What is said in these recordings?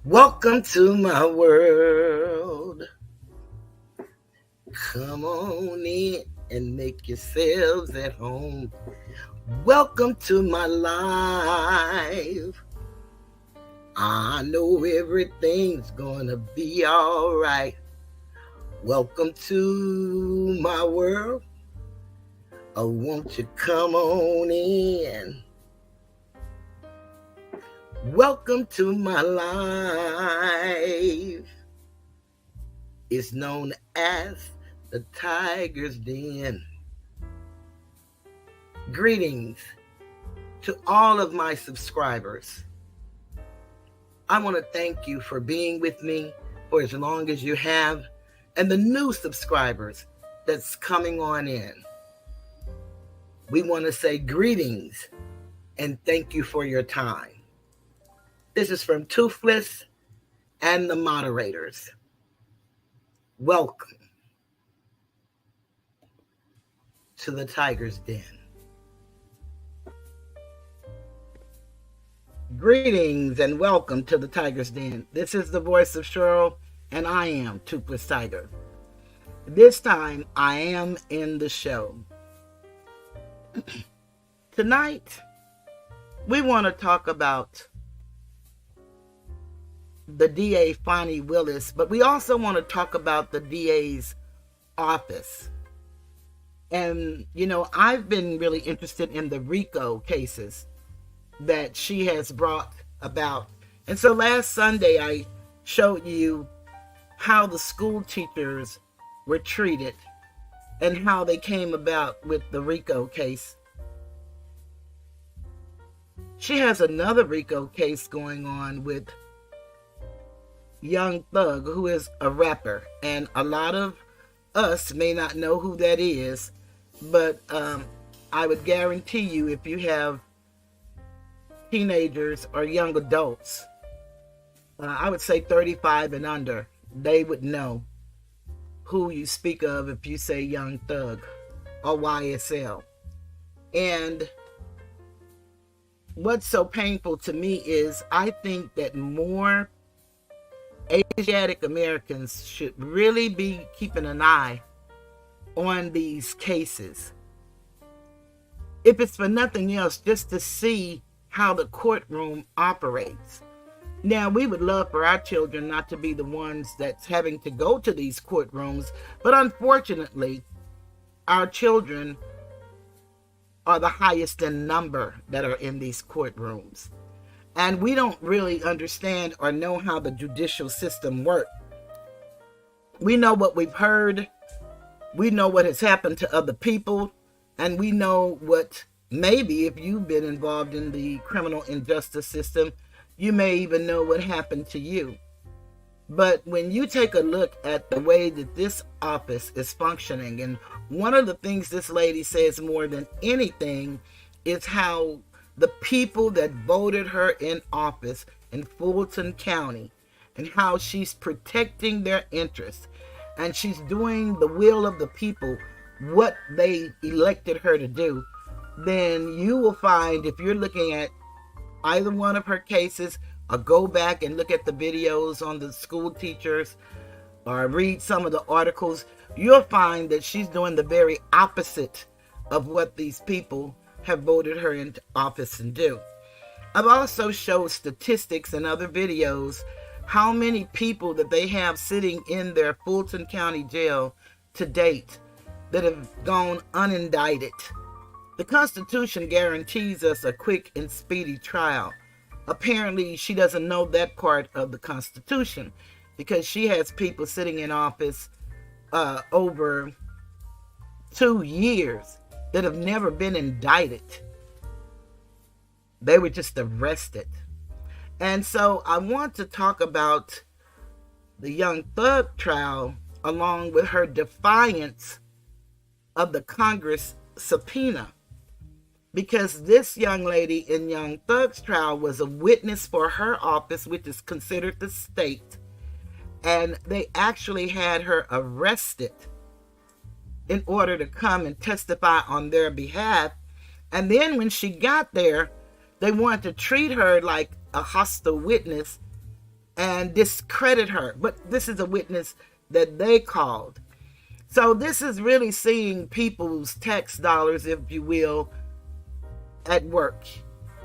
Welcome to my world. Come on in and make yourselves at home. Welcome to my life. I know everything's gonna be all right. Welcome to my world. Oh, won't you come on in? Welcome to my life. It's known as the Tiger's Den. Greetings to all of my subscribers. I want to thank you for being with me for as long as you have, and the new subscribers that's coming on in. We want to say greetings and thank you for your time. This is from Toothless and the moderators. Welcome to the Tiger's Den. Greetings and welcome to the Tiger's Den. This is the voice of Cheryl, and I am Toothless Tiger. This time, I am in the show. Tonight, we want to talk about the DA, Fani Willis, but we also want to talk about the DA's office. And, I've been really interested in the RICO cases that she has brought about. And so last Sunday, I showed you how the school teachers were treated and how they came about with the RICO case. She has another RICO case going on with Young Thug, who is a rapper, and a lot of us may not know who that is, but I would guarantee you, if you have teenagers or young adults, I would say 35 and under, they would know who you speak of if you say Young Thug or YSL. And what's so painful to me is I think that more Asiatic Americans should really be keeping an eye on these cases. If it's for nothing else, just to see how the courtroom operates. Now, we would love for our children not to be the ones that's having to go to these courtrooms, but unfortunately, our children are the highest in number that are in these courtrooms. And we don't really understand or know how the judicial system works. We know what we've heard. We know what has happened to other people. And we know what, maybe if you've been involved in the criminal injustice system, you may even know what happened to you. But when you take a look at the way that this office is functioning, and one of the things this lady says more than anything is how the people that voted her in office in Fulton County, and how she's protecting their interests, and she's doing the will of the people, what they elected her to do, then you will find, if you're looking at either one of her cases, or go back and look at the videos on the school teachers, or read some of the articles, you'll find that she's doing the very opposite of what these people have voted her into office and do. I've also showed statistics and other videos how many people that they have sitting in their Fulton County jail to date that have gone unindicted. The Constitution guarantees us a quick and speedy trial. Apparently, she doesn't know that part of the Constitution, because she has people sitting in office over 2 years that have never been indicted. They were just arrested. And so I want to talk about the Young Thug trial along with her defiance of the Congress subpoena. Because this young lady in Young Thug's trial was a witness for her office, which is considered the state. And they actually had her arrested in order to come and testify on their behalf. And then when she got there, they wanted to treat her like a hostile witness and discredit her. But this is a witness that they called. So this is really seeing people's tax dollars, if you will, at work.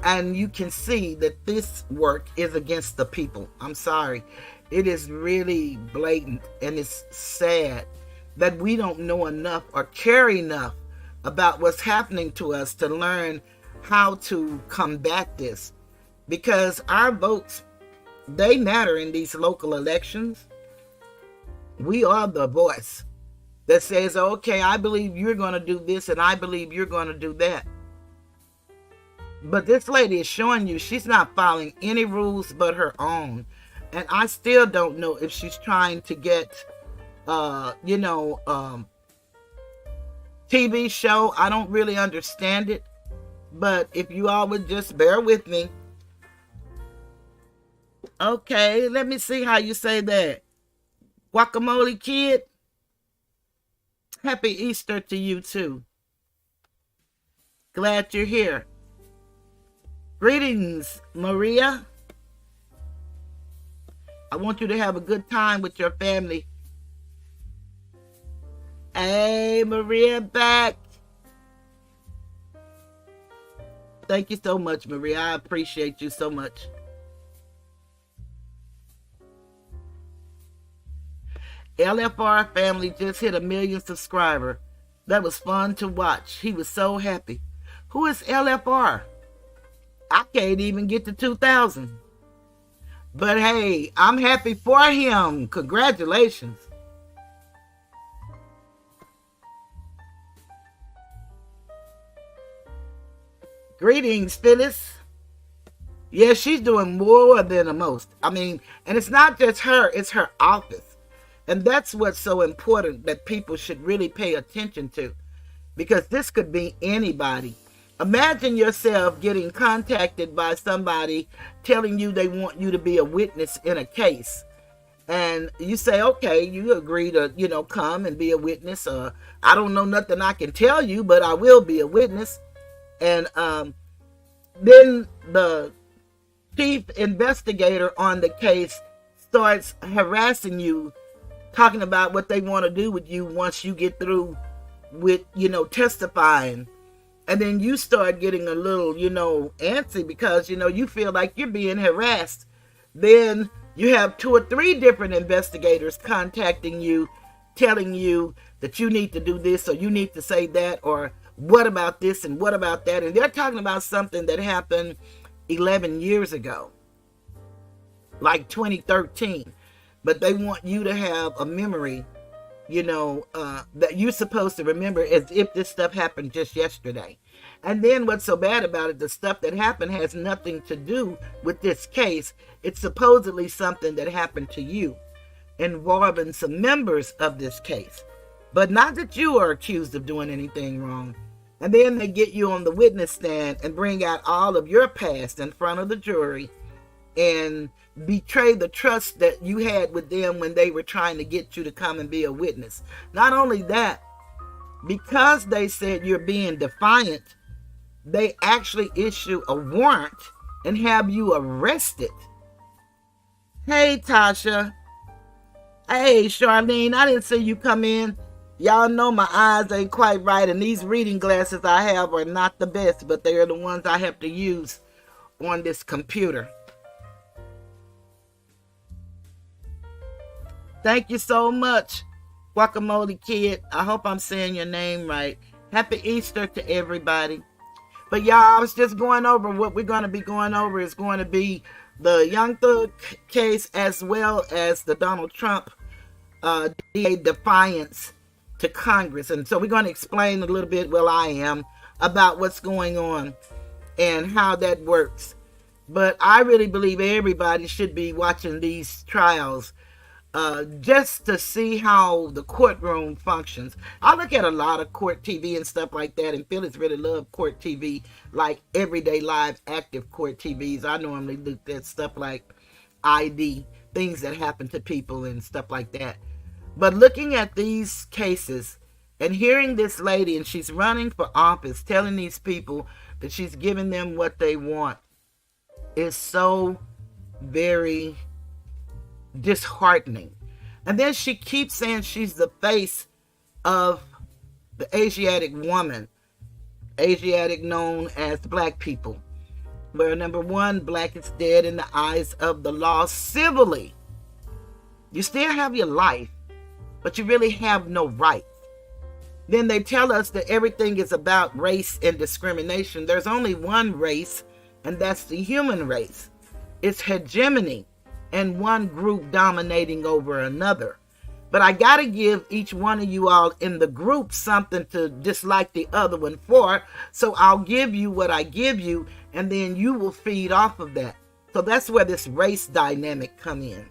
And you can see that this work is against the people. I'm sorry. It is really blatant, and it's sad that we don't know enough or care enough about what's happening to us to learn how to combat this. Because our votes, they matter in these local elections. We are the voice that says, okay, I believe you're going to do this, and I believe you're going to do that. But this lady is showing you she's not following any rules but her own. And I still don't know if she's trying to get, TV show. I don't really understand it. But if you all would just bear with me. Okay, let me see how you say that. Guacamole Kid. Happy Easter to you too. Glad you're here. Greetings, Maria. I want you to have a good time with your family. Hey, Maria, back. Thank you so much, Maria. I appreciate you so much. LFR family just hit 1 million subscribers. That was fun to watch. He was so happy. Who is LFR? I can't even get to 2,000. But hey, I'm happy for him. Congratulations. Greetings, Phyllis. Yeah, she's doing more than the most. I mean, and it's not just her, it's her office. And that's what's so important that people should really pay attention to. Because this could be anybody. Imagine yourself getting contacted by somebody telling you they want you to be a witness in a case. And you say, okay, you agree to, come and be a witness. I don't know nothing I can tell you, but I will be a witness. And then the chief investigator on the case starts harassing you, talking about what they want to do with you once you get through with, testifying. And then you start getting a little, antsy because, you feel like you're being harassed. Then you have 2 or 3 different investigators contacting you, telling you that you need to do this or you need to say that, or what about this and what about that. And they're talking about something that happened 11 years ago, like 2013. But they want you to have a memory, that you're supposed to remember as if this stuff happened just yesterday. And then what's so bad about it, the stuff that happened has nothing to do with this case. It's supposedly something that happened to you involving some members of this case. But not that you are accused of doing anything wrong. And then they get you on the witness stand and bring out all of your past in front of the jury and betray the trust that you had with them when they were trying to get you to come and be a witness. Not only that, because they said you're being defiant, they actually issue a warrant and have you arrested. Hey, Tasha. Hey, Charlene, I didn't see you come in. Y'all know my eyes ain't quite right, and these reading glasses I have are not the best, but they are the ones I have to use on this computer. Thank you so much, Guacamole Kid. I hope I'm saying your name right. Happy Easter to everybody. But y'all, I was just going over what we're going to be going over is going to be the Young Thug case as well as the Donald Trump DA defiance to Congress. And so we're going to explain a little bit, well, I am, about what's going on and how that works. But I really believe everybody should be watching these trials just to see how the courtroom functions. I look at a lot of court TV and stuff like that, and Phyllis really love court TV, like everyday live active court TVs. I normally look at stuff like ID, things that happen to people and stuff like that. But looking at these cases and hearing this lady, and she's running for office, telling these people that she's giving them what they want, is so very disheartening. And then she keeps saying she's the face of the Asiatic woman, Asiatic known as black people, where number one, black is dead in the eyes of the law civilly. You still have your life, but you really have no rights. Then they tell us that everything is about race and discrimination. There's only one race, and that's the human race. It's hegemony and one group dominating over another. But I got to give each one of you all in the group something to dislike the other one for. So I'll give you what I give you, and then you will feed off of that. So that's where this race dynamic come in.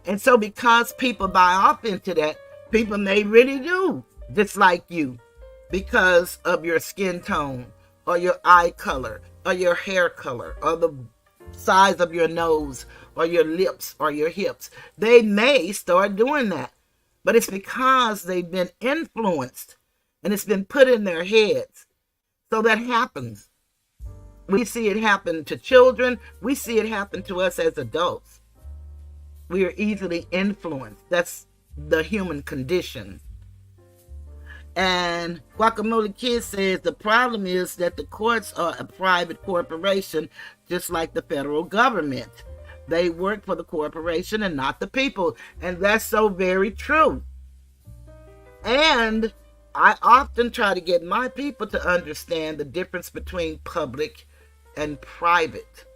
And so because people buy off into that, people may really do dislike you because of your skin tone or your eye color or your hair color or the size of your nose or your lips or your hips. They may start doing that, but it's because they've been influenced and it's been put in their heads. So that happens. We see it happen to children. We see it happen to us as adults. We are easily influenced. That's the human condition. And Guacamole Kid says the problem is that the courts are a private corporation, just like the federal government. They work for the corporation and not the people. And that's so very true. And I often try to get my people to understand the difference between public and private.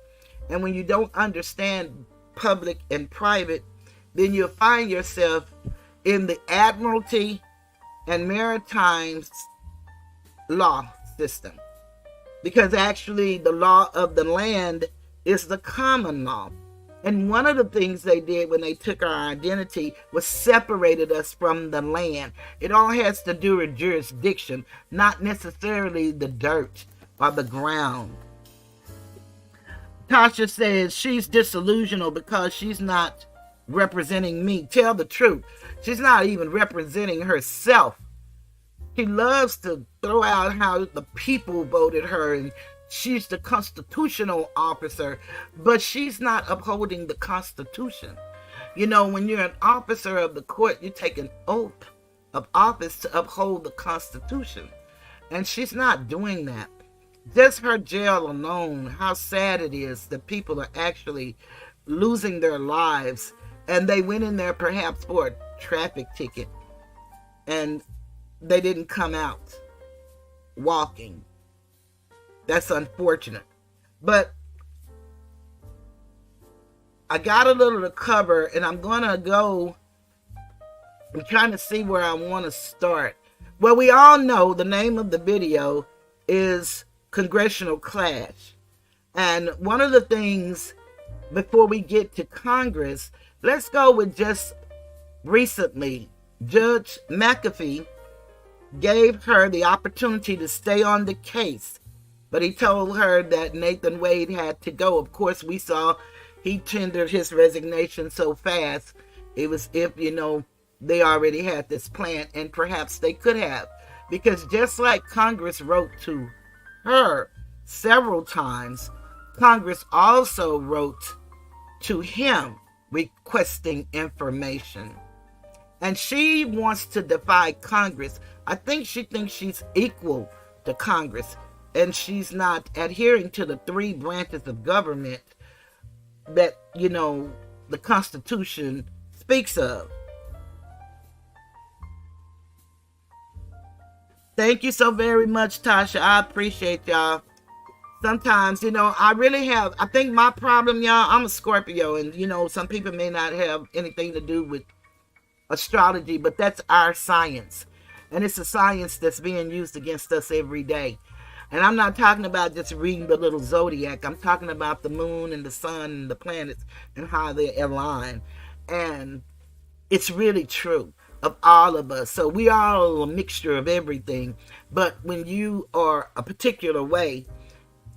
And when you don't understand public and private, then you'll find yourself in the Admiralty and Maritime law system. Because actually the law of the land is the common law. And one of the things they did when they took our identity was separated us from the land. It all has to do with jurisdiction, not necessarily the dirt or the ground. Tasha says she's disillusional because she's not representing me. Tell the truth. She's not even representing herself. She loves to throw out how the people voted her and she's the constitutional officer, but she's not upholding the Constitution. When you're an officer of the court, you take an oath of office to uphold the Constitution. And she's not doing that. Just her jail alone, how sad it is that people are actually losing their lives. And they went in there perhaps for a traffic ticket and they didn't come out walking. That's unfortunate. But I got a little to cover, and I'm going to go. I'm trying to see where I want to start. Well, we all know the name of the video is Congressional Clash. And one of the things, before we get to Congress, let's go with just recently. Judge McAfee gave her the opportunity to stay on the case, but he told her that Nathan Wade had to go. Of course, we saw he tendered his resignation so fast. It was if, they already had this plan, and perhaps they could have. Because just like Congress wrote to her several times, Congress also wrote to him requesting information. And she wants to defy Congress. I think she thinks she's equal to Congress, and she's not adhering to the three branches of government that, the Constitution speaks of. Thank you so very much, Tasha. I appreciate y'all. Sometimes, I think my problem, y'all, I'm a Scorpio, and, some people may not have anything to do with astrology, but that's our science. And it's a science that's being used against us every day. And I'm not talking about just reading the little zodiac. I'm talking about the moon and the sun and the planets and how they align. And it's really true of all of us. So we are all a mixture of everything. But when you are a particular way,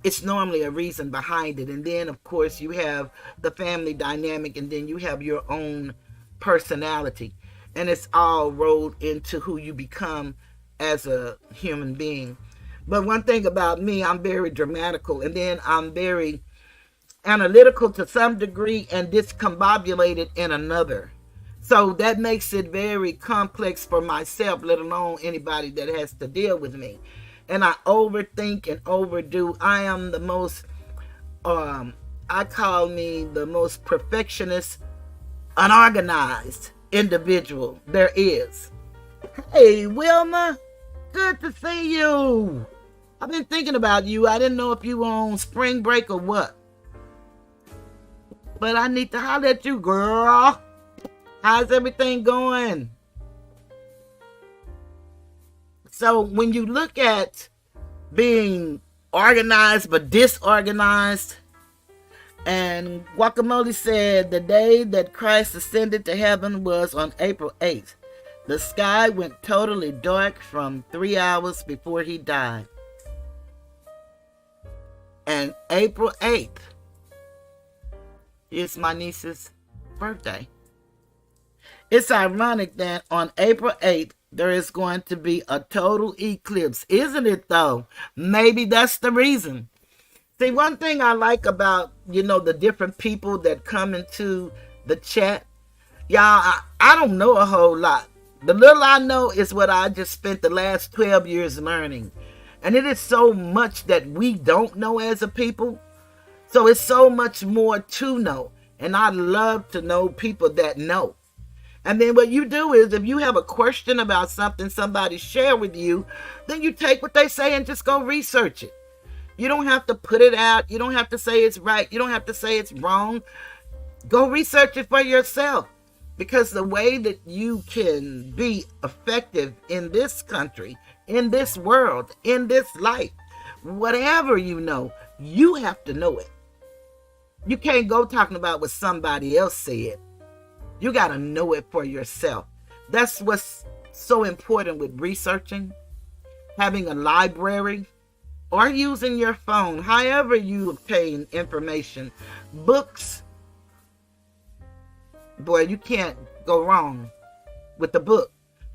it's normally a reason behind it. And then, of course, you have the family dynamic, and then you have your own personality. And it's all rolled into who you become as a human being. But one thing about me, I'm very dramatical, and then I'm very analytical to some degree, and discombobulated in another. So that makes it very complex for myself, let alone anybody that has to deal with me. And I overthink and overdo. I am the most, I call me the most perfectionist, unorganized individual there is. Hey, Wilma, good to see you. I've been thinking about you. I didn't know if you were on spring break or what. But I need to holler at you, girl. How's everything going? So when you look at being organized but disorganized, and Guacamole said the day that Christ ascended to heaven was on April 8th. The sky went totally dark from 3 hours before he died. And April 8th is my niece's birthday. It's ironic that on April 8th, there is going to be a total eclipse. Isn't it though? Maybe that's the reason. See, one thing I like about, the different people that come into the chat, y'all, I don't know a whole lot. The little I know is what I just spent the last 12 years learning. And it is so much that we don't know as a people. So it's so much more to know. And I love to know people that know. And then what you do is, if you have a question about something somebody shared with you, then you take what they say and just go research it. You don't have to put it out. You don't have to say it's right. You don't have to say it's wrong. Go research it for yourself. Because the way that you can be effective in this country, in this world, in this life, whatever you have to know it. You can't go talking about what somebody else said. You got to know it for yourself. That's what's so important with researching, having a library, or using your phone, however you obtain information. Books, boy, you can't go wrong with the book.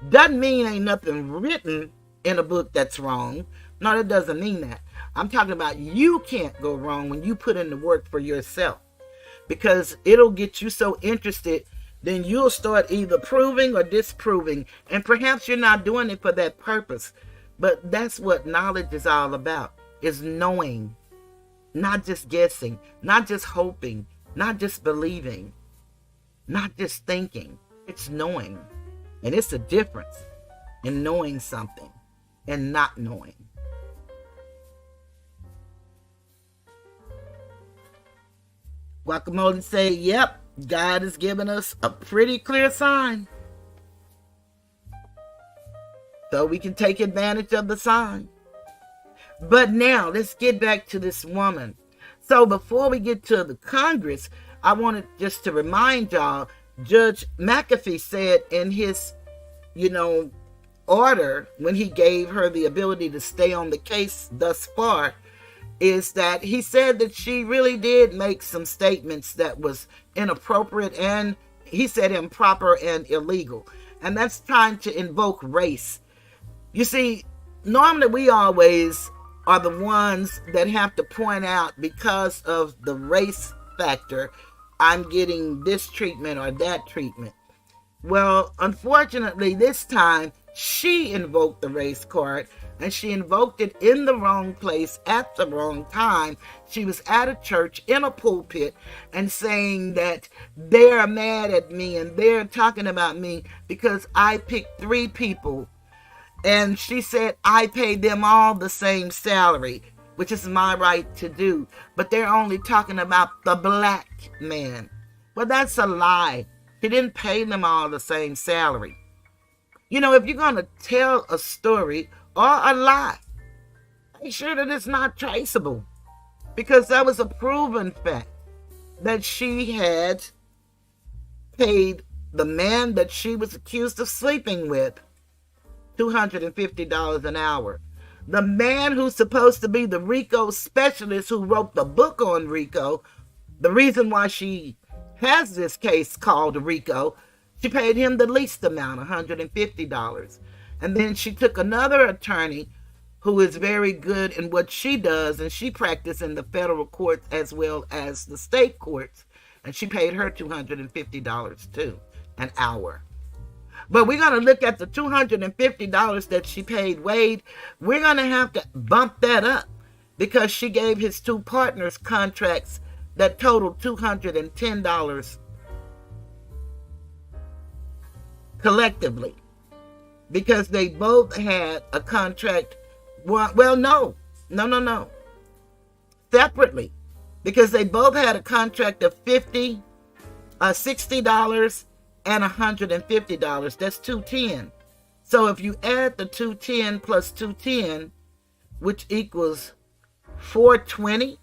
Doesn't mean ain't nothing written in a book that's wrong. No, that doesn't mean that. I'm talking about you can't go wrong when you put in the work for yourself. Because it'll get you so interested, then you'll start either proving or disproving. And perhaps you're not doing it for that purpose. But that's what knowledge is all about, is knowing. Not just guessing, not just hoping, not just believing, not just thinking. It's knowing. And it's a difference in knowing something and not knowing. Guacamole say, yep, God has given us a pretty clear sign. So we can take advantage of the sign. But now, let's get back to this woman. So before we get to the Congress, I wanted just to remind y'all, Judge McAfee said in his, order, when he gave her the ability to stay on the case thus far, is that he said that she really did make some statements that was inappropriate, and he said improper and illegal. And that's trying to invoke race. You see, normally we always are the ones that have to point out, because of the race factor, I'm getting this treatment or that treatment. Well, unfortunately, this time she invoked the race card, and she invoked it in the wrong place at the wrong time. She was at a church in a pulpit and saying that they're mad at me and they're talking about me because I picked 3 people. And she said, I paid them all the same salary, which is my right to do. But they're only talking about the black man. Well, that's a lie. He didn't pay them all the same salary. If you're going to tell a story or a lie, make sure that it's not traceable. Because that was a proven fact that she had paid the man that she was accused of sleeping with $250 an hour. The man who's supposed to be the RICO specialist who wrote the book on RICO, the reason why she has this case called RICO, she paid him the least amount, $150. And then she took another attorney who is very good in what she does, and she practiced in the federal courts as well as the state courts, and she paid her $250 too, an hour. But we're going to look at the $250 that she paid Wade. We're going to have to bump that up because she gave his two partners contracts that totaled $210 collectively, because they both had a contract. Well, no. Separately, because they both had a contract of $60 and $150. That's $210. So if you add the $210 plus $210, which equals $420,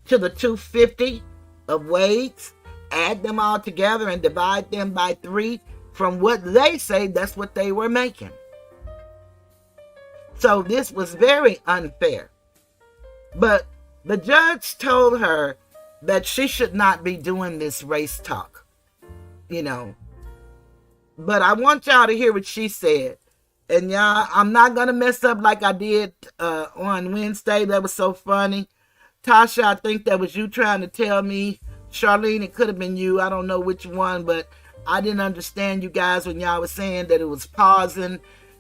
to the $250 of Wade's, add them all together and divide them by 3. From what they say, that's what they were making. So this was very unfair. But the judge told her that she should not be doing this race talk, But I want y'all to hear what she said. And y'all, I'm not going to mess up like I did on Wednesday. That was so funny. Tasha, I think that was you trying to tell me. Charlene, it could have been you. I don't know which one, but I didn't understand you guys when y'all was saying that it was pausing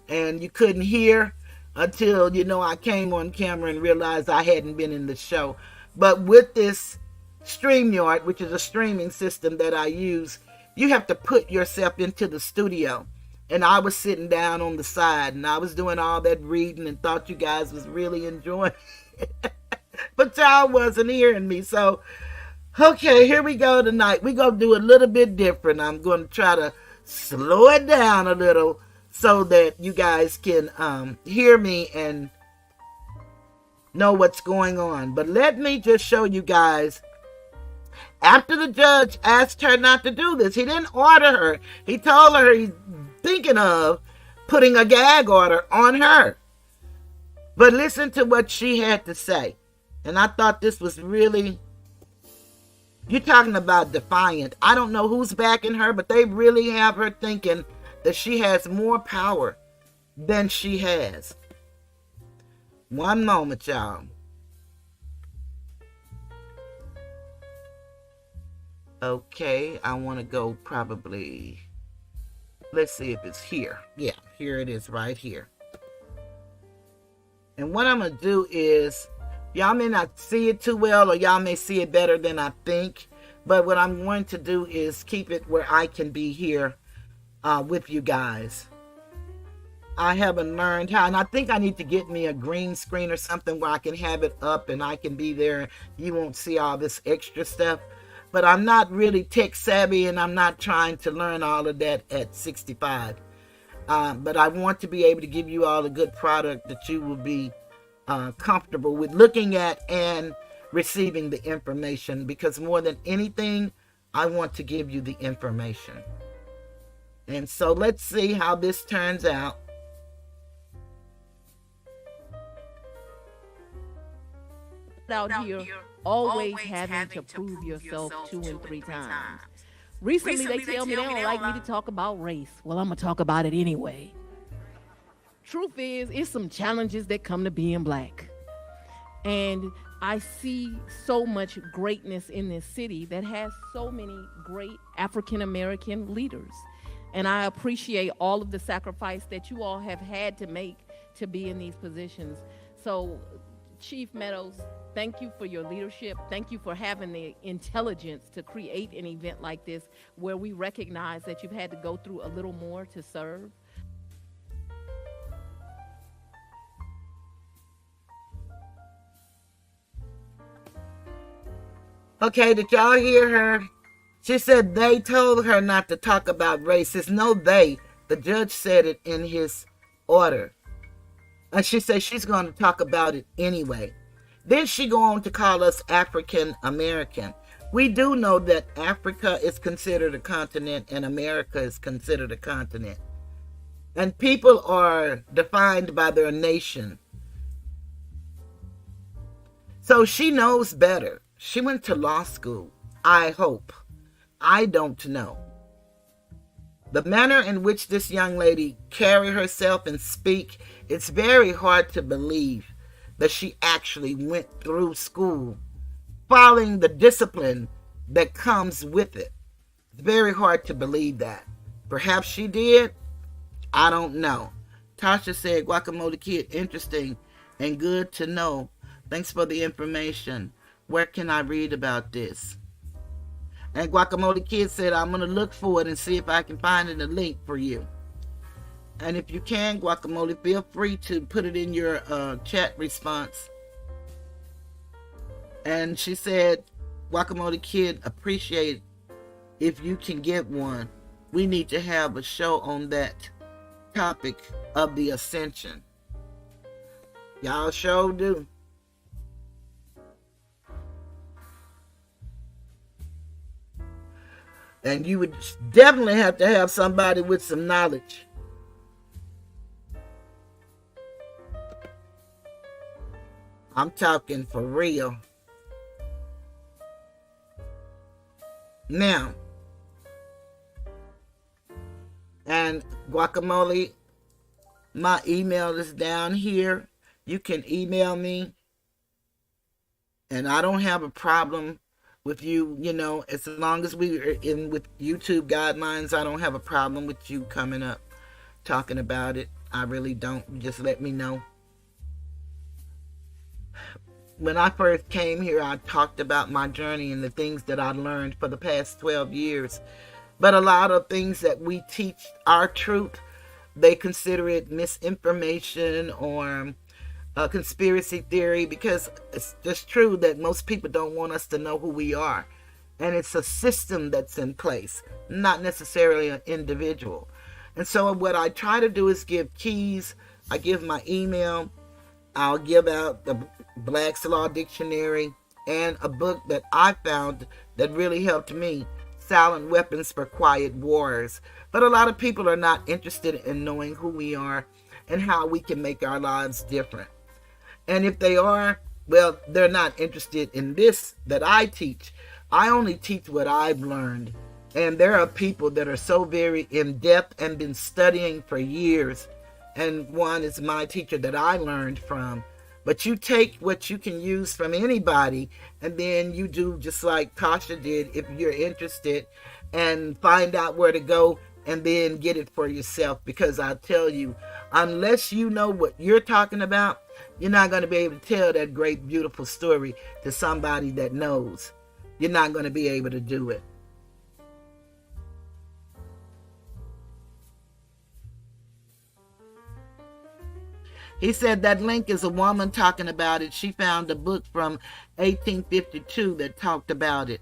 and you couldn't hear until, I came on camera and realized I hadn't been in the show. But with this StreamYard, which is a streaming system that I use, you have to put yourself into the studio. And I was sitting down on the side and I was doing all that reading and thought you guys was really enjoying it. But y'all wasn't hearing me. So, okay, here we go tonight. We're going to do a little bit different. I'm going to try to slow it down a little so that you guys can hear me and know what's going on. But let me just show you guys. After the judge asked her not to do this, he didn't order her. He told her he's thinking of putting a gag order on her. But listen to what she had to say. And I thought this was really... You're talking about defiant. I don't know who's backing her, but they really have her thinking that she has more power than she has. One moment, y'all. Okay, I want to go probably... Let's see if it's here. Yeah, here it is right here. And what I'm going to do is... Y'all may not see it too well, or y'all may see it better than I think. But what I'm going to do is keep it where I can be here with you guys. I haven't learned how, and I think I need to get me a green screen or something where I can have it up and I can be there. You won't see all this extra stuff. But I'm not really tech savvy, and I'm not trying to learn all of that at 65. But I want to be able to give you all a good product that you will be comfortable with looking at and receiving the information, because more than anything, I want to give you the information. And so let's see how this turns out. Out here always having to prove yourself 2 and 3 times. Recently they tell me they don't like me to talk about race. Well, I'm gonna talk about it anyway. Truth is, it's some challenges that come to being black. And I see so much greatness in this city that has so many great African-American leaders. And I appreciate all of the sacrifice that you all have had to make to be in these positions. So, Chief Meadows, thank you for your leadership. Thank you for having the intelligence to create an event like this where we recognize that you've had to go through a little more to serve. Okay, did y'all hear her? She said they told her not to talk about race. It's no they. The judge said it in his order. And she said she's going to talk about it anyway. Then she go on to call us African American. We do know that Africa is considered a continent and America is considered a continent. And people are defined by their nation. So she knows better. She went to law school, I hope. I don't know. The manner in which this young lady carry herself and speak, it's very hard to believe that she actually went through school following the discipline that comes with it. It's very hard to believe that. Perhaps she did. I don't know. Tasha said, Guacamole Kid, interesting and good to know. Thanks for the information. Where can I read about this? And Guacamole Kid said, I'm going to look for it and see if I can find it a link for you. And if you can, Guacamole, feel free to put it in your chat response. And she said, Guacamole Kid, appreciate if you can get one. We need to have a show on that topic of the ascension. Y'all sure do. And you would definitely have to have somebody with some knowledge. I'm talking for real. Now, and Guacamole, my email is down here. You can email me. And I don't have a problem with you, as long as we are in with YouTube guidelines, I don't have a problem with you coming up, talking about it. I really don't. Just let me know. When I first came here, I talked about my journey and the things that I learned for the past 12 years. But a lot of things that we teach are truth. They consider it misinformation or a conspiracy theory, because it's just true that most people don't want us to know who we are. And it's a system that's in place, not necessarily an individual. And so what I try to do is give keys. I give my email. I'll give out the Black's Law Dictionary and a book that I found that really helped me, Silent Weapons for Quiet Wars. But a lot of people are not interested in knowing who we are and how we can make our lives different. And if they are, well, they're not interested in this that I teach. I only teach what I've learned. And there are people that are so very in-depth and been studying for years. And one is my teacher that I learned from. But you take what you can use from anybody, and then you do just like Tasha did if you're interested, and find out where to go and then get it for yourself. Because I tell you, unless you know what you're talking about, you're not going to be able to tell that great, beautiful story to somebody that knows. You're not going to be able to do it. He said that link is a woman talking about it. She found a book from 1852 that talked about it.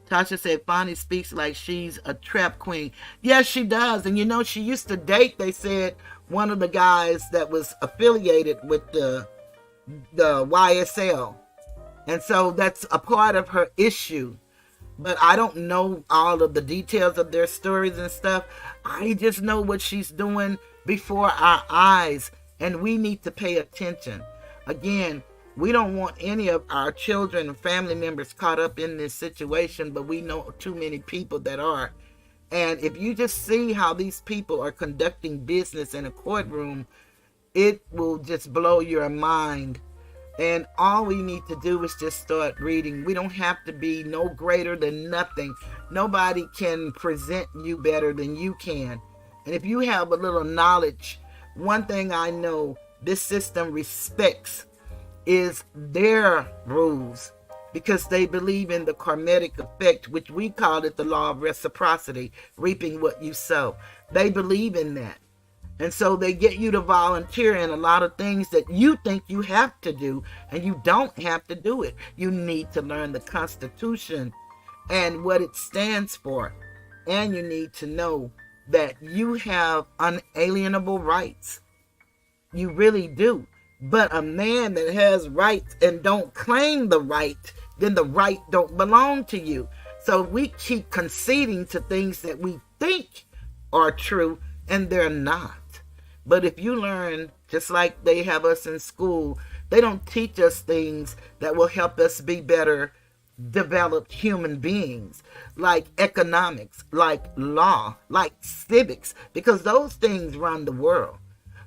Tasha said, Fani speaks like she's a trap queen. Yes, she does. And she used to date, they said, one of the guys that was affiliated with the YSL. And so that's a part of her issue. But I don't know all of the details of their stories and stuff. I just know what she's doing before our eyes. And we need to pay attention. Again, we don't want any of our children and family members caught up in this situation, but we know too many people that are. And if you just see how these people are conducting business in a courtroom, it will just blow your mind. And all we need to do is just start reading. We don't have to be no greater than nothing. Nobody can present you better than you can. And if you have a little knowledge, one thing I know this system respects is their rules, because they believe in the karmic effect, which we call it the law of reciprocity, reaping what you sow. They believe in that. And so they get you to volunteer in a lot of things that you think you have to do, and you don't have to do it. You need to learn the Constitution and what it stands for. And you need to know that you have unalienable rights. You really do. But a man that has rights and don't claim the right, then the right don't belong to you. So we keep conceding to things that we think are true, and they're not. But if you learn, just like they have us in school, they don't teach us things that will help us be better developed human beings, like economics, like law, like civics, because those things run the world.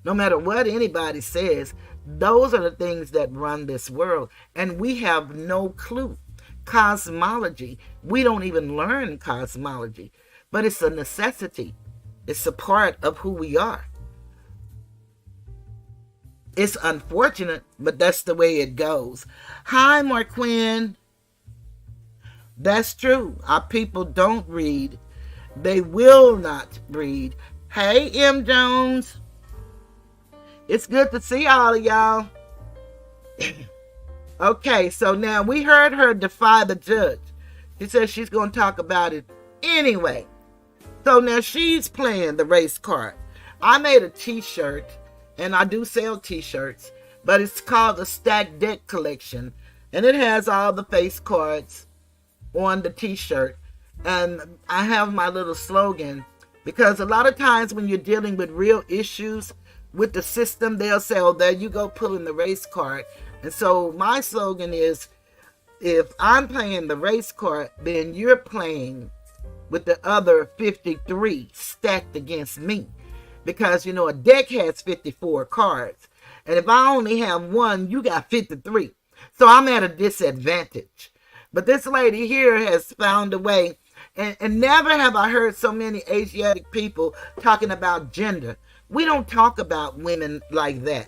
No matter what anybody says, those are the things that run this world, and we have no clue. Cosmology, we don't even learn cosmology, but it's a necessity. It's a part of who we are. It's unfortunate, but that's the way it goes. Hi, Marquin. That's true. Our people don't read. They will not read. Hey, M. Jones. It's good to see all of y'all. Okay, so now we heard her defy the judge. She says she's going to talk about it anyway. So now she's playing the race card. I made a t-shirt, and I do sell t-shirts, but it's called the Stack Deck Collection, and it has all the face cards on the t-shirt. And I have my little slogan, because a lot of times when you're dealing with real issues with the system, they'll say, oh, there you go, pulling the race card. And so my slogan is, if I'm playing the race card, then you're playing with the other 53 stacked against me. Because, you know, a deck has 54 cards. And if I only have one, you got 53. So I'm at a disadvantage. But this lady here has found a way. And never have I heard so many Asiatic people talking about gender. We don't talk about women like that.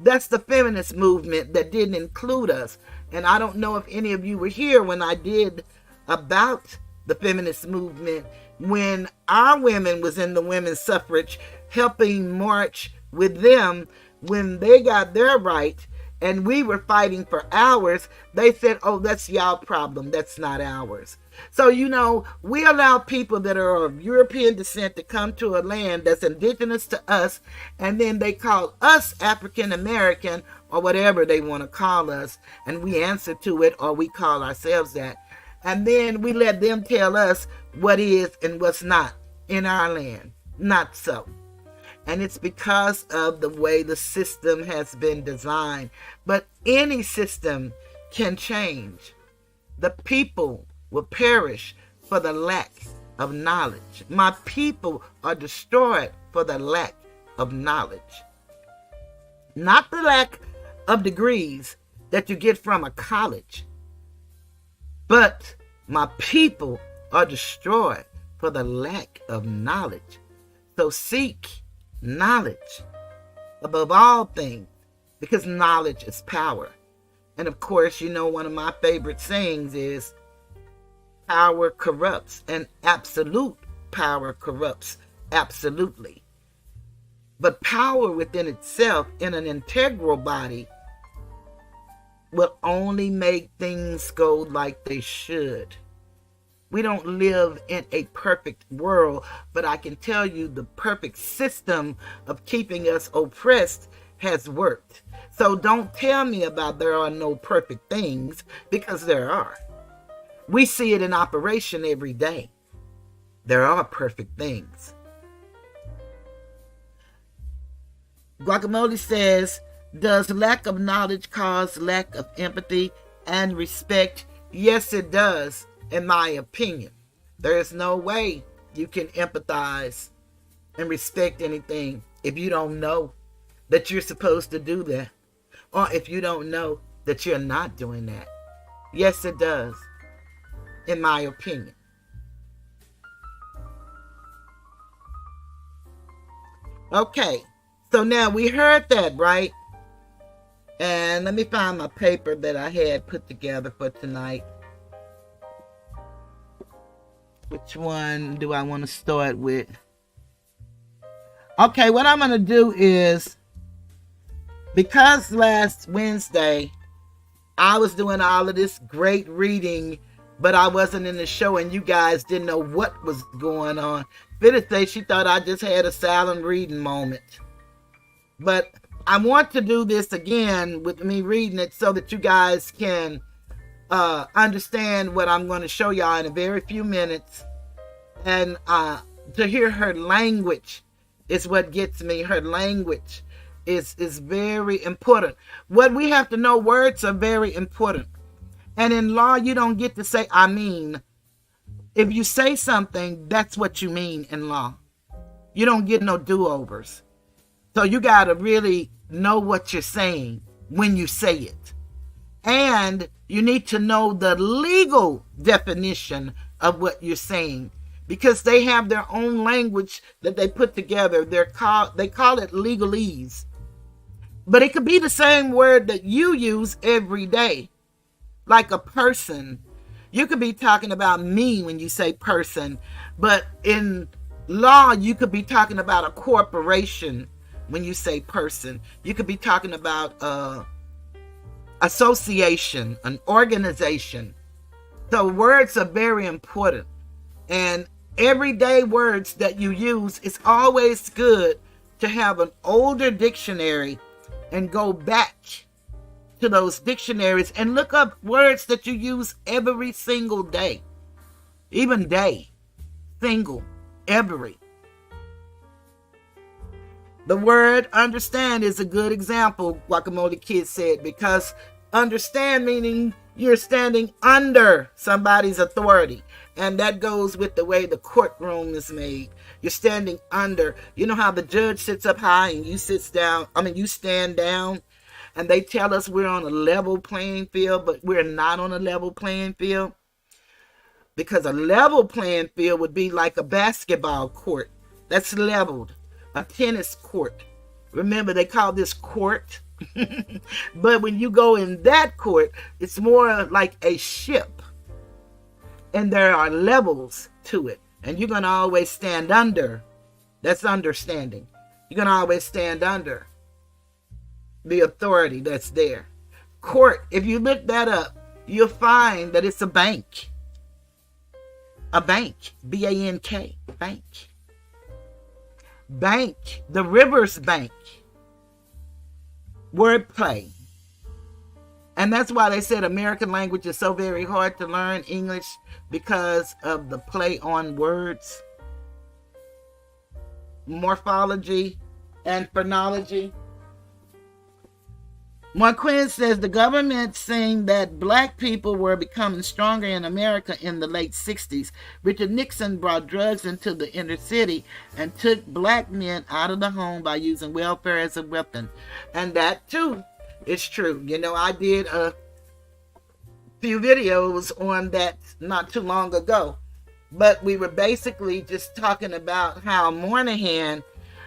That's the feminist movement that didn't include us. And I don't know if any of you were here when I did about the feminist movement, when our women was in the women's suffrage, helping march with them when they got their right, and we were fighting for ours. They said, oh, that's y'all problem. That's not ours. So, you know, we allow people that are of European descent to come to a land that's indigenous to us, and then they call us African American or whatever they want to call us, and we answer to it, or we call ourselves that. And then we let them tell us what is and what's not in our land. Not so. And it's because of the way the system has been designed. But any system can change. The people will perish for the lack of knowledge. My people are destroyed for the lack of knowledge. Not the lack of degrees that you get from a college, but my people are destroyed for the lack of knowledge. So seek knowledge above all things, because knowledge is power. And of course, you know, one of my favorite sayings is, power corrupts, and absolute power corrupts absolutely. But power within itself in an integral body will only make things go like they should. We don't live in a perfect world, but I can tell you the perfect system of keeping us oppressed has worked. So don't tell me about there are no perfect things, because there are. We see it in operation every day. There are perfect things. Guacamole says, does lack of knowledge cause lack of empathy and respect? Yes, it does, in my opinion. There is no way you can empathize and respect anything if you don't know that you're supposed to do that, or if you don't know that you're not doing that. Yes, it does, in my opinion. Okay, so now we heard that, right? And let me find my paper that I had put together for tonight. Which one do I want to start with? Okay, what I'm going to do is, because last Wednesday I was doing all of this great reading, but I wasn't in the show and you guys didn't know what was going on. Phyllis said she thought I just had a silent reading moment. But I want to do this again with me reading it so that you guys can understand what I'm going to show y'all in a very few minutes. And to hear her language is what gets me. Her language is very important. What we have to know, words are very important. And in law, you don't get to say, I mean. If you say something, that's what you mean in law. You don't get no do-overs. So you got to really know what you're saying when you say it. And you need to know the legal definition of what you're saying, because they have their own language that they put together. They call it legalese. But it could be the same word that you use every day, like a person. You could be talking about me when you say person, but in law, you could be talking about a corporation when you say person. You could be talking about association, an organization. So words are very important. And everyday words that you use, it's always good to have an older dictionary and go back to those dictionaries and look up words that you use every single day. Even day. Single. Every. The word understand is a good example, Guacamole Kid said, because understand meaning you're standing under somebody's authority. And that goes with the way the courtroom is made. You're standing under. You know how the judge sits up high and you stand down? And they tell us we're on a level playing field, but we're not on a level playing field. Because a level playing field would be like a basketball court. That's leveled. A tennis court. Remember, they call this court. But when you go in that court, it's more like a ship. And there are levels to it. And you're going to always stand under. That's understanding. You're going to always stand under the authority that's there. Court, if you look that up, you'll find that it's a bank. A bank. B-A-N-K. Bank. Bank. The Rivers Bank. Wordplay. And that's why they said American language is so very hard to learn English, because of the play on words, morphology, and phonology. Marquez says the government saying that black people were becoming stronger in America in the late 60s. Richard Nixon brought drugs into the inner city and took black men out of the home by using welfare as a weapon. And that too is true. You know, I did a few videos on that not too long ago. But we were basically just talking about how Moynihan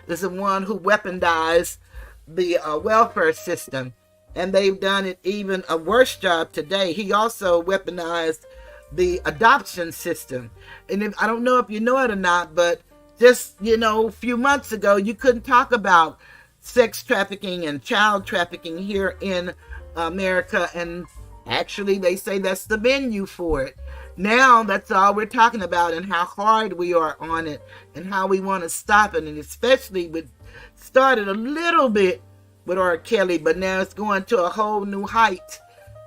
is the one who weaponized the welfare system. And they've done it even a worse job today. He also weaponized the adoption system. And I don't know if you know it or not, but just, a few months ago, you couldn't talk about sex trafficking and child trafficking here in America. And actually, they say that's the venue for it. Now, that's all we're talking about, and how hard we are on it and how we want to stop it. And especially started a little bit with R. Kelly, but now it's going to a whole new height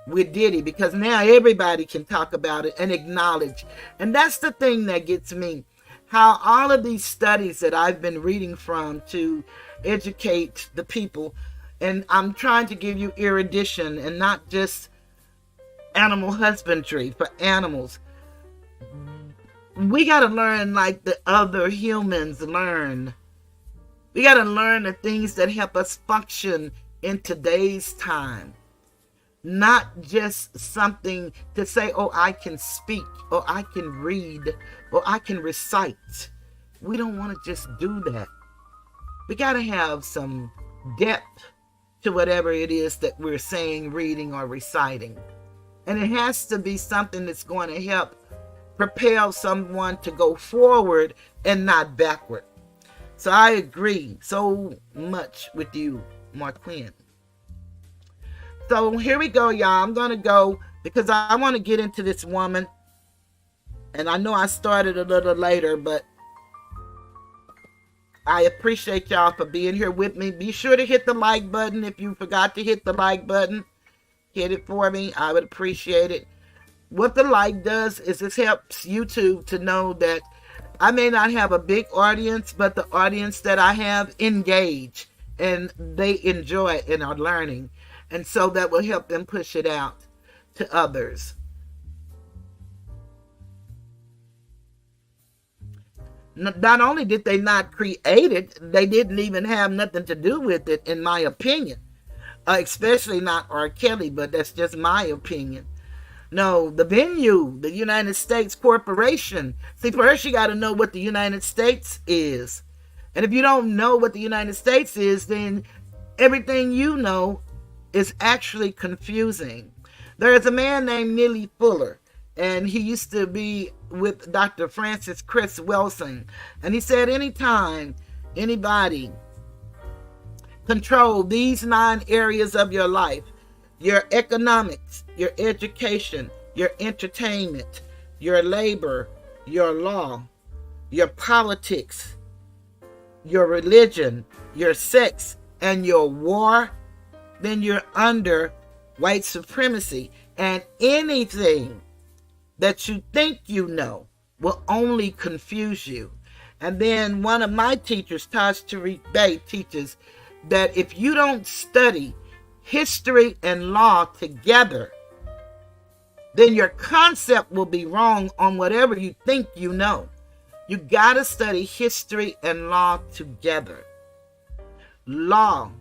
with Diddy, because now everybody can talk about it and acknowledge. And that's the thing that gets me, how all of these studies that I've been reading from to educate the people, and I'm trying to give you erudition and not just animal husbandry for animals. We got to learn like the other humans learn. We got to learn the things that help us function in today's time. Not just something to say, oh, I can speak, or I can read, or I can recite. We don't want to just do that. We got to have some depth to whatever it is that we're saying, reading, or reciting. And it has to be something that's going to help propel someone to go forward and not backward. So I agree so much with you, Marquin. So here we go, y'all. I'm going to go because I want to get into this woman. And I know I started a little later, but I appreciate y'all for being here with me. Be sure to hit the like button. If you forgot to hit the like button, hit it for me. I would appreciate it. What the like does is it helps YouTube to know that I may not have a big audience, but the audience that I have engage and they enjoy it and are learning. And so that will help them push it out. to others. Not only did they not create it, they didn't even have nothing to do with it, in my opinion. Especially not R. Kelly, but that's just my opinion. No, the venue, the United States Corporation. See, first you got to know what the United States is. And if you don't know what the United States is, then everything you know is actually confusing. There is a man named Neely Fuller, and he used to be with Dr. Francis Chris Wilson. And he said anytime anybody control these 9 areas of your life, your economics, your education, your entertainment, your labor, your law, your politics, your religion, your sex, and your war, then you're under white supremacy. And anything that you think you know will only confuse you. And then one of my teachers, Taj Tariq Bey, teaches that if you don't study history and law together, then your concept will be wrong on whatever you think you know. You gotta study history and law together. Law.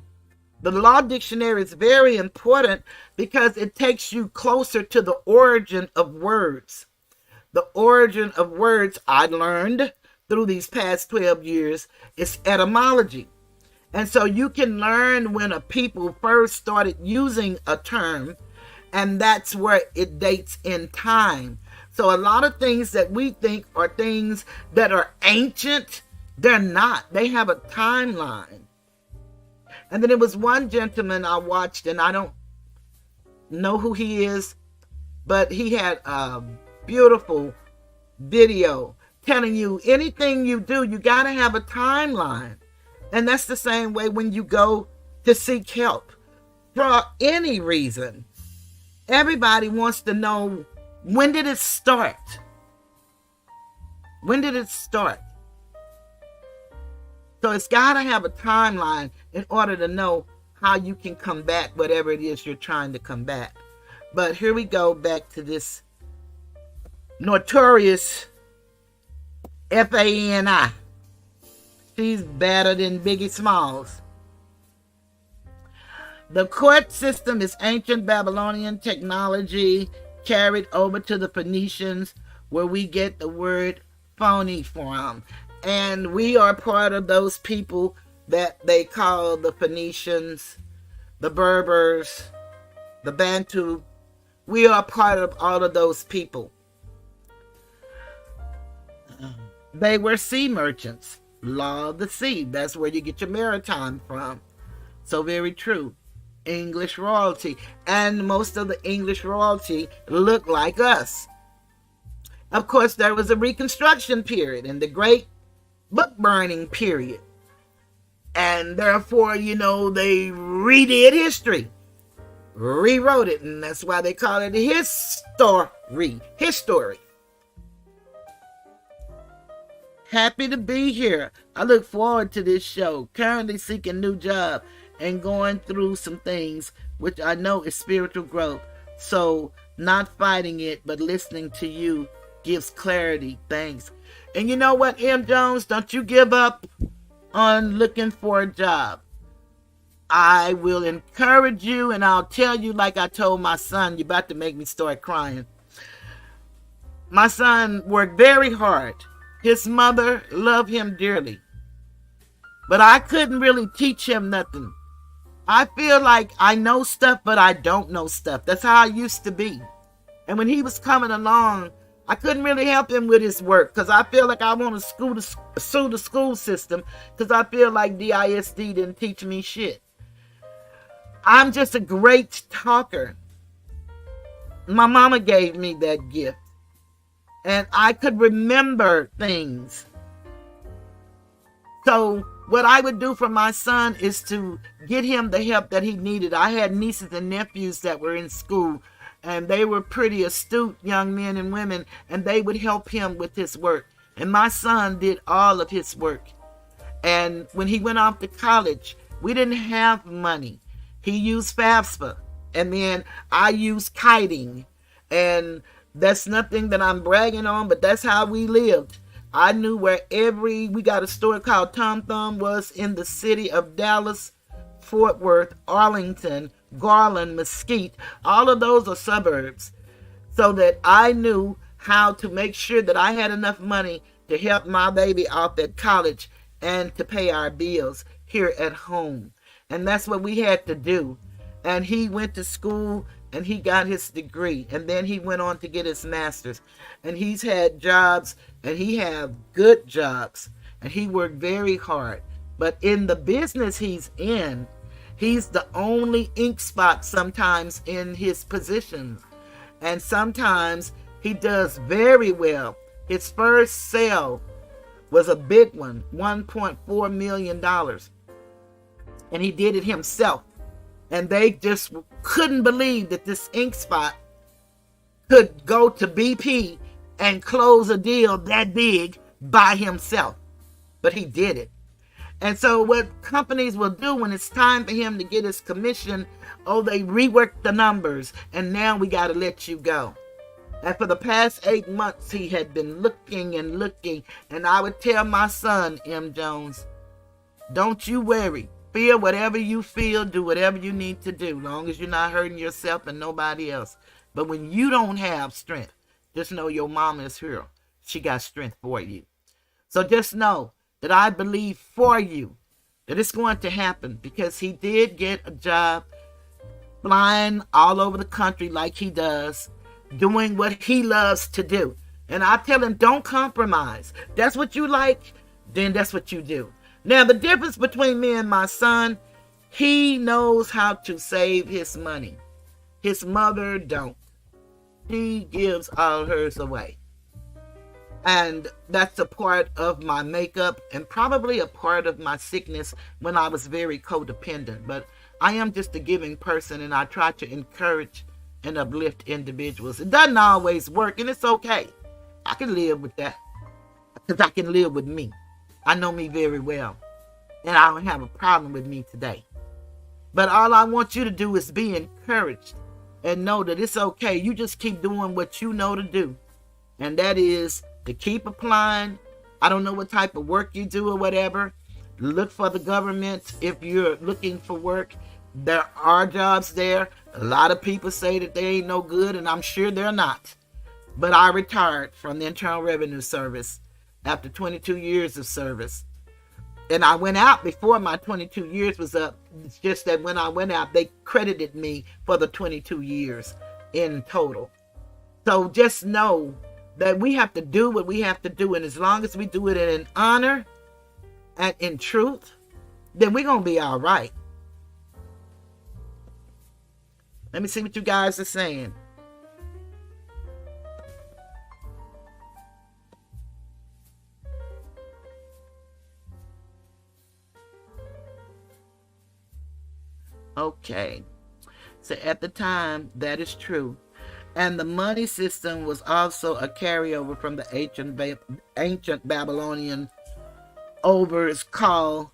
The law dictionary is very important because it takes you closer to the origin of words. The origin of words, I learned through these past 12 years, is etymology. And so you can learn when a people first started using a term, and that's where it dates in time. So a lot of things that we think are things that are ancient, they're not. They have a timeline. And then there was one gentleman I watched, and I don't know who he is, but he had a beautiful video telling you anything you do, you got to have a timeline. And that's the same way when you go to seek help for any reason. Everybody wants to know, when did it start? When did it start? So it's got to have a timeline in order to know how you can combat whatever it is you're trying to combat. But here we go back to this notorious Fani. She's better than Biggie Smalls. The court system is ancient Babylonian technology carried over to the Phoenicians, where we get the word phony from. And we are part of those people that they call the Phoenicians, the Berbers, the Bantu. We are part of all of those people. They were sea merchants. Law of the sea. That's where you get your maritime from. So very true. English royalty. And most of the English royalty look like us. Of course, there was a Reconstruction period and the Great Book Burning period. And therefore, they redid history. Rewrote it. And that's why they call it history. History. Happy to be here. I look forward to this show. Currently seeking a new job and going through some things which I know is spiritual growth. So not fighting it, but listening to you gives clarity. Thanks. And you know what, M. Jones? Don't you give up on looking for a job. I will encourage you, and I'll tell you like I told my son. You're about to make me start crying. My son worked very hard. His mother loved him dearly. But I couldn't really teach him nothing. I feel like I know stuff, but I don't know stuff. That's how I used to be. And when he was coming along, I couldn't really help him with his work because I feel like I want to sue the school system because I feel like DISD didn't teach me shit. I'm just a great talker. My mama gave me that gift. And I could remember things. So what I would do for my son is to get him the help that he needed. I had nieces and nephews that were in school, and they were pretty astute young men and women, and they would help him with his work. And my son did all of his work. And when he went off to college, we didn't have money. He used FAFSA And then I use kiting. And that's nothing that I'm bragging on, but that's how we lived. I knew where we got a store called Tom Thumb was in the city of Dallas, Fort Worth, Arlington, Garland, Mesquite. All of those are suburbs. So that I knew how to make sure that I had enough money to help my baby off at college and to pay our bills here at home. And that's what we had to do. And he went to school and he got his degree. And then he went on to get his master's. And he's had jobs, and he had good jobs. And he worked very hard. But in the business he's in, he's the only ink spot sometimes in his positions. And sometimes he does very well. His first sale was a big one, $1.4 million. And he did it himself. And they just couldn't believe that this ink spot could go to BP and close a deal that big by himself. But he did it. And so what companies will do when it's time for him to get his commission, they rework the numbers, and now we got to let you go. And for the past 8 months, he had been looking and looking. And I would tell my son, M. Jones, don't you worry. Feel whatever you feel. Do whatever you need to do, long as you're not hurting yourself and nobody else. But when you don't have strength, just know your mama is here. She got strength for you. So just know that I believe for you that it's going to happen, because he did get a job flying all over the country like he does, doing what he loves to do. And I tell him, don't compromise. That's what you like, then that's what you do. Now, the difference between me and my son, he knows how to save his money. His mother don't. She gives all hers away. And that's a part of my makeup and probably a part of my sickness when I was very codependent. But I am just a giving person, and I try to encourage and uplift individuals. It doesn't always work, and it's okay. I can live with that, because I can live with me. I know me very well, and I don't have a problem with me today. But all I want you to do is be encouraged and know that it's okay. You just keep doing what you know to do, and that is to keep applying. I don't know what type of work you do or whatever. Look for the government if you're looking for work. There are jobs there. A lot of people say that they ain't no good, and I'm sure they're not. But I retired from the Internal Revenue Service after 22 years of service. And I went out before my 22 years was up. It's just that when I went out, they credited me for the 22 years in total. So just know that we have to do what we have to do. And as long as we do it in honor and in truth, then we're going to be all right. Let me see what you guys are saying. Okay. So at the time, that is true. And the money system was also a carryover from the ancient Babylonian overs called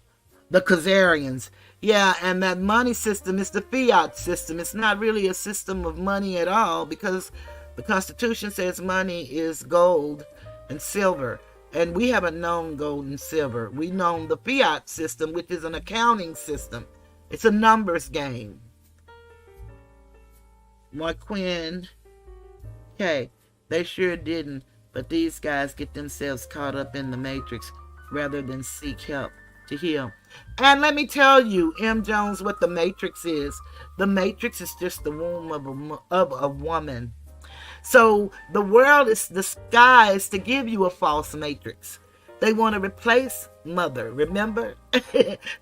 the Khazarians. Yeah, and that money system is the fiat system. It's not really a system of money at all, because the Constitution says money is gold and silver. And we haven't known gold and silver. We've known the fiat system, which is an accounting system. It's a numbers game. Marquin. Okay, they sure didn't. But these guys get themselves caught up in the matrix rather than seek help to heal. And let me tell you, M. Jones, what the matrix is. The matrix is just the womb of a woman. So the world is disguised to give you a false matrix. They want to replace mother, remember?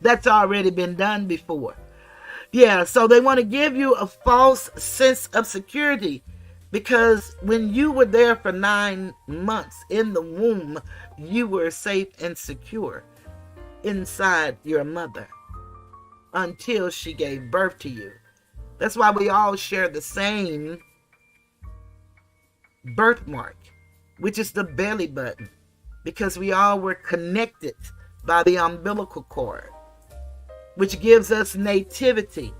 That's already been done before. Yeah, so they want to give you a false sense of security, because when you were there for 9 months in the womb, you were safe and secure inside your mother until she gave birth to you. That's why we all share the same birthmark, which is the belly button, because we all were connected by the umbilical cord, which gives us nativity.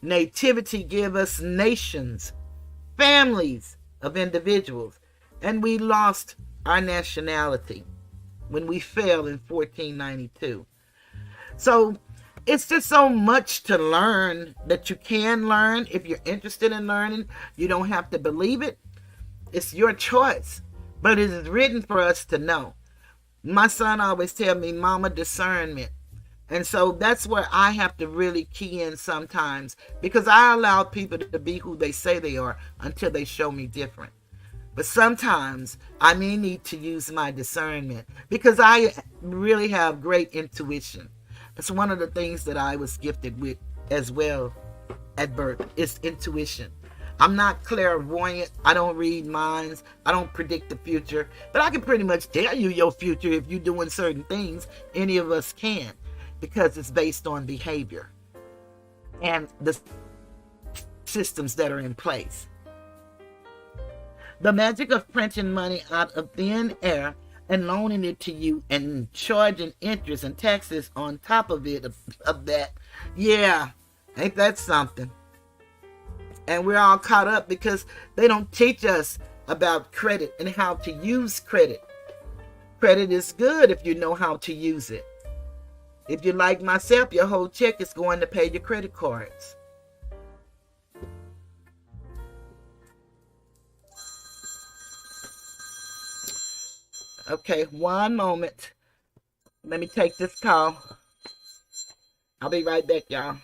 Nativity give us nations, families of individuals, and we lost our nationality when we fell in 1492. So it's just so much to learn that you can learn if you're interested in learning. You don't have to believe it. It's your choice, but it is written for us to know. My son always tell me, Mama, discernment. And so that's where I have to really key in sometimes, because I allow people to be who they say they are until they show me different. But sometimes I may need to use my discernment because I really have great intuition. It's one of the things that I was gifted with as well at birth, is intuition. I'm not clairvoyant. I don't read minds. I don't predict the future. But I can pretty much tell you your future if you're doing certain things. Any of us can, because it's based on behavior and the systems that are in place. The magic of printing money out of thin air and loaning it to you and charging interest and taxes on top of it, of that. Yeah, ain't that something? And we're all caught up because they don't teach us about credit and how to use credit. Credit is good if you know how to use it. If you're like myself, your whole check is going to pay your credit cards. Okay, one moment. Let me take this call. I'll be right back, y'all.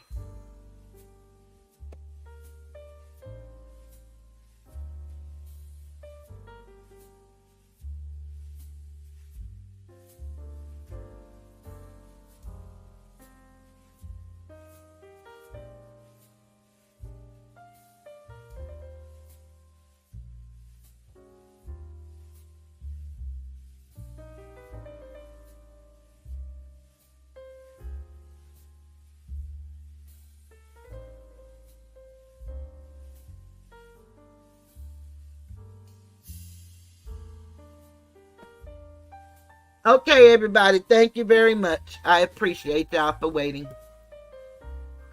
Okay, everybody, thank you very much. I appreciate y'all for waiting.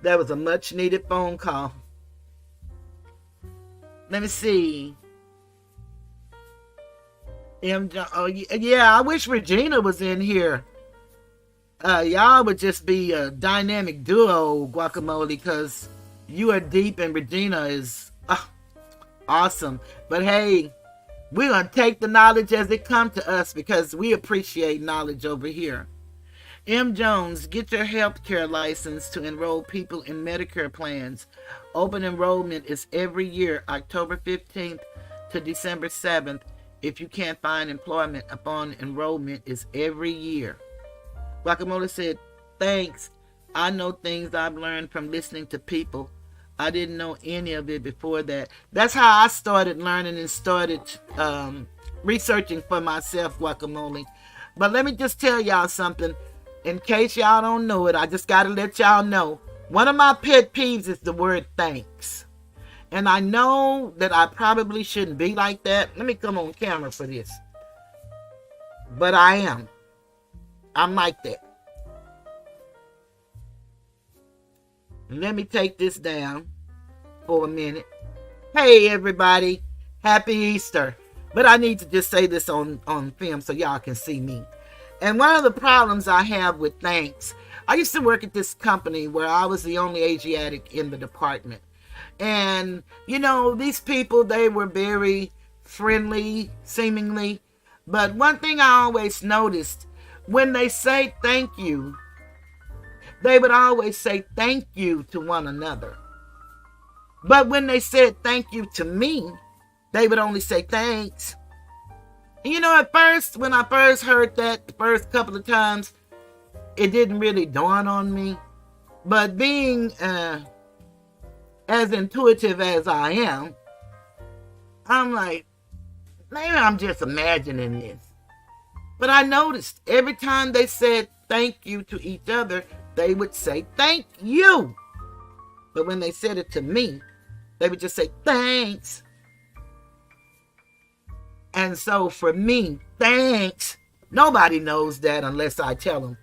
That was a much needed phone call. Let me see. Oh, yeah, I wish Regina was in here. Y'all would just be a dynamic duo, Guacamole, because you are deep and Regina is awesome. But hey, we're going to take the knowledge as it comes to us because we appreciate knowledge over here. M. Jones, get your health care license to enroll people in Medicare plans. Open enrollment is every year, October 15th to December 7th. If you can't find employment upon enrollment is every year. Guacamole said, thanks. I know things I've learned from listening to people. I didn't know any of it before that. That's how I started learning and started researching for myself, Guacamole. But let me just tell y'all something. In case y'all don't know it, I just got to let y'all know. One of my pet peeves is the word thanks. And I know that I probably shouldn't be like that. Let me come on camera for this. But I am. I'm like that. Let me take this down for a minute. Hey, everybody. Happy Easter. But I need to just say this on film so y'all can see me. And one of the problems I have with thanks, I used to work at this company where I was the only Asiatic in the department. And, you know, these people, they were very friendly, seemingly. But one thing I always noticed, when they say thank you, they would always say thank you to one another. But when they said thank you to me, they would only say thanks. And you know, at first, when I first heard that the first couple of times, it didn't really dawn on me. But being as intuitive as I am, I'm like, maybe I'm just imagining this. But I noticed every time they said thank you to each other, they would say thank you. But when they said it to me, they would just say thanks. And so for me, thanks, nobody knows that unless I tell them.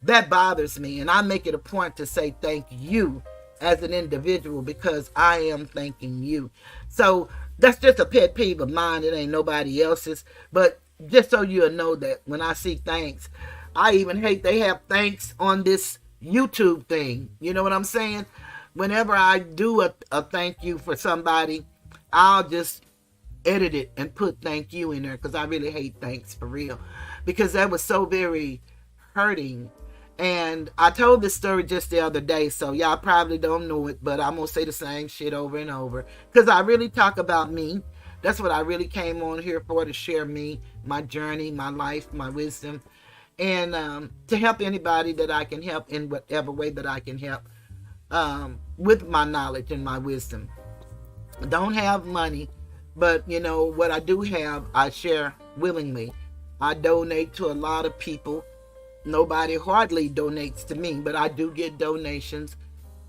That bothers me, and I make it a point to say thank you as an individual because I am thanking you. So that's just a pet peeve of mine. It ain't nobody else's. But just so you'll know that when I see thanks, I even hate they have thanks on this YouTube thing. You know what I'm saying? Whenever I do a thank you for somebody, I'll just edit it and put thank you in there because I really hate thanks for real. Because that was so very hurting. And I told this story just the other day, so y'all probably don't know it, but I'm going to say the same shit over and over. Because I really talk about me. That's what I really came on here for, to share me, my journey, my life, my wisdom. And to help anybody that I can help in whatever way that I can help with my knowledge and my wisdom. I don't have money, but you know what I do have, I share willingly. I donate to a lot of people. Nobody hardly donates to me, but I do get donations.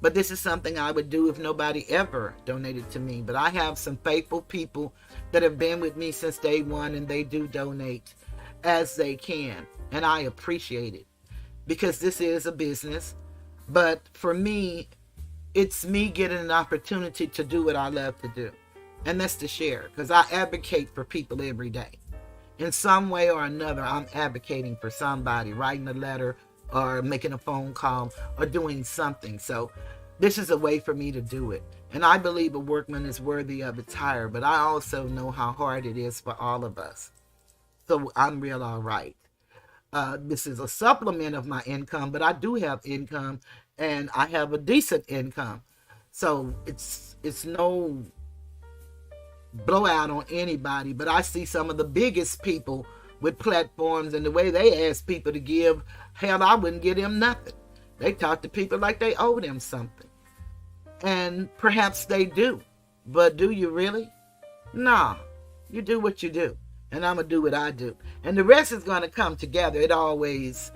But this is something I would do if nobody ever donated to me. But I have some faithful people that have been with me since day one, and they do donate as they can. And I appreciate it because this is a business. But for me, it's me getting an opportunity to do what I love to do. And that's to share, because I advocate for people every day. In some way or another, I'm advocating for somebody, writing a letter or making a phone call or doing something. So this is a way for me to do it. And I believe a workman is worthy of its hire, but I also know how hard it is for all of us. So I'm real all right. This is a supplement of my income, but I do have income, and I have a decent income. So it's no blowout on anybody, but I see some of the biggest people with platforms and the way they ask people to give, hell, I wouldn't give them nothing. They talk to people like they owe them something. And perhaps they do, but do you really? Nah, you do what you do, and I'm going to do what I do. And the rest is going to come together. It always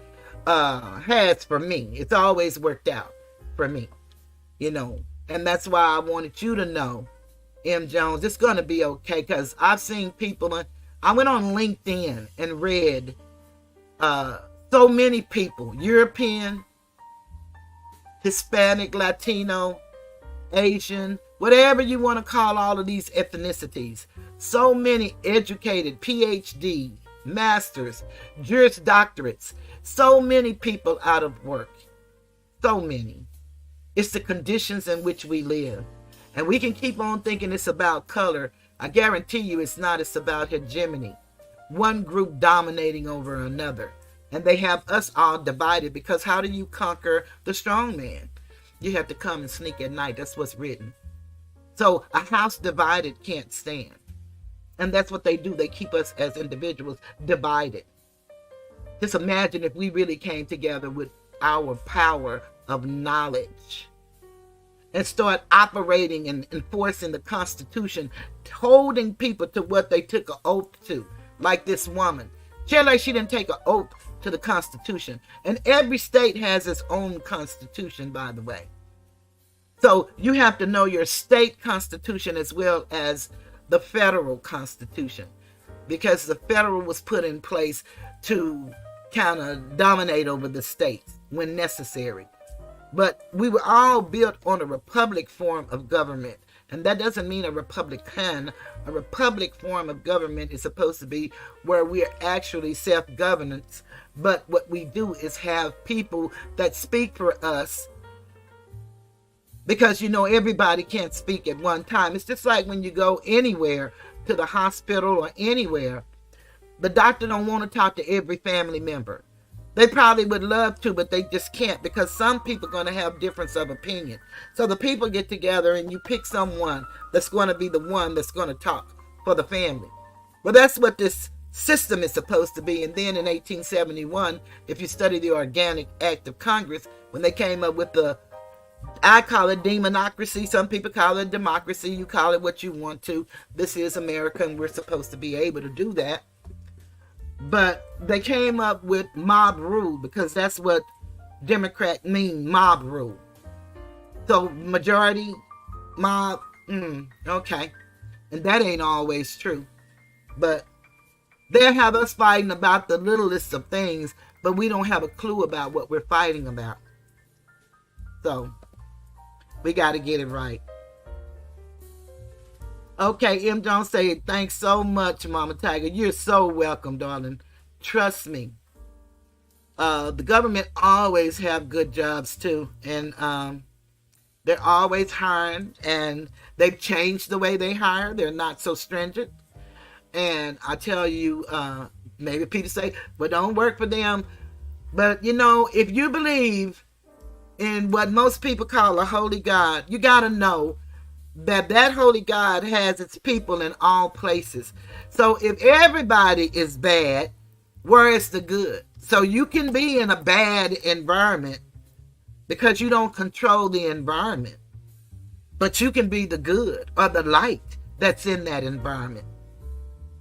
has for me. It's always worked out for me, you know. And that's why I wanted you to know, M. Jones, it's going to be okay, because I've seen people, I went on LinkedIn and read so many people, European, Hispanic, Latino, Asian, whatever you want to call all of these ethnicities. So many educated, PhD, masters, Juris Doctorates, so many people out of work. So many. It's the conditions in which we live. And we can keep on thinking it's about color. I guarantee you it's not. It's about hegemony. One group dominating over another. And they have us all divided, because how do you conquer the strong man? You have to come and sneak at night. That's what's written. So a house divided can't stand. And that's what they do. They keep us as individuals divided. Just imagine if we really came together with our power of knowledge and start operating and enforcing the Constitution, holding people to what they took an oath to, like this woman. Like she didn't take an oath to the Constitution. And every state has its own Constitution, by the way. So you have to know your state Constitution as well as the federal Constitution, because the federal was put in place to kind of dominate over the states when necessary. But we were all built on a republic form of government. And that doesn't mean a republican. A republic form of government is supposed to be where we are actually self-governance. But what we do is have people that speak for us. Because, you know, everybody can't speak at one time. It's just like when you go anywhere, to the hospital or anywhere, the doctor don't want to talk to every family member. They probably would love to, but they just can't, because some people are going to have difference of opinion. So the people get together and you pick someone that's going to be the one that's going to talk for the family. Well, that's what this system is supposed to be. And then in 1871, if you study the Organic Act of Congress, when they came up with I call it demonocracy. Some people call it democracy. You call it what you want to. This is America, and we're supposed to be able to do that. But they came up with mob rule, because that's what Democrat mean, mob rule. So majority, mob, okay. And that ain't always true. But they'll have us fighting about the littlest of things, but we don't have a clue about what we're fighting about. So We got to get it right. Okay, M. Jones say, thanks so much, Mama Tiger. You're so welcome, darling. Trust me. The government always have good jobs, too. And they're always hiring. And they've changed the way they hire. They're not so stringent. And I tell you, maybe people say, well, don't work for them. But, you know, if you believe in what most people call a holy God, you got to know that holy God has its people in all places. So if everybody is bad, where is the good? So you can be in a bad environment because you don't control the environment. But you can be the good or the light that's in that environment.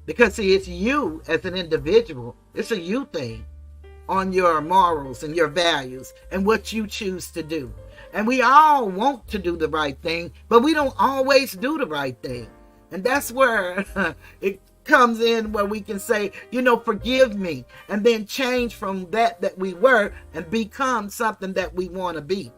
Because see, it's you as an individual. It's a you thing on your morals and your values and what you choose to do. And we all want to do the right thing, but we don't always do the right thing. And that's where it comes in, where we can say, you know, forgive me, and then change from that we were and become something that we want to be.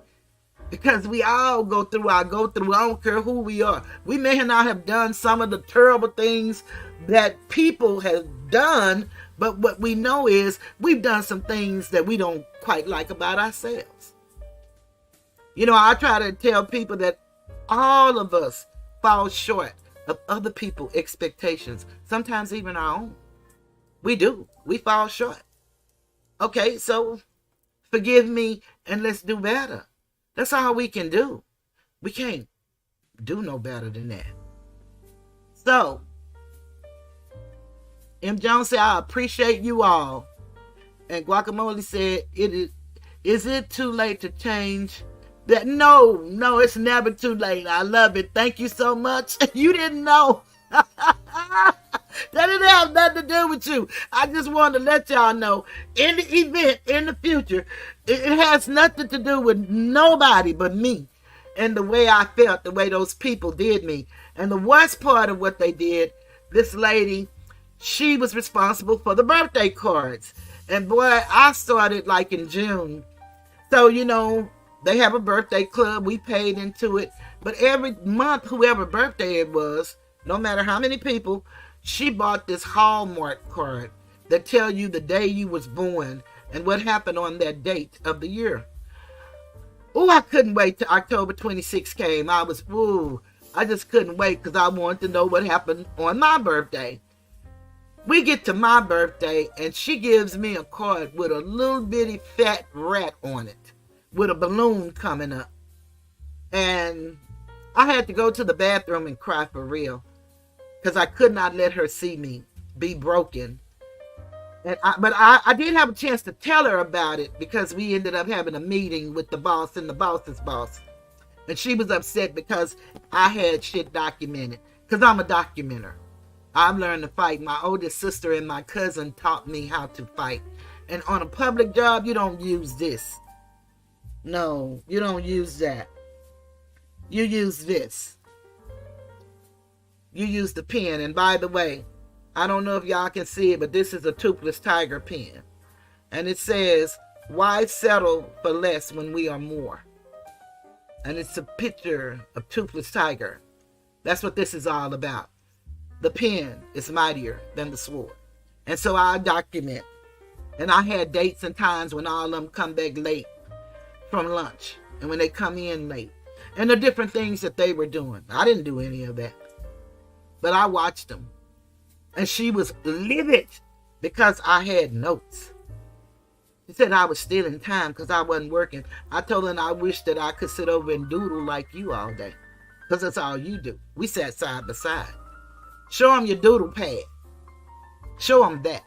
Because we all go through, I don't care who we are. We may not have done some of the terrible things that people have done, but what we know is we've done some things that we don't quite like about ourselves. You know, I try to tell people that all of us fall short of other people's expectations, sometimes even our own. We do. We fall short. Okay, so forgive me and let's do better. That's all we can do. We can't do no better than that. So, M. Jones said, I appreciate you all. And Guacamole said, is it too late to change that? No, it's never too late. I love it. Thank you so much. You didn't know. That didn't have nothing to do with you. I just wanted to let y'all know, in the event, in the future, it has nothing to do with nobody but me and the way I felt, the way those people did me. And the worst part of what they did, this lady, she was responsible for the birthday cards. And boy, I started like in June. So, you know, they have a birthday club. We paid into it. But every month, whoever birthday it was, no matter how many people, she bought this Hallmark card that tell you the day you was born and what happened on that date of the year. Oh, I couldn't wait till October 26 came. I just couldn't wait because I wanted to know what happened on my birthday. We get to my birthday and she gives me a card with a little bitty fat rat on it with a balloon coming up. And I had to go to the bathroom and cry for real because I could not let her see me be broken. But I did have a chance to tell her about it because we ended up having a meeting with the boss and the boss's boss. And she was upset because I had shit documented because I'm a documenter. I've learned to fight. My oldest sister and my cousin taught me how to fight. And on a public job, you don't use this. No, you don't use that. You use this. You use the pen. And by the way, I don't know if y'all can see it, but this is a toothless tiger pen. And it says, why settle for less when we are more? And it's a picture of toothless tiger. That's what this is all about. The pen is mightier than the sword. And so I document. And I had dates and times when all of them come back late from lunch. And when they come in late. And the different things that they were doing. I didn't do any of that. But I watched them. And she was livid because I had notes. She said I was stealing time because I wasn't working. I told her I wish that I could sit over and doodle like you all day. Because that's all you do. We sat side by side. Show them your doodle pad. Show them that.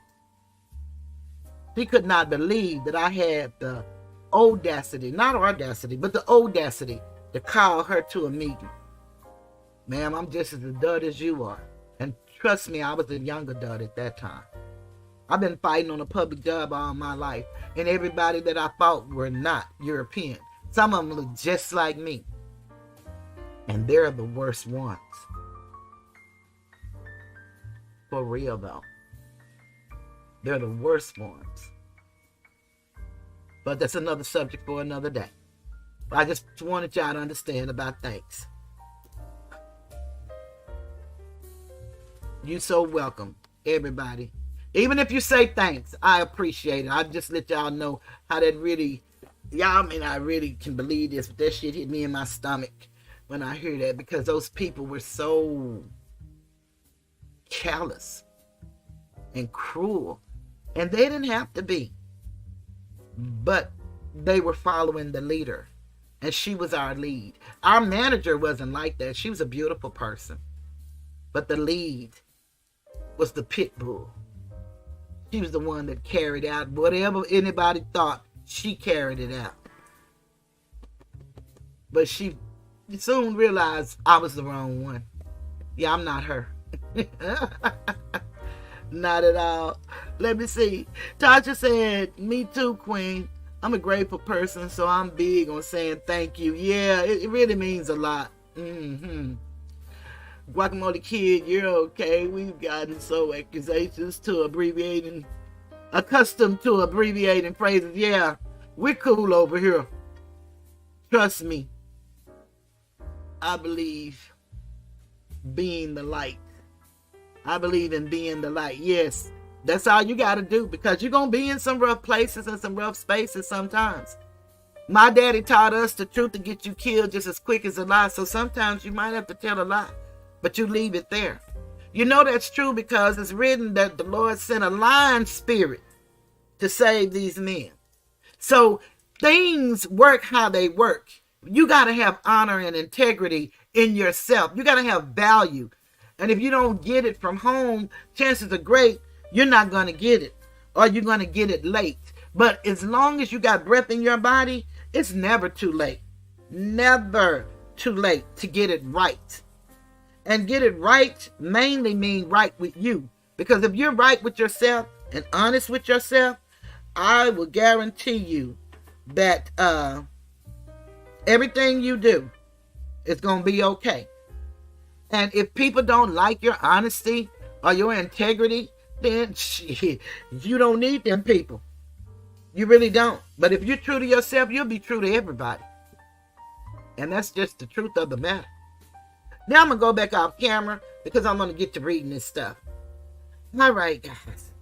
She could not believe that I had the audacity, not audacity, but the audacity to call her to a meeting. Ma'am, I'm just as adult as you are. And trust me, I was a young adult at that time. I've been fighting on a public job all my life. And everybody that I fought were not European. Some of them look just like me. And they're the worst ones. For real though. They're the worst ones. But that's another subject for another day. I just wanted y'all to understand about thanks. You so welcome, everybody. Even if you say thanks, I appreciate it. I just let y'all know how that really, y'all may not really can believe this, but that shit hit me in my stomach when I hear that, because those people were so callous and cruel, and they didn't have to be, but they were following the leader, and she was our lead. Our manager wasn't like that. She was a beautiful person, but the lead was the pit bull. She was the one that carried out whatever anybody thought. She carried it out, but she soon realized I was the wrong one. Yeah, I'm not her. Not at all. Let me see. Tasha said, me too, Queen. I'm a grateful person, so I'm big on saying thank you. Yeah, it really means a lot. Guacamole Kid, you're okay. We've gotten so accustomed to abbreviating phrases. Yeah, we're cool over here. Trust me. I believe being the light. I believe in being the light. Yes, that's all you got to do, because you're going to be in some rough places and some rough spaces sometimes. My daddy taught us the truth to get you killed just as quick as a lie. So sometimes you might have to tell a lie, but you leave it there. You know that's true because it's written that the Lord sent a lion spirit to save these men. So things work how they work. You got to have honor and integrity in yourself. You got to have value. And if you don't get it from home, chances are great you're not going to get it, or you're going to get it late. But as long as you got breath in your body, it's never too late. Never too late to get it right. And get it right mainly mean right with you. Because if you're right with yourself and honest with yourself, I will guarantee you that everything you do is going to be okay. And if people don't like your honesty or your integrity, then shit, you don't need them people. You really don't. But if you're true to yourself, you'll be true to everybody. And that's just the truth of the matter. Now I'm going to go back off camera because I'm going to get to reading this stuff. All right, guys.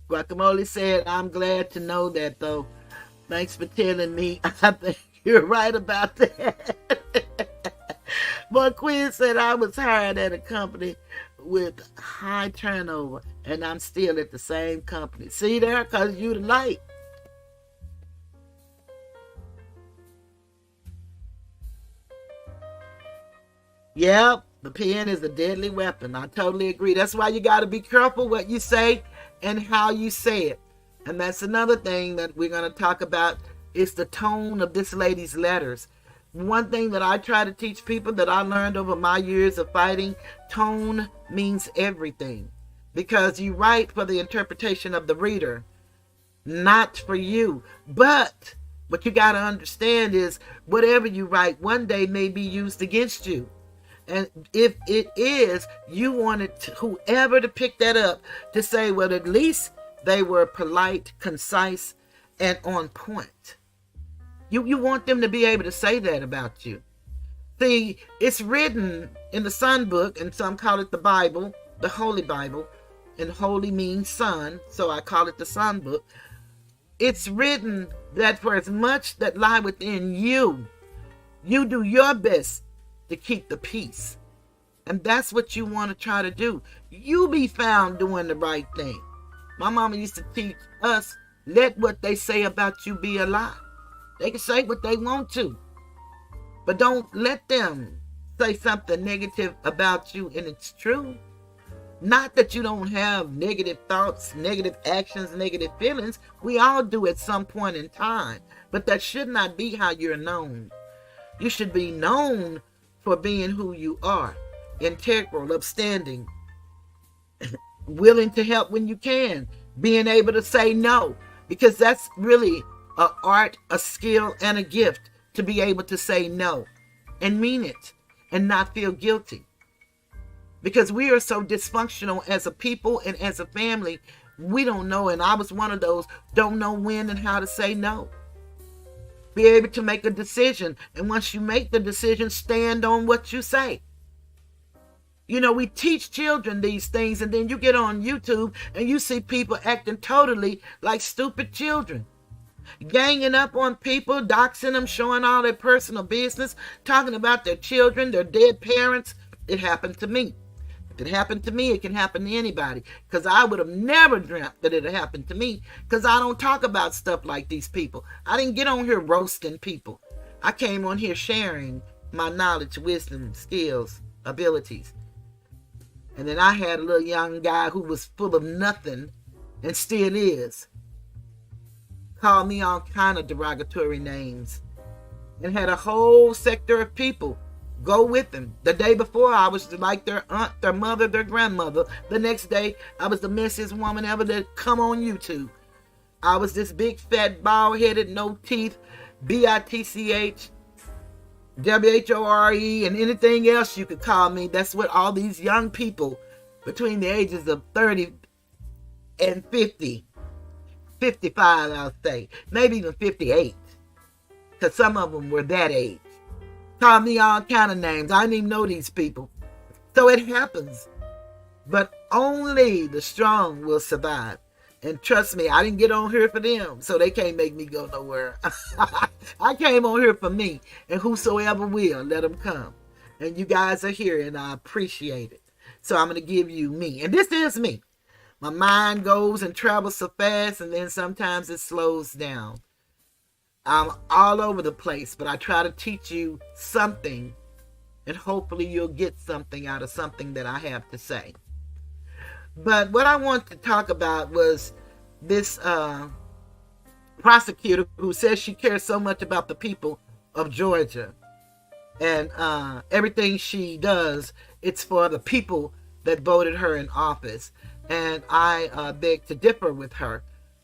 Guacamole said, I'm glad to know that, though. Thanks for telling me. I think you're right about that. But Quinn said, I was hired at a company with high turnover, and I'm still at the same company. See there? Because you the light. Yep, the pen is a deadly weapon. I totally agree. That's why you got to be careful what you say and how you say it. And that's another thing that we're going to talk about is the tone of this lady's letters. One thing that I try to teach people that I learned over my years of fighting, tone means everything. Because you write for the interpretation of the reader, not for you. But what you got to understand is whatever you write one day may be used against you. And if it is, you wanted whoever to pick that up to say, well, at least they were polite, concise, and on point. You want them to be able to say that about you. See, it's written in the Son book, and some call it the Bible, the Holy Bible, and holy means son, so I call it the Son book. It's written that for as much that lie within you, you do your best to keep the peace. And that's what you want to try to do. You be found doing the right thing. My mama used to teach us, let what they say about you be a lie. They can say what they want to, but don't let them say something negative about you and it's true. Not that you don't have negative thoughts, negative actions, negative feelings. We all do at some point in time, but that should not be how you're known. You should be known for being who you are, integral, upstanding, willing to help when you can, being able to say no, because that's really an art, a skill, and a gift to be able to say no and mean it and not feel guilty. because we are so dysfunctional as a people and as a family. We don't know, and I was one of those, don't know when and how to say no. Be able to make a decision, and once you make the decision, stand on what you say. You know, we teach children these things, and then you get on YouTube and you see people acting totally like stupid children. Ganging up on people, doxing them, showing all their personal business, talking about their children, their dead parents. It happened to me. If it happened to me, it can happen to anybody. Because I would have never dreamt that it had happened to me. Because I don't talk about stuff like these people. I didn't get on here roasting people. I came on here sharing my knowledge, wisdom, skills, abilities. And then I had a little young guy who was full of nothing and still is. Called me all kind of derogatory names. And had a whole sector of people go with him. The day before, I was like their aunt, their mother, their grandmother. The next day, I was the messiest woman ever to come on YouTube. I was this big, fat, bald-headed, no teeth, bitch, WHORE, and anything else you could call me. That's what all these young people between the ages of 30 and 50, 55, I'll say, maybe even 58, because some of them were that age. Called me all kind of names. I didn't even know these people. So it happens. But only the strong will survive. And trust me, I didn't get on here for them, so they can't make me go nowhere. I came on here for me, and whosoever will, let them come. And you guys are here, and I appreciate it. So I'm going to give you me. And this is me. My mind goes and travels so fast, and then sometimes it slows down. I'm all over the place, but I try to teach you something, and hopefully you'll get something out of something that I have to say. But what I want to talk about was this prosecutor who says she cares so much about the people of Georgia. And everything she does, it's for the people that voted her in office. And I beg to differ with her.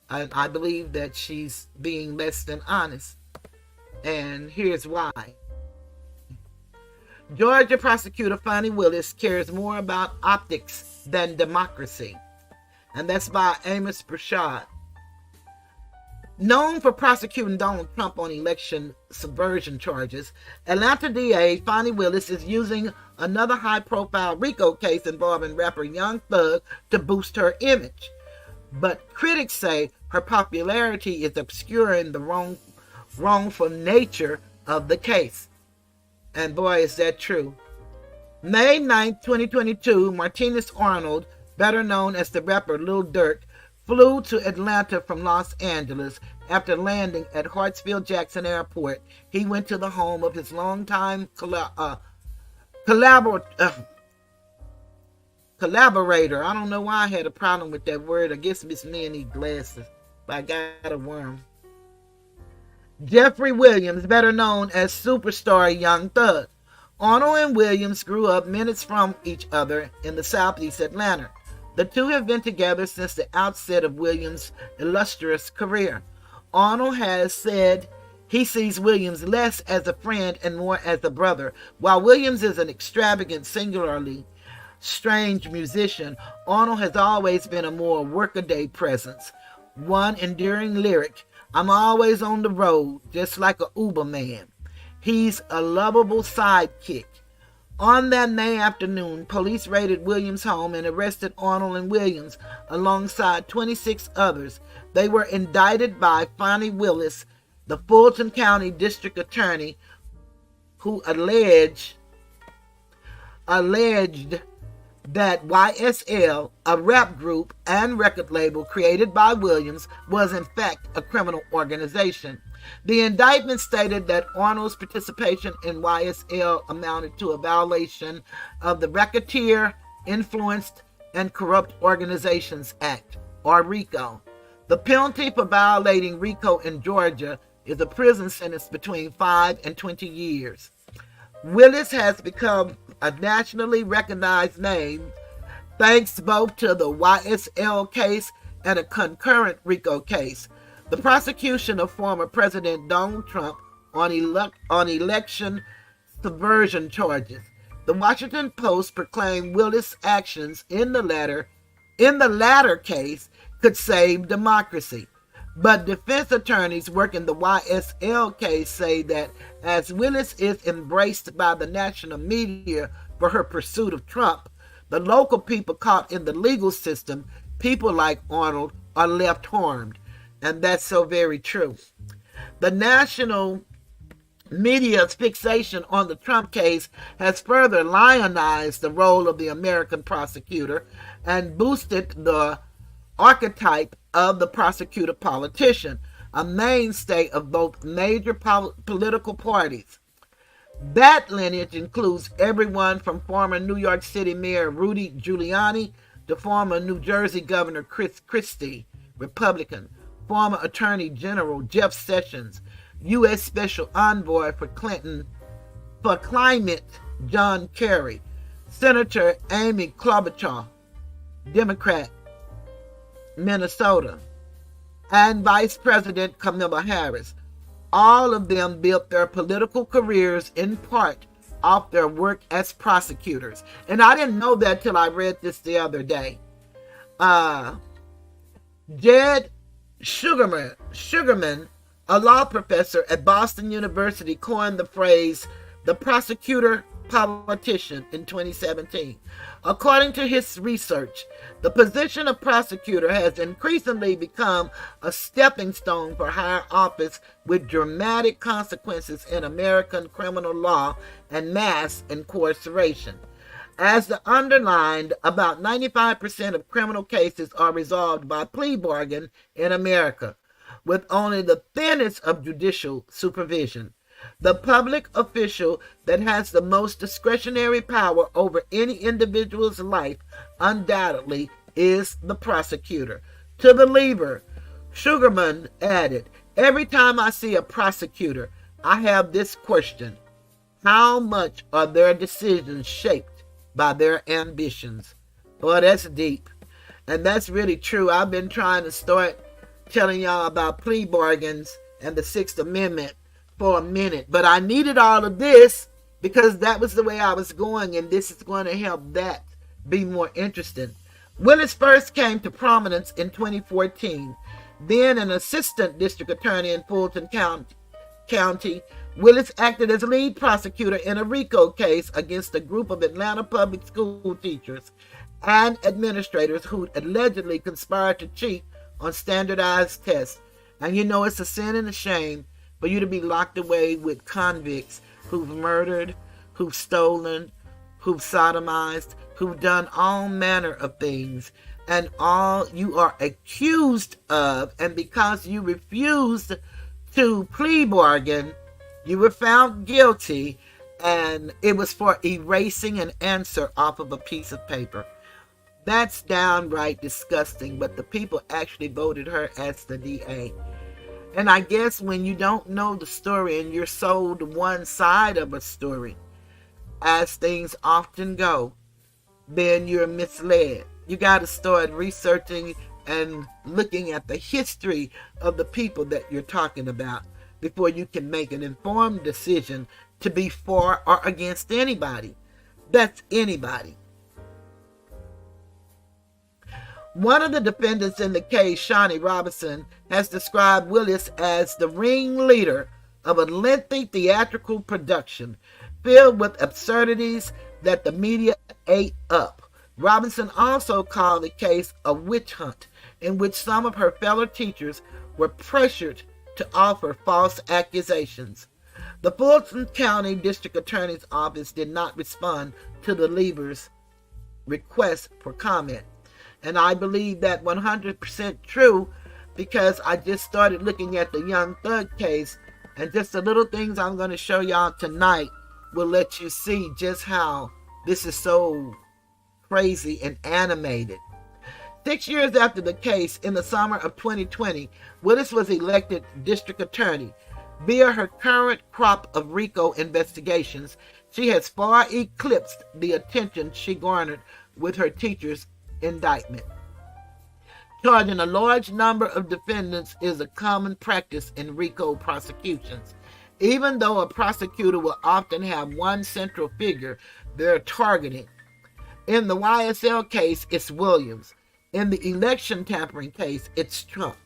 I believe that she's being less than honest. And here's why. Georgia prosecutor Fani Willis cares more about optics than democracy. And that's by Amos Burchard. Known for prosecuting Donald Trump on election subversion charges, Atlanta DA Fani Willis is using another high-profile RICO case involving rapper Young Thug to boost her image. But critics say her popularity is obscuring the wrongful nature of the case. And boy, is that true. May 9th, 2022, Martinez Arnold, better known as the rapper Lil Durk, flew to Atlanta from Los Angeles. After landing at Hartsfield-Jackson Airport, he went to the home of his longtime collaborator. I don't know why I had a problem with that word. I guess Miss Me need glasses, but I got a worm. Jeffrey Williams, better known as superstar Young Thug. Arnold and Williams grew up minutes from each other in the southeast Atlanta. The two have been together since the outset of Williams' illustrious career. Arnold has said he sees Williams less as a friend and more as a brother. While Williams is an extravagant, singularly strange musician, Arnold has always been a more workaday presence. One enduring lyric, "I'm always on the road, just like a Uber man." He's a lovable sidekick. On that May afternoon, police raided Williams' home and arrested Arnold and Williams alongside 26 others. They were indicted by Fani Willis, the Fulton County District Attorney, who alleged that YSL, a rap group and record label created by Williams, was in fact a criminal organization. The indictment stated that Arnold's participation in YSL amounted to a violation of the Racketeer, Influenced, and Corrupt Organizations Act, or RICO. The penalty for violating RICO in Georgia is a prison sentence between 5 and 20 years. Willis has become a nationally recognized name thanks both to the YSL case and a concurrent RICO case. The prosecution of former President Donald Trump on election subversion charges. The The Washington Post proclaimed Willis' actions in the latter case could save democracy. But defense attorneys working the YSL case say that as Willis is embraced by the national media for her pursuit of Trump, the local people caught in the legal system, people like Arnold, are left harmed. And that's so very true. The national media's fixation on the Trump case has further lionized the role of the American prosecutor and boosted the archetype of the prosecutor politician, a mainstay of both major political parties. That lineage includes everyone from former New York City Mayor Rudy Giuliani to former New Jersey Governor Chris Christie, Republican, former Attorney General Jeff Sessions, U.S. Special Envoy for Climate John Kerry, Senator Amy Klobuchar, Democrat, Minnesota, and Vice President Kamala Harris. All of them built their political careers in part off their work as prosecutors. And I didn't know that till I read this the other day. Jed Sugarman, a law professor at Boston University, coined the phrase the prosecutor politician in 2017. According to his research, the position of prosecutor has increasingly become a stepping stone for higher office with dramatic consequences in American criminal law and mass incarceration. As the underlined, about 95% of criminal cases are resolved by plea bargain in America, with only the thinnest of judicial supervision. The public official that has the most discretionary power over any individual's life undoubtedly is the prosecutor. To the lever, Sugarman added, every time I see a prosecutor, I have this question: how much are their decisions shaped by their ambitions? Boy, that's deep. And that's really true. I've been trying to start telling y'all about plea bargains and the Sixth Amendment for a minute, but I needed all of this because that was the way I was going, and this is going to help that be more interesting. Willis first came to prominence in 2014. Then an assistant district attorney in Fulton County, Willis acted as lead prosecutor in a RICO case against a group of Atlanta public school teachers and administrators who allegedly conspired to cheat on standardized tests. And you know it's a sin and a shame for you to be locked away with convicts who've murdered, who've stolen, who've sodomized, who've done all manner of things, and all you are accused of, and because you refused to plea bargain, you were found guilty, and it was for erasing an answer off of a piece of paper. That's downright disgusting, but the people actually voted her as the DA. And I guess when you don't know the story and you're sold one side of a story, as things often go, then you're misled. You got to start researching and looking at the history of the people that you're talking about before you can make an informed decision to be for or against anybody. That's anybody. One of the defendants in the case, Shani Robinson, has described Willis as the ringleader of a lengthy theatrical production filled with absurdities that the media ate up. Robinson also called the case a witch hunt in which some of her fellow teachers were pressured to offer false accusations. The Fulton County District Attorney's Office did not respond to the leaver's request for comment. And I believe that 100% true because I just started looking at the Young Thug case, and just the little things I'm going to show y'all tonight will let you see just how this is so crazy and animated. 6 years after the case, in the summer of 2020, Willis was elected district attorney. Via her current crop of RICO investigations, she has far eclipsed the attention she garnered with her teachers' indictment. Charging a large number of defendants is a common practice in RICO prosecutions. Even though a prosecutor will often have one central figure they're targeting. In the YSL case, it's Williams. In the election tampering case, it's Trump.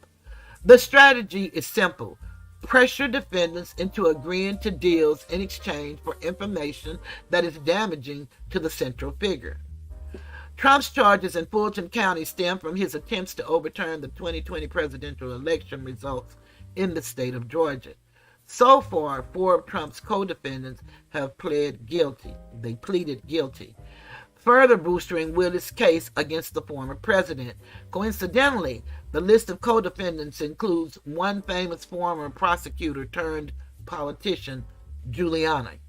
The strategy is simple. Pressure defendants into agreeing to deals in exchange for information that is damaging to the central figure. Trump's charges in Fulton County stem from his attempts to overturn the 2020 presidential election results in the state of Georgia. So far, 4 of Trump's co-defendants have pleaded guilty. Further boosting Willis' case against the former president. Coincidentally, the list of co-defendants includes one famous former prosecutor turned politician, Giuliani.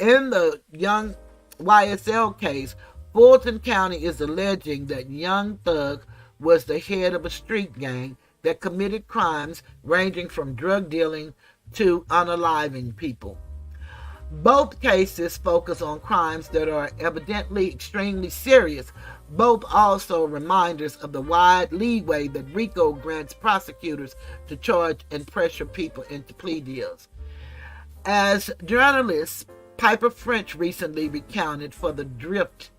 In the young YSL case, Fulton County is alleging that Young Thug was the head of a street gang that committed crimes ranging from drug dealing to unaliving people. Both cases focus on crimes that are evidently extremely serious, both also reminders of the wide leeway that RICO grants prosecutors to charge and pressure people into plea deals. As journalist Piper French recently recounted for The Drift,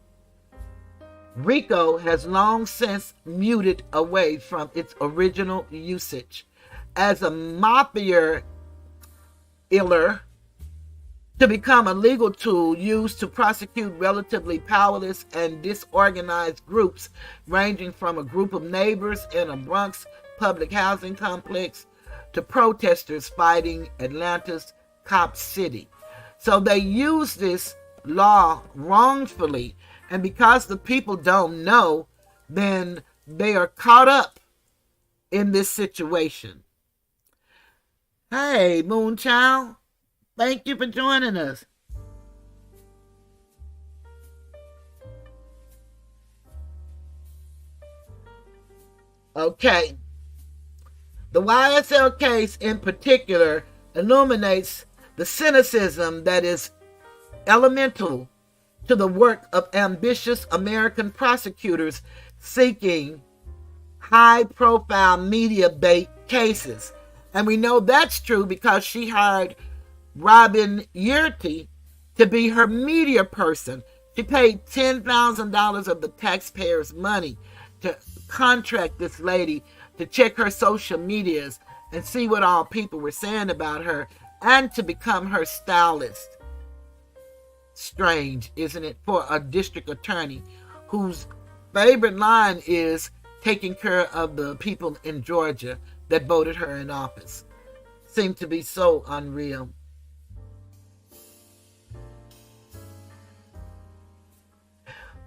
RICO has long since muted away from its original usage as a mafia to become a legal tool used to prosecute relatively powerless and disorganized groups ranging from a group of neighbors in a Bronx public housing complex to protesters fighting Atlanta's Cop City. So they use this law wrongfully, and because the people don't know, then they are caught up in this situation. Hey, Moonchild. Thank you for joining us. Okay. The YSL case in particular illuminates the cynicism that is elemental to the work of ambitious American prosecutors seeking high-profile media bait cases. And we know that's true because she hired Robin Yurty to be her media person. She paid $10,000 of the taxpayers' money to contract this lady to check her social medias and see what all people were saying about her and to become her stylist. Strange, isn't it, for a district attorney whose favorite line is taking care of the people in Georgia that voted her in office. Seemed to be so unreal.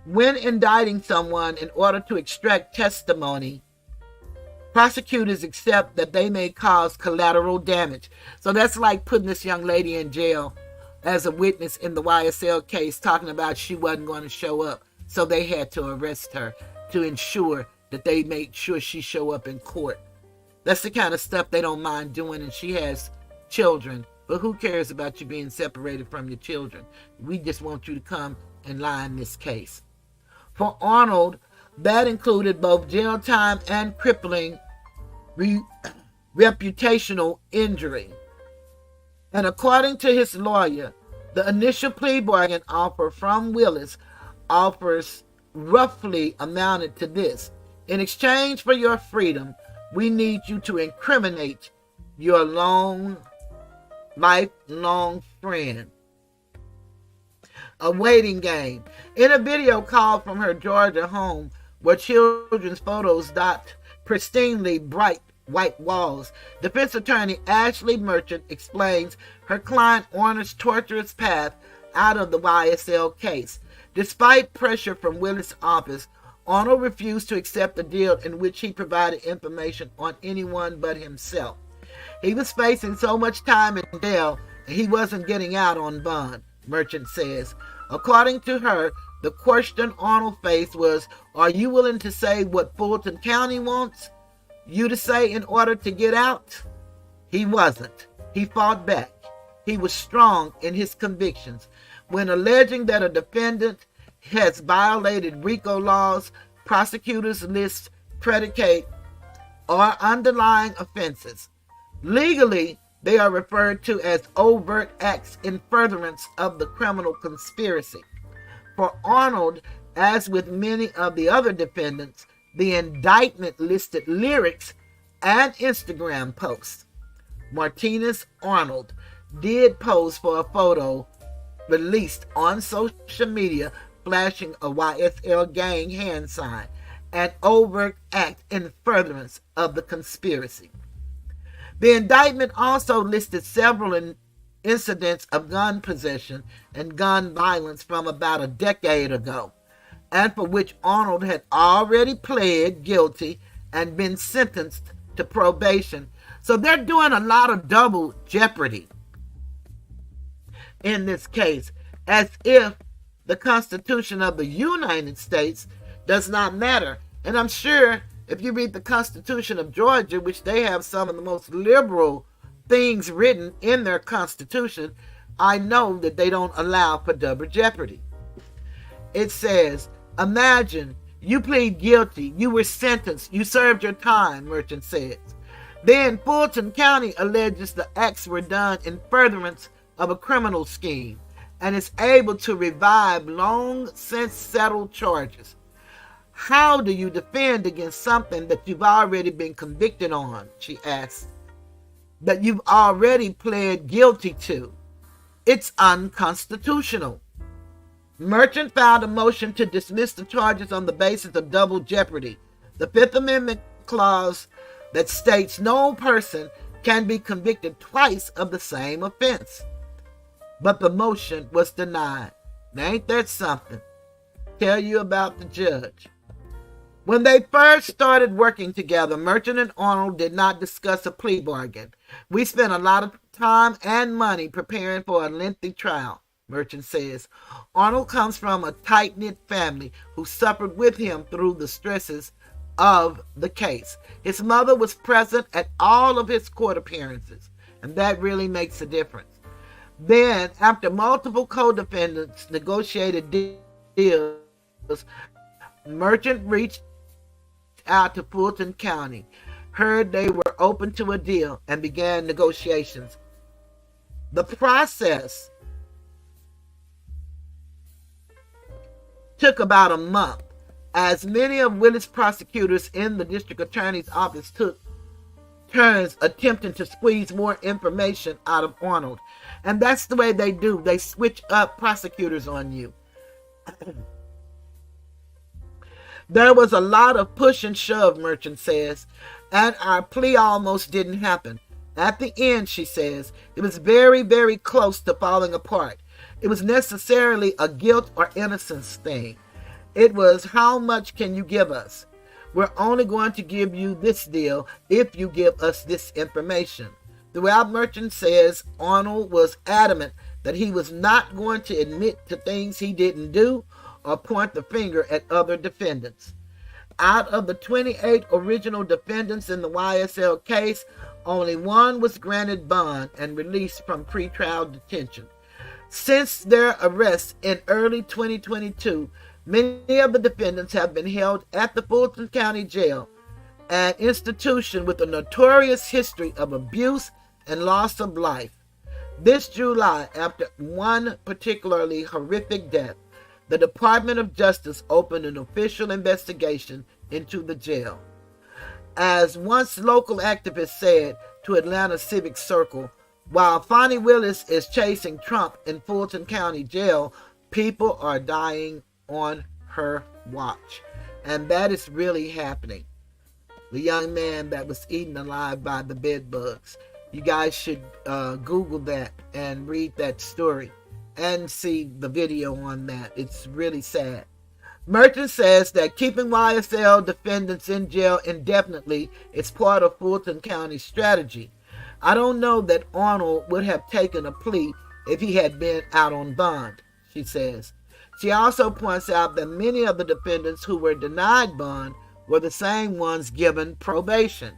When indicting someone in order to extract testimony, prosecutors accept that they may cause collateral damage. So that's like putting this young lady in jail as a witness in the YSL case, talking about she wasn't going to show up. So they had to arrest her to ensure that they made sure she show up in court. That's the kind of stuff they don't mind doing, and she has children. But who cares about you being separated from your children? We just want you to come and lie in this case. For Arnold, that included both jail time and crippling reputational injury. And according to his lawyer, the initial plea bargain offer from Willis offers roughly amounted to this. In exchange for your freedom, we need you to incriminate your lifelong friend. A waiting game. In a video called from her Georgia home, where children's photos dot pristinely bright white walls, defense attorney Ashley Merchant explains her client Orner's torturous path out of the YSL case. Despite pressure from Willis' office, Arnold refused to accept a deal in which he provided information on anyone but himself. He was facing so much time in jail and he wasn't getting out on bond, Merchant says. According to her, the question Arnold faced was, are you willing to say what Fulton County wants you to say in order to get out? He wasn't. He fought back. He was strong in his convictions. When alleging that a defendant has violated RICO laws, prosecutors list predicate or underlying offenses. Legally, They are referred to as overt acts in furtherance of the criminal conspiracy. For Arnold, as with many of the other defendants, the indictment listed lyrics and Instagram posts. Martinez Arnold did pose for a photo released on social media flashing a YSL gang hand sign, an overt act in furtherance of the conspiracy. The indictment also listed several incidents of gun possession and gun violence from about a decade ago, and for which Arnold had already pled guilty and been sentenced to probation. So they're doing a lot of double jeopardy in this case, as if the Constitution of the United States does not matter. And I'm sure if you read the Constitution of Georgia, which they have some of the most liberal things written in their Constitution, I know that they don't allow for double jeopardy. It says, imagine you plead guilty, you were sentenced, you served your time, Merchant says. Then Fulton County alleges the acts were done in furtherance of a criminal scheme and is able to revive long since settled charges. How do you defend against something that you've already been convicted on, she asks, that you've already pled guilty to? It's unconstitutional. Merchant filed a motion to dismiss the charges on the basis of double jeopardy, the Fifth Amendment clause that states no person can be convicted twice of the same offense. But the motion was denied. Now, ain't that something? Tell you about the judge. When they first started working together, Merchant and Arnold did not discuss a plea bargain. We spent a lot of time and money preparing for a lengthy trial, Merchant says. Arnold comes from a tight-knit family who suffered with him through the stresses of the case. His mother was present at all of his court appearances, and that really makes a difference. Then, after multiple co-defendants negotiated deals, Merchant reached out to Fulton County, heard they were open to a deal, and began negotiations. The process took about a month, as many of Willis' prosecutors in the district attorney's office took turns attempting to squeeze more information out of Arnold. And that's the way they do. They switch up prosecutors on you. There was a lot of push and shove, Merchant says, and our plea almost didn't happen. At the end, she says, it was very, very close to falling apart. It was necessarily a guilt or innocence thing. It was, how much can you give us? We're only going to give you this deal if you give us this information. Throughout, Merchant says Arnold was adamant that he was not going to admit to things he didn't do or point the finger at other defendants. Out of the 28 original defendants in the YSL case, only one was granted bond and released from pretrial detention. Since their arrest in early 2022, many of the defendants have been held at the Fulton County Jail, an institution with a notorious history of abuse and loss of life. This July, after one particularly horrific death, the Department of Justice opened an official investigation into the jail. As once local activists said to Atlanta Civic Circle, while Fani Willis is chasing Trump in Fulton County Jail, people are dying on her watch. And that is really happening. The young man that was eaten alive by the bed bugs. You guys should Google that and read that story and see the video on that. It's really sad. Merchant says that keeping YSL defendants in jail indefinitely is part of Fulton County's strategy. I don't know that Arnold would have taken a plea if he had been out on bond, she says. She also points out that many of the defendants who were denied bond were the same ones given probation.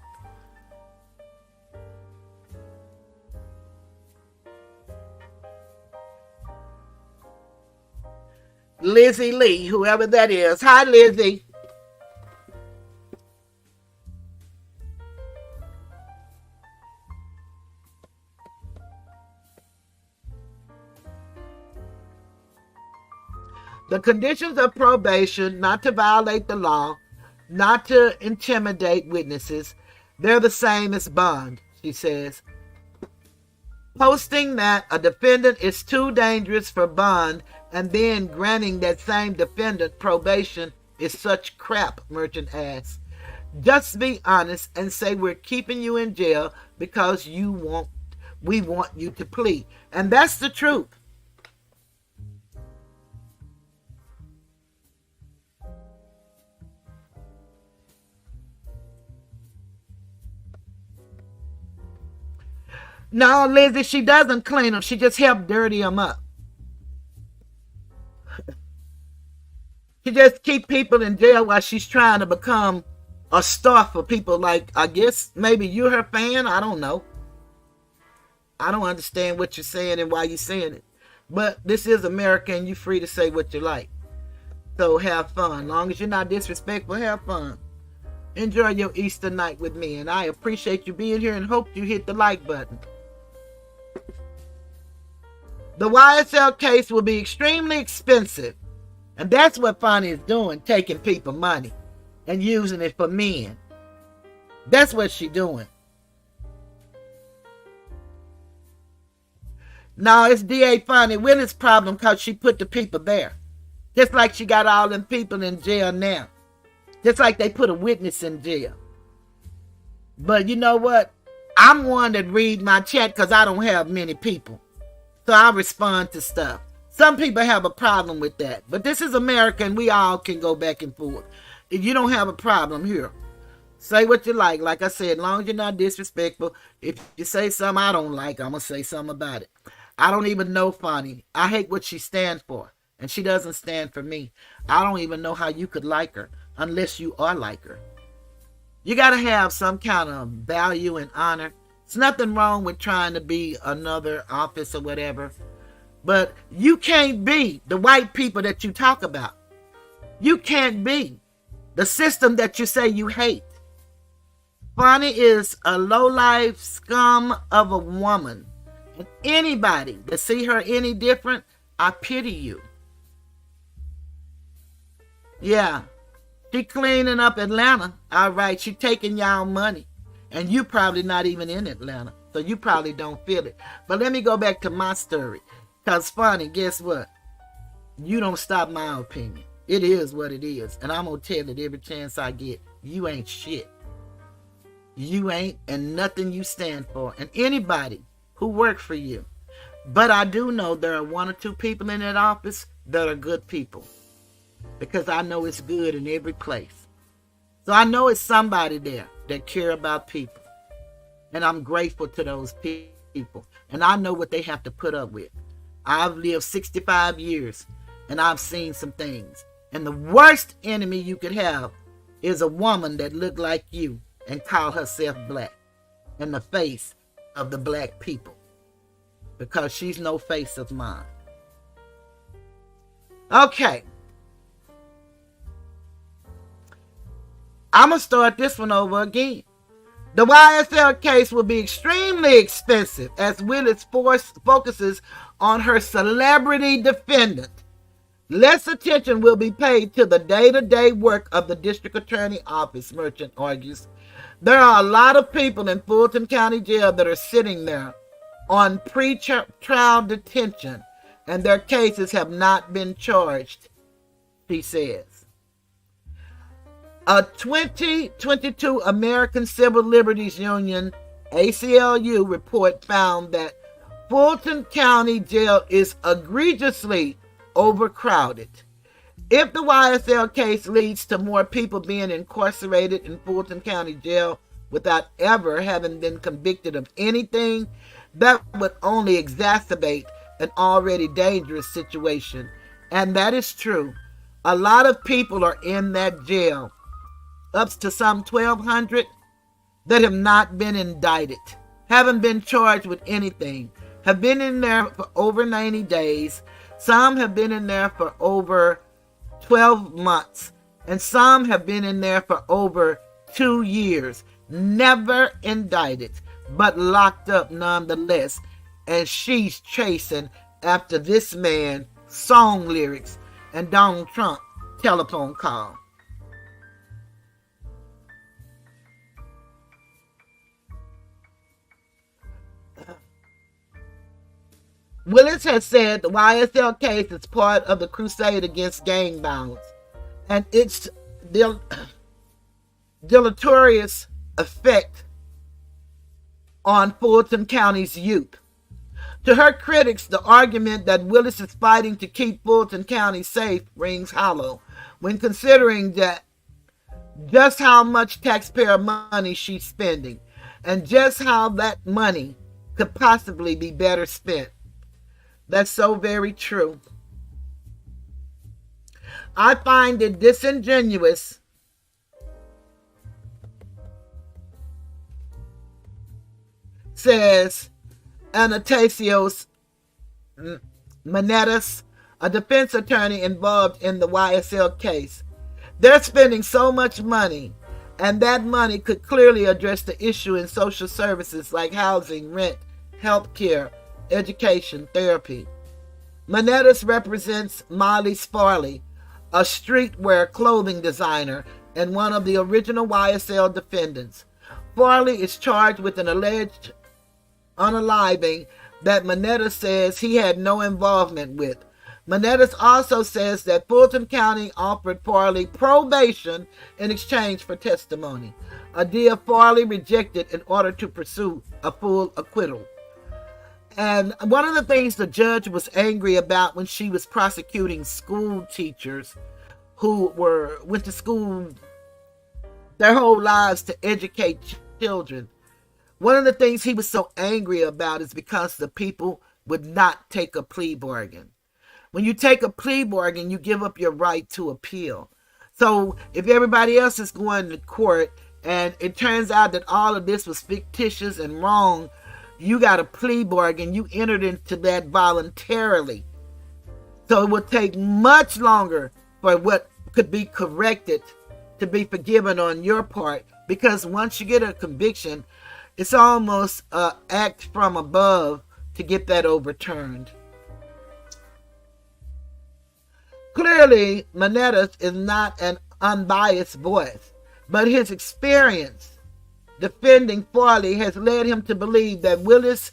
Lizzie Lee, whoever that is. Hi, Lizzie. The conditions of probation, not to violate the law, not to intimidate witnesses, they're the same as bond, she says. Posting that a defendant is too dangerous for bond and then granting that same defendant probation is such crap, Merchant asks. Just be honest and say we're keeping you in jail because we want you to plead. And that's the truth. No, Lizzie, she doesn't clean them. She just helped dirty them up. She just keep people in jail while she's trying to become a star for people like, I guess, maybe you're her fan. I don't know. I don't understand what you're saying and why you're saying it. But this is America and you're free to say what you like. So have fun. As long as you're not disrespectful, have fun. Enjoy your Easter night with me. And I appreciate you being here and hope you hit the like button. The YSL case will be extremely expensive. And that's what Fani is doing, taking people money and using it for men. That's what she's doing. Now, it's DA Fani Willis' problem because she put the people there. Just like she got all them people in jail now. Just like they put a witness in jail. But you know what? I'm one that read my chat because I don't have many people. So I respond to stuff. Some people have a problem with that. But this is America and we all can go back and forth. If you don't have a problem here, say what you like. Like I said, as long as you're not disrespectful. If you say something I don't like, I'm going to say something about it. I don't even know Fani. I hate what she stands for. And she doesn't stand for me. I don't even know how you could like her unless you are like her. You got to have some kind of value and honor. There's nothing wrong with trying to be another office or whatever. But you can't be the white people that you talk about. You can't be the system that you say you hate. Fani is a low-life scum of a woman. And anybody that see her any different, I pity you. Yeah, she cleaning up Atlanta. All right, she taking y'all money. And you probably not even in Atlanta. So you probably don't feel it. But let me go back to my story. Because Fani, guess what? You don't stop my opinion. It is what it is. And I'm going to tell it every chance I get. You ain't shit. You ain't, and nothing you stand for. And anybody who work for you. But I do know there are one or two people in that office that are good people. Because I know it's good in every place. So I know it's somebody there that care about people. And I'm grateful to those people. And I know what they have to put up with. I've lived 65 years and I've seen some things. And the worst enemy you could have is a woman that looked like you and call herself black in the face of the black people. Because she's no face of mine. Okay. I'm going to start this one over again. The YSL case will be extremely expensive as Willis focuses on her celebrity defendant. Less attention will be paid to the day-to-day work of the district attorney office, Merchant argues. There are a lot of people in Fulton County Jail that are sitting there on pre-trial detention, and their cases have not been charged, she says. A 2022 American Civil Liberties Union, ACLU, report found that Fulton County Jail is egregiously overcrowded. If the YSL case leads to more people being incarcerated in Fulton County Jail without ever having been convicted of anything, that would only exacerbate an already dangerous situation. And that is true. A lot of people are in that jail, up to some 1,200, that have not been indicted, haven't been charged with anything, have been in there for over 90 days. Some have been in there for over 12 months, and some have been in there for over 2 years, never indicted, but locked up nonetheless. And she's chasing after this man's song lyrics and Donald Trump telephone call. Willis has said the YSL case is part of the crusade against gang violence and its deleterious effect on Fulton County's youth. To her critics, the argument that Willis is fighting to keep Fulton County safe rings hollow when considering that just how much taxpayer money she's spending and just how that money could possibly be better spent. That's so very true. I find it disingenuous says Anastasios Manetas, a defense attorney involved in the YSL case. They're spending so much money, and that money could clearly address the issue in social services like housing, rent, health care, education, therapy. Manetas represents Molly Farley, a streetwear clothing designer and one of the original YSL defendants. Farley is charged with an alleged unaliving that Manetas says he had no involvement with. Manetas also says that Fulton County offered Farley probation in exchange for testimony, a deal Farley rejected in order to pursue a full acquittal. And one of the things the judge was angry about when she was prosecuting school teachers who went to school their whole lives to educate children, one of the things he was so angry about is because the people would not take a plea bargain. When you take a plea bargain, you give up your right to appeal. So if everybody else is going to court and it turns out that all of this was fictitious and wrong, you got a plea bargain. You entered into that voluntarily. So it would take much longer for what could be corrected to be forgiven on your part, because once you get a conviction, it's almost an act from above to get that overturned. Clearly, Manetas is not an unbiased voice, but his experience defending Farley has led him to believe that Willis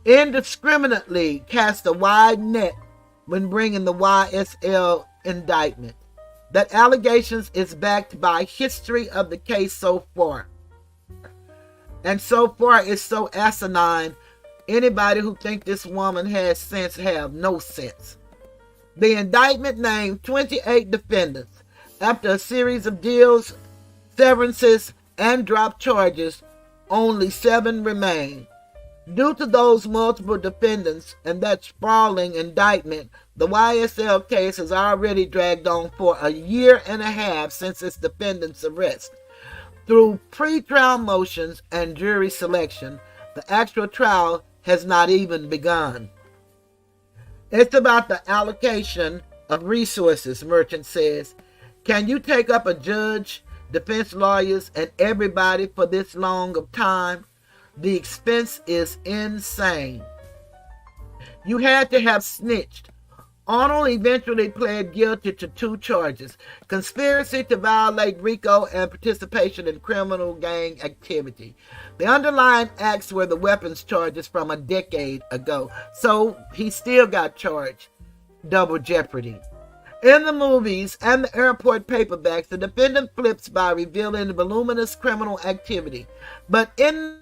indiscriminately cast a wide net when bringing the YSL indictment. That allegations is backed by history of the case so far. And so far it's so asinine, anybody who think this woman has sense have no sense. The indictment named 28 defendants. After a series of deals, severances, and drop charges, only 7 remain. Due to those multiple defendants and that sprawling indictment, the YSL case has already dragged on for a year and a half since its defendants' arrest. Through pre-trial motions and jury selection, the actual trial has not even begun. It's about the allocation of resources, Merchant says. Can you take up a judge, defense lawyers, and everybody for this long of time? The expense is insane. You had to have snitched. Arnold eventually pled guilty to 2 charges: conspiracy to violate RICO and participation in criminal gang activity. The underlying acts were the weapons charges from a decade ago, so he still got charged. Double jeopardy. In the movies and the airport paperbacks, the defendant flips by revealing voluminous criminal activity. But in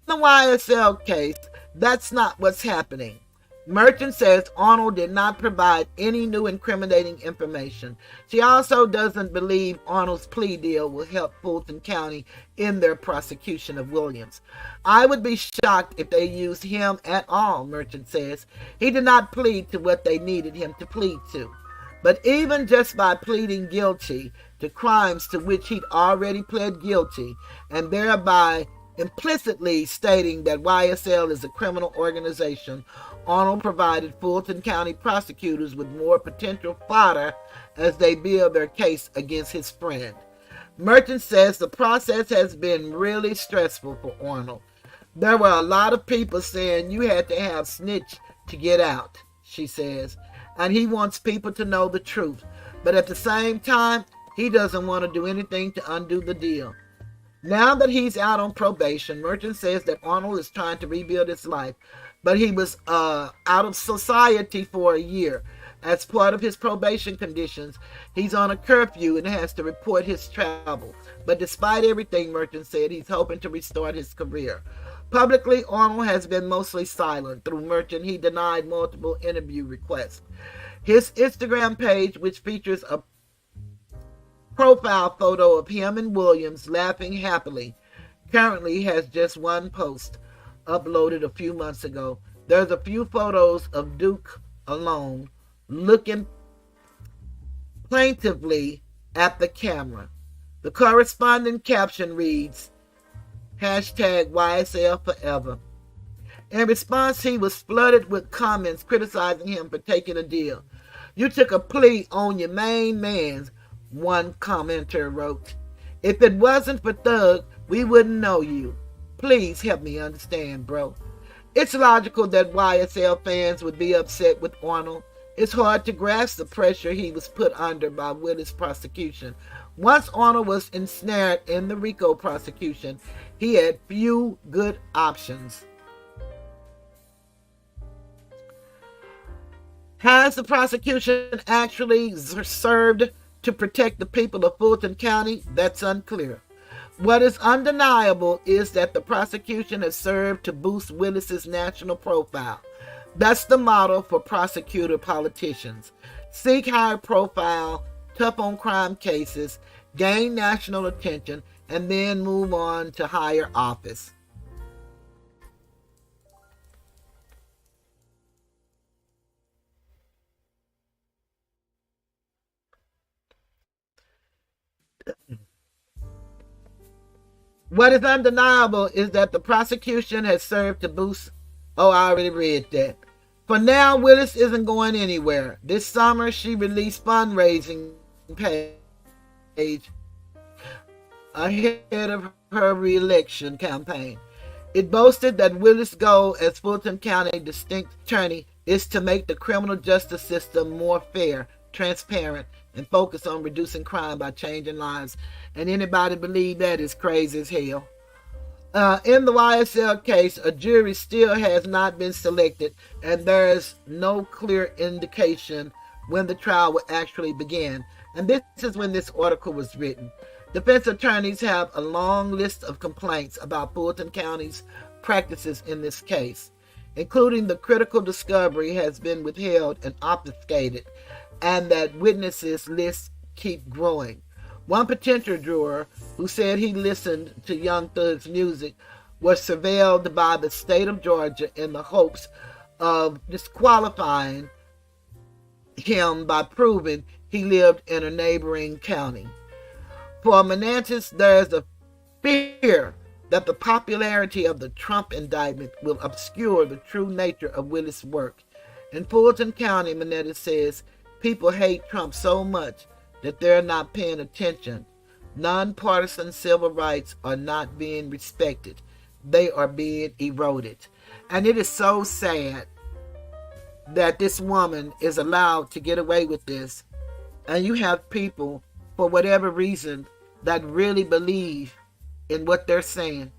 the YSL case, that's not what's happening. Merchant says Arnold did not provide any new incriminating information. She also doesn't believe Arnold's plea deal will help Fulton County in their prosecution of Williams. I would be shocked if they used him at all, Merchant says. He did not plead to what they needed him to plead to. But even just by pleading guilty to crimes to which he'd already pled guilty, and thereby implicitly stating that YSL is a criminal organization, Arnold provided Fulton County prosecutors with more potential fodder as they build their case against his friend. Merchant says the process has been really stressful for Arnold. There were a lot of people saying you had to have snitch to get out, she says. and he wants people to know the truth. But at the same time, he doesn't want to do anything to undo the deal. Now that he's out on probation, Merchant says that Arnold is trying to rebuild his life, but he was out of society for a year. As part of his probation conditions, he's on a curfew and has to report his travel. But despite everything, Merchant said, he's hoping to restart his career. Publicly, Arnold has been mostly silent. Through Merchant, he denied multiple interview requests. His Instagram page, which features a profile photo of him and Williams laughing happily, currently has just one post uploaded a few months ago. There's a few photos of Duke alone, looking plaintively at the camera. The corresponding caption reads, #YSL forever. In response, he was flooded with comments criticizing him for taking a deal. You took a plea on your main man's, one commenter wrote. If it wasn't for Thug, we wouldn't know you. Please help me understand, bro. It's logical that YSL fans would be upset with Arnold. It's hard to grasp the pressure he was put under by Willis' prosecution. Once Arnold was ensnared in the RICO prosecution, he had few good options. Has the prosecution actually served to protect the people of Fulton County? That's unclear. What is undeniable is that the prosecution has served to boost Willis's national profile. That's the model for prosecutor politicians. Seek high profile, tough on crime cases, gain national attention, and then move on to higher office. What is undeniable is that the prosecution has served to boost. Oh, I already read that. For now, Willis isn't going anywhere. This summer, she released fundraising page ahead of her re-election campaign. It boasted that Willis' goal as Fulton County District Attorney is to make the criminal justice system more fair, transparent, and focus on reducing crime by changing lives. And anybody believe that is crazy as hell. In the YSL case, a jury still has not been selected, and there is no clear indication when the trial will actually begin. And this is when this article was written. Defense attorneys have a long list of complaints about Fulton County's practices in this case, including the critical discovery has been withheld and obfuscated, and that witnesses lists keep growing. One potential juror who said he listened to Young Thug's music was surveilled by the state of Georgia in the hopes of disqualifying him by proving he lived in a neighboring county. For Menendez, there is a fear that the popularity of the Trump indictment will obscure the true nature of Willis' work. In Fulton County, Menendez says, people hate Trump so much that they're not paying attention. Nonpartisan civil rights are not being respected. They are being eroded. And it is so sad that this woman is allowed to get away with this. And you have people, for whatever reason, that really believe in what they're saying.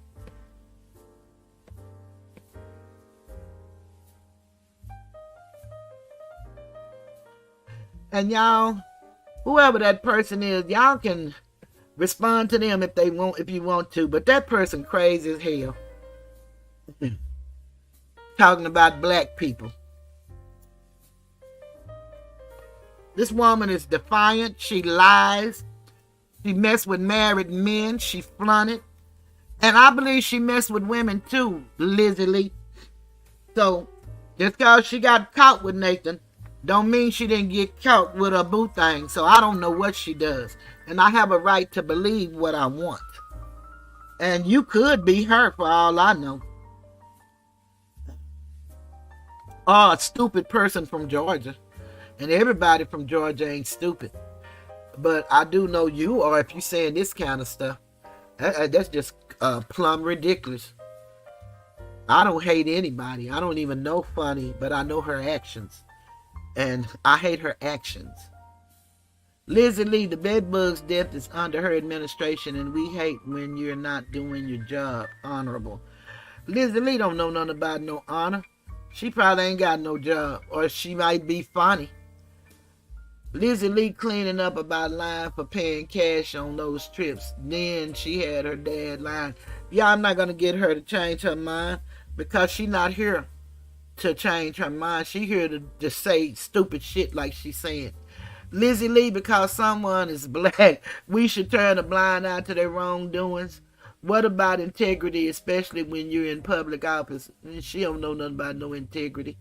And y'all, whoever that person is, y'all can respond to them if you want to, but that person crazy as hell. Talking about black people. This woman is defiant. She lies. She messed with married men. She flaunted. And I believe she messed with women too, Lizzie Lee. So, just because she got caught with Nathan, don't mean she didn't get caught with a boo thing. So I don't know what she does. And I have a right to believe what I want. And you could be her for all I know. Or a stupid person from Georgia. And everybody from Georgia ain't stupid. But I do know you, or if you're saying this kind of stuff, that's just plumb ridiculous. I don't hate anybody. I don't even know Fani, but I know her actions. And I hate her actions. Lizzie Lee, the bedbug's death is under her administration, and we hate when you're not doing your job. Honorable. Lizzie Lee don't know nothing about no honor. She probably ain't got no job. Or she might be funny. Lizzie Lee cleaning up about lying for paying cash on those trips. Then she had her dad lying. Yeah, I'm not going to get her to change her mind because she's not here to change her mind. She here to just say stupid shit like she's saying. Lizzie Lee, because someone is black, we should turn a blind eye to their wrongdoings. What about integrity, especially when you're in public office? She don't know nothing about no integrity.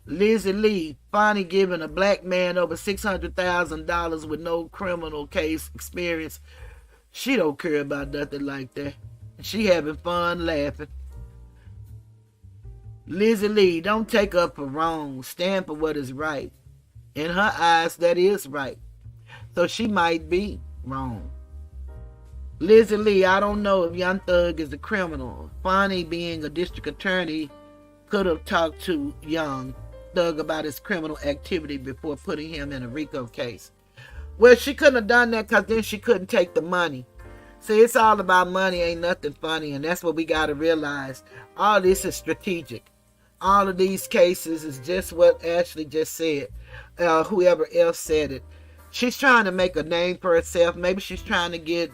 Lizzie Lee, Fani giving a black man over $600,000 with no criminal case experience. She don't care about nothing like that. She having fun laughing. Lizzie Lee, don't take up for wrong. Stand for what is right. In her eyes, that is right. So she might be wrong. Lizzie Lee, I don't know if Young Thug is a criminal. Fani, being a district attorney, could have talked to Young Thug about his criminal activity before putting him in a RICO case. Well, she couldn't have done that because then she couldn't take the money. See, it's all about money, ain't nothing funny, and that's what we got to realize. All this is strategic. All of these cases is just what Ashley just said. Whoever else said it. She's trying to make a name for herself. Maybe she's trying to get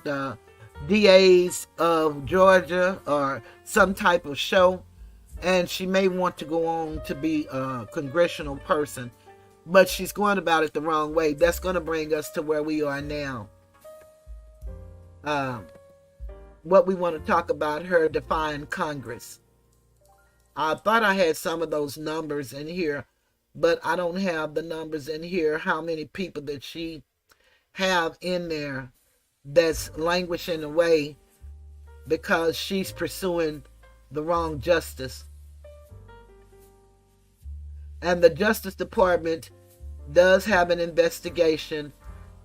DAs of Georgia or some type of show. And she may want to go on to be a congressional person. But she's going about it the wrong way. That's going to bring us to where we are now. What we want to talk about, her defying Congress. I thought I had some of those numbers in here, but I don't have the numbers in here, how many people that she have in there that's languishing away because she's pursuing the wrong justice. And the Justice Department does have an investigation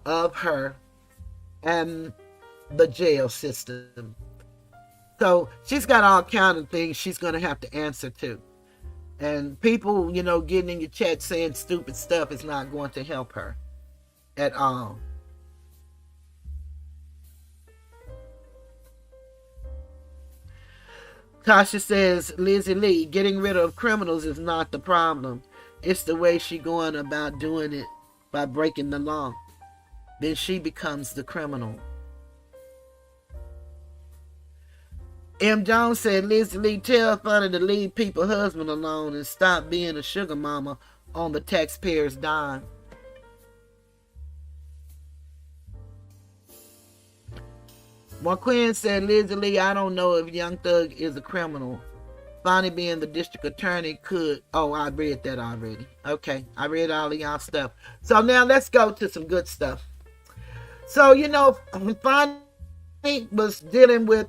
of her and the jail system. So she's got all kinds of things she's going to have to answer to. And people, getting in your chat saying stupid stuff is not going to help her at all. Tasha says, Lizzie Lee, getting rid of criminals is not the problem. It's the way she going about doing it by breaking the law. Then she becomes the criminal. M. Jones said, Lizzie Lee, tell Fani to leave people's husband alone and stop being a sugar mama on the taxpayer's dime. Marquand said, Lizzie Lee, I don't know if Young Thug is a criminal. Fani being the district attorney could... Oh, I read that already. Okay, I read all of y'all stuff. So now let's go to some good stuff. So, Fani was dealing with...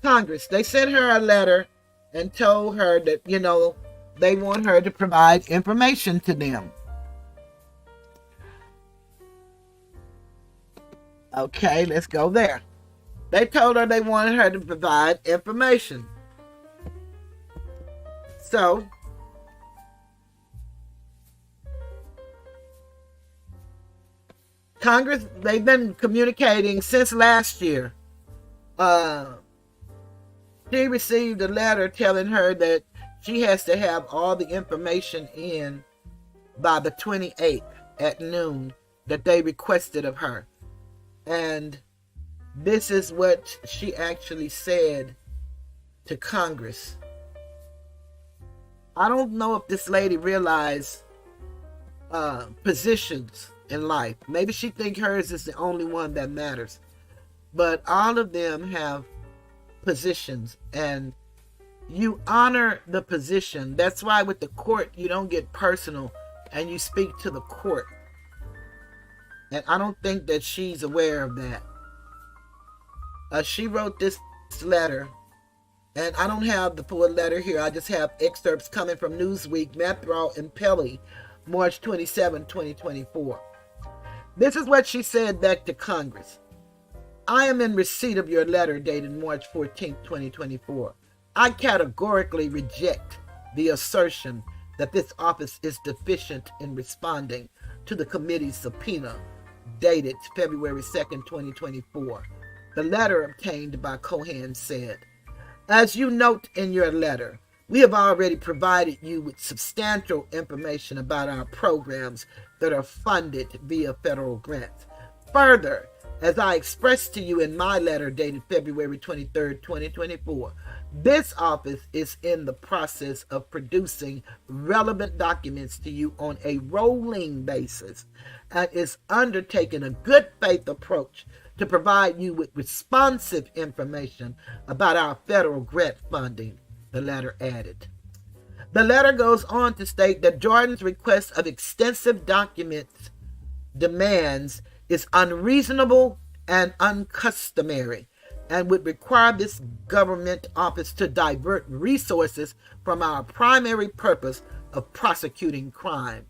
Congress. They sent her a letter and told her that, they want her to provide information to them. Okay, let's go there. They told her they wanted her to provide information. So, Congress, they've been communicating since last year. She received a letter telling her that she has to have all the information in by the 28th at noon that they requested of her. And this is what she actually said to Congress. I don't know if this lady realized positions in life. Maybe she thinks hers is the only one that matters. But all of them have positions, and you honor the position. That's why with the court you don't get personal and you speak to the court. And I don't think that she's aware of that. She wrote this letter, and I don't have the full letter here. I just have excerpts coming from Newsweek, Mathraw and Pelley, March 27, 2024. This is what she said back to Congress. I am in receipt of your letter dated March 14, 2024. I categorically reject the assertion that this office is deficient in responding to the committee's subpoena dated February 2nd, 2024. The letter obtained by Cohen said, "As you note in your letter, we have already provided you with substantial information about our programs that are funded via federal grants. Further, as I expressed to you in my letter dated February 23, 2024, this office is in the process of producing relevant documents to you on a rolling basis and is undertaking a good faith approach to provide you with responsive information about our federal grant funding," the letter added. The letter goes on to state that Jordan's request of extensive documents demands is unreasonable and uncustomary and would require this government office to divert resources from our primary purpose of prosecuting crime.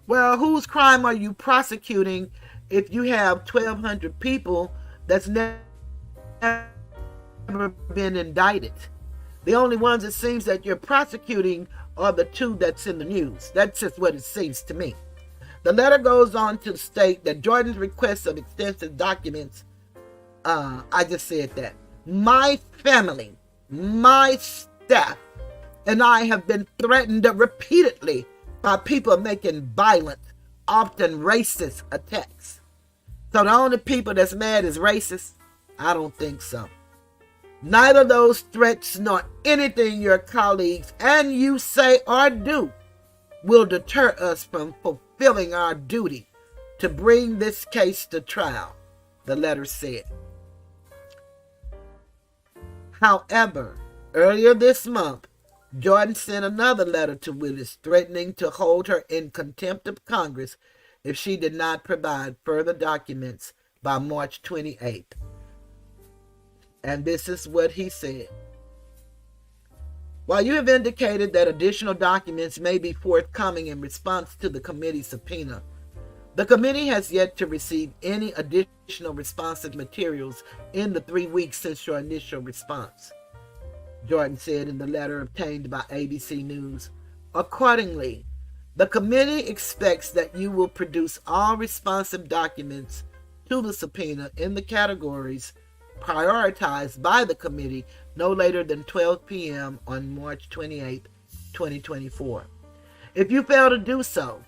Well, whose crime are you prosecuting if you have 1,200 people that's never been indicted? The only ones it seems that you're prosecuting are the two that's in the news. That's just what it seems to me. The letter goes on to state that Jordan's request of extensive documents, I just said that, my family, my staff, and I have been threatened repeatedly by people making violent, often racist attacks. So the only people that's mad is racist? I don't think so. Neither those threats nor anything your colleagues and you say or do will deter us from fulfilling our duty to bring this case to trial, the letter said. However, earlier this month, Jordan sent another letter to Willis threatening to hold her in contempt of Congress if she did not provide further documents by March 28th. And this is what he said. While you have indicated that additional documents may be forthcoming in response to the committee's subpoena, the committee has yet to receive any additional responsive materials in the 3 weeks since your initial response, Jordan said in the letter obtained by ABC News. Accordingly, the committee expects that you will produce all responsive documents to the subpoena in the categories prioritized by the committee no later than 12 p.m. on March 28, 2024. If you fail to do so,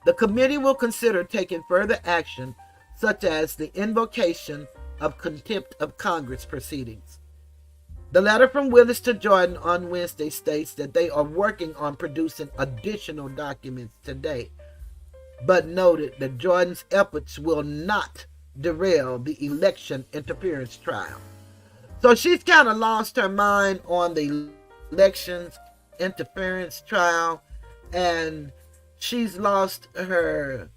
the committee will consider taking further action, such as the invocation of contempt of Congress proceedings. The letter from Willis to Jordan on Wednesday states that they are working on producing additional documents today, but noted that Jordan's efforts will not derail the election interference trial. So she's kind of lost her mind on the elections interference trial, and she's lost her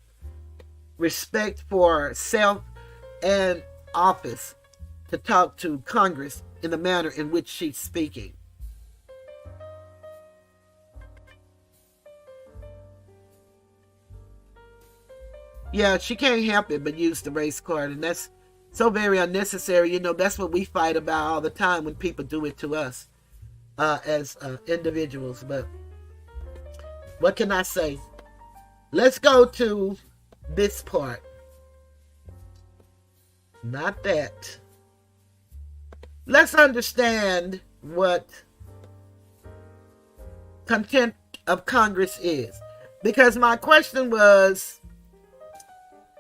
respect for self and office to talk to Congress in the manner in which she's speaking. Yeah, she can't help it but use the race card, and that's so very unnecessary. You know, that's what we fight about all the time when people do it to us as individuals. But what can I say? Let's go to this part. Not that. Let's understand what contempt of Congress is. Because my question was,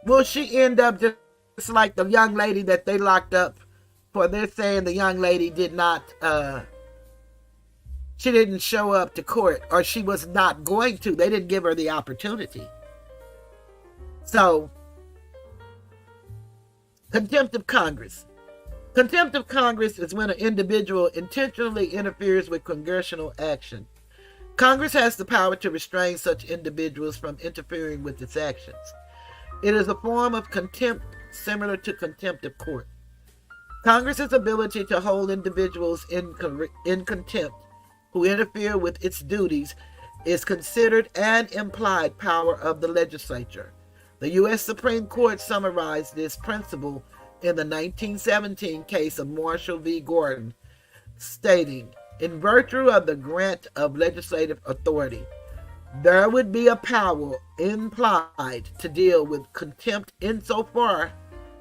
will she end up just like the young lady that they locked up for they're saying the young lady did not, she didn't show up to court, or she was not going to. They didn't give her the opportunity. So, contempt of Congress. Contempt of Congress is when an individual intentionally interferes with congressional action. Congress has the power to restrain such individuals from interfering with its actions. It is a form of contempt similar to contempt of court. Congress's ability to hold individuals in contempt who interfere with its duties is considered an implied power of the legislature. The U.S. Supreme Court summarized this principle in the 1917 case of Marshall v. Gordon, stating, In virtue of the grant of legislative authority, there would be a power implied to deal with contempt insofar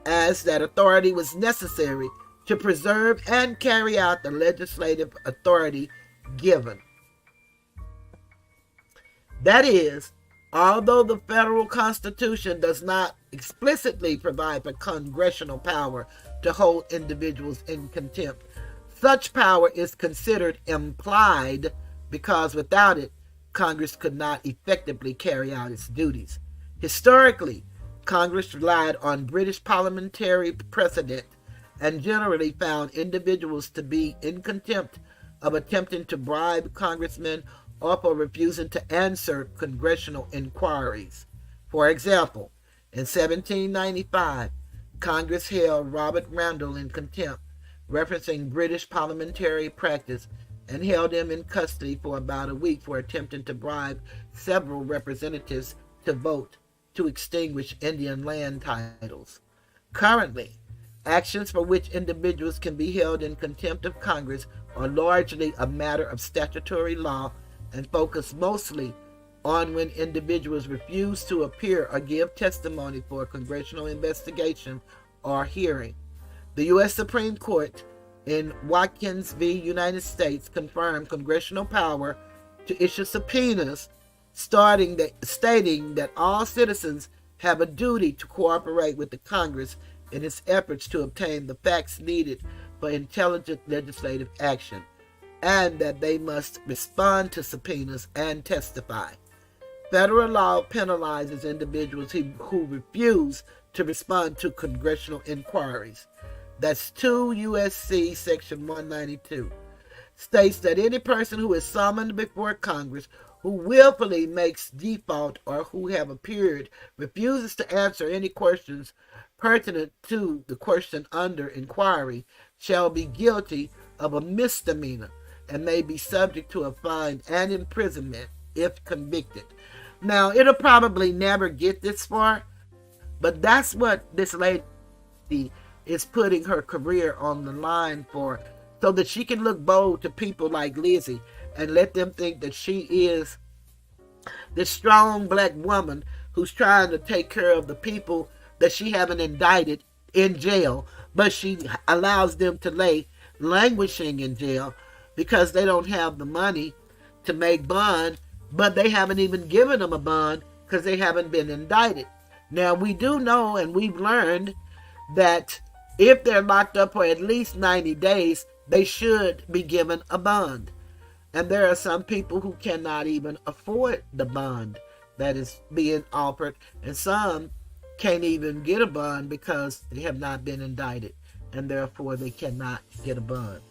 as that authority was necessary to preserve and carry out the legislative authority given. That is, although the federal Constitution does not explicitly provide for congressional power to hold individuals in contempt, such power is considered implied because without it, Congress could not effectively carry out its duties. Historically, Congress relied on British parliamentary precedent and generally found individuals to be in contempt of attempting to bribe congressmen or for refusing to answer congressional inquiries. For example, in 1795, Congress held Robert Randall in contempt, referencing British parliamentary practice, and held him in custody for about a week for attempting to bribe several representatives to vote to extinguish Indian land titles. Currently, actions for which individuals can be held in contempt of Congress are largely a matter of statutory law and focus mostly on when individuals refuse to appear or give testimony for a congressional investigation or hearing. The U.S. Supreme Court in Watkins v. United States confirmed congressional power to issue subpoenas stating that all citizens have a duty to cooperate with the Congress in its efforts to obtain the facts needed for intelligent legislative action, and that they must respond to subpoenas and testify. Federal law penalizes individuals who refuse to respond to congressional inquiries. That's 2 U.S.C. Section 192. States that any person who is summoned before Congress who willfully makes default or who have appeared refuses to answer any questions pertinent to the question under inquiry shall be guilty of a misdemeanor and may be subject to a fine and imprisonment if convicted. Now, it'll probably never get this far, but that's what this lady is putting her career on the line for, so that she can look bold to people like Lizzie and let them think that she is this strong black woman who's trying to take care of the people that she haven't indicted in jail, but she allows them to lay languishing in jail because they don't have the money to make bond, but they haven't even given them a bond because they haven't been indicted. Now, we do know and we've learned that if they're locked up for at least 90 days, they should be given a bond. And there are some people who cannot even afford the bond that is being offered, and some can't even get a bond because they have not been indicted, and therefore they cannot get a bond.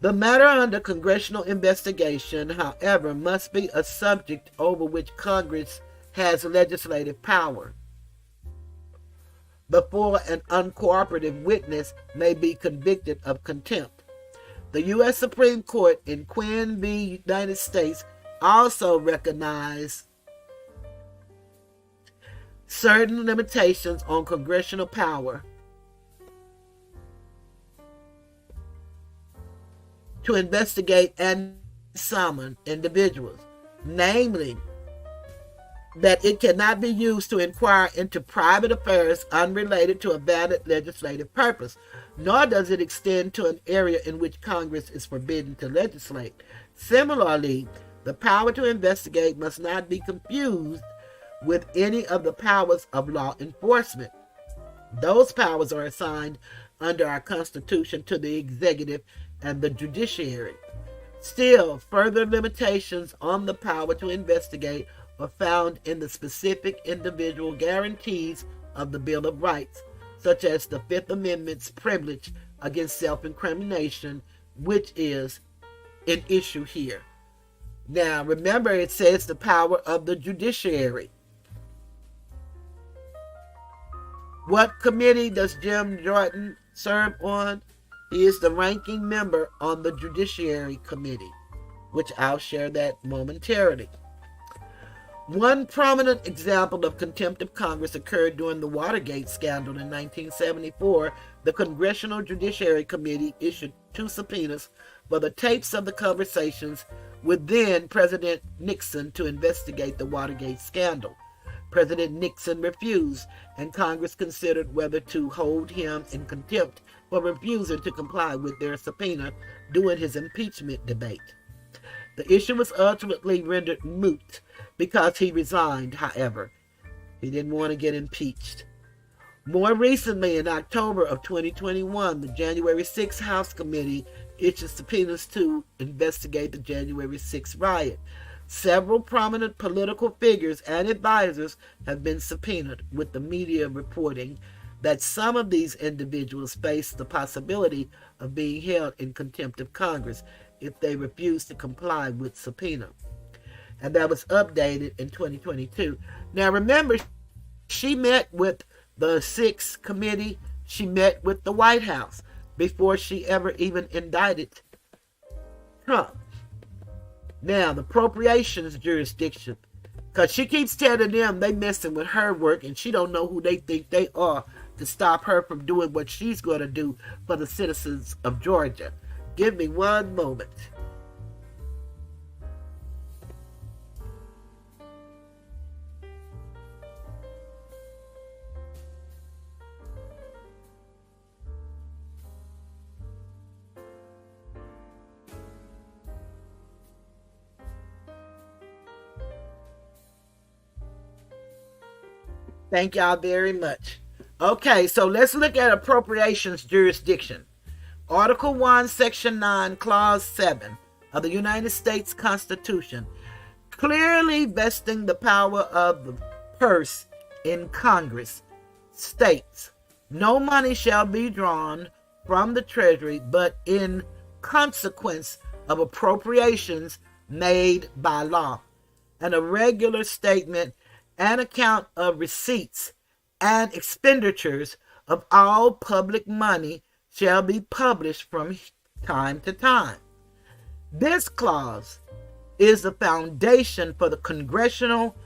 The matter under congressional investigation, however, must be a subject over which Congress has legislative power before an uncooperative witness may be convicted of contempt. The U.S. Supreme Court in Quinn v. United States also recognized certain limitations on congressional power to investigate and summon individuals, namely that it cannot be used to inquire into private affairs unrelated to a valid legislative purpose, nor does it extend to an area in which Congress is forbidden to legislate. Similarly, the power to investigate must not be confused with any of the powers of law enforcement. Those powers are assigned under our Constitution to the executive and the judiciary. Still, further limitations on the power to investigate are found in the specific individual guarantees of the Bill of Rights, such as the Fifth Amendment's privilege against self-incrimination, which is an issue here. Now, remember, it says the power of the judiciary. What committee does Jim Jordan serve on? He is the ranking member on the Judiciary Committee, which I'll share that momentarily. One prominent example of contempt of Congress occurred during the Watergate scandal in 1974. The Congressional Judiciary Committee issued 2 subpoenas for the tapes of the conversations with then President Nixon to investigate the Watergate scandal. President Nixon refused, and Congress considered whether to hold him in contempt for refusing to comply with their subpoena during his impeachment debate. The issue was ultimately rendered moot because he resigned, however. He didn't want to get impeached. More recently, in October of 2021, the January 6th House Committee issued subpoenas to investigate the January 6th riot. Several prominent political figures and advisors have been subpoenaed, with the media reporting that some of these individuals face the possibility of being held in contempt of Congress if they refuse to comply with subpoena. And that was updated in 2022. Now remember, she met with the 6th committee. She met with the White House before she ever even indicted Trump. Now, the appropriations jurisdiction, because she keeps telling them they messing with her work and she don't know who they think they are to stop her from doing what she's going to do for the citizens of Georgia. Give me one moment. Thank y'all very much. Okay, so let's look at appropriations jurisdiction. Article 1, Section 9, Clause 7 of the United States Constitution, clearly vesting the power of the purse in Congress, states, no money shall be drawn from the Treasury but in consequence of appropriations made by law, and a regular statement and account of receipts and expenditures of all public money shall be published from time to time. This clause is the foundation for the Congressional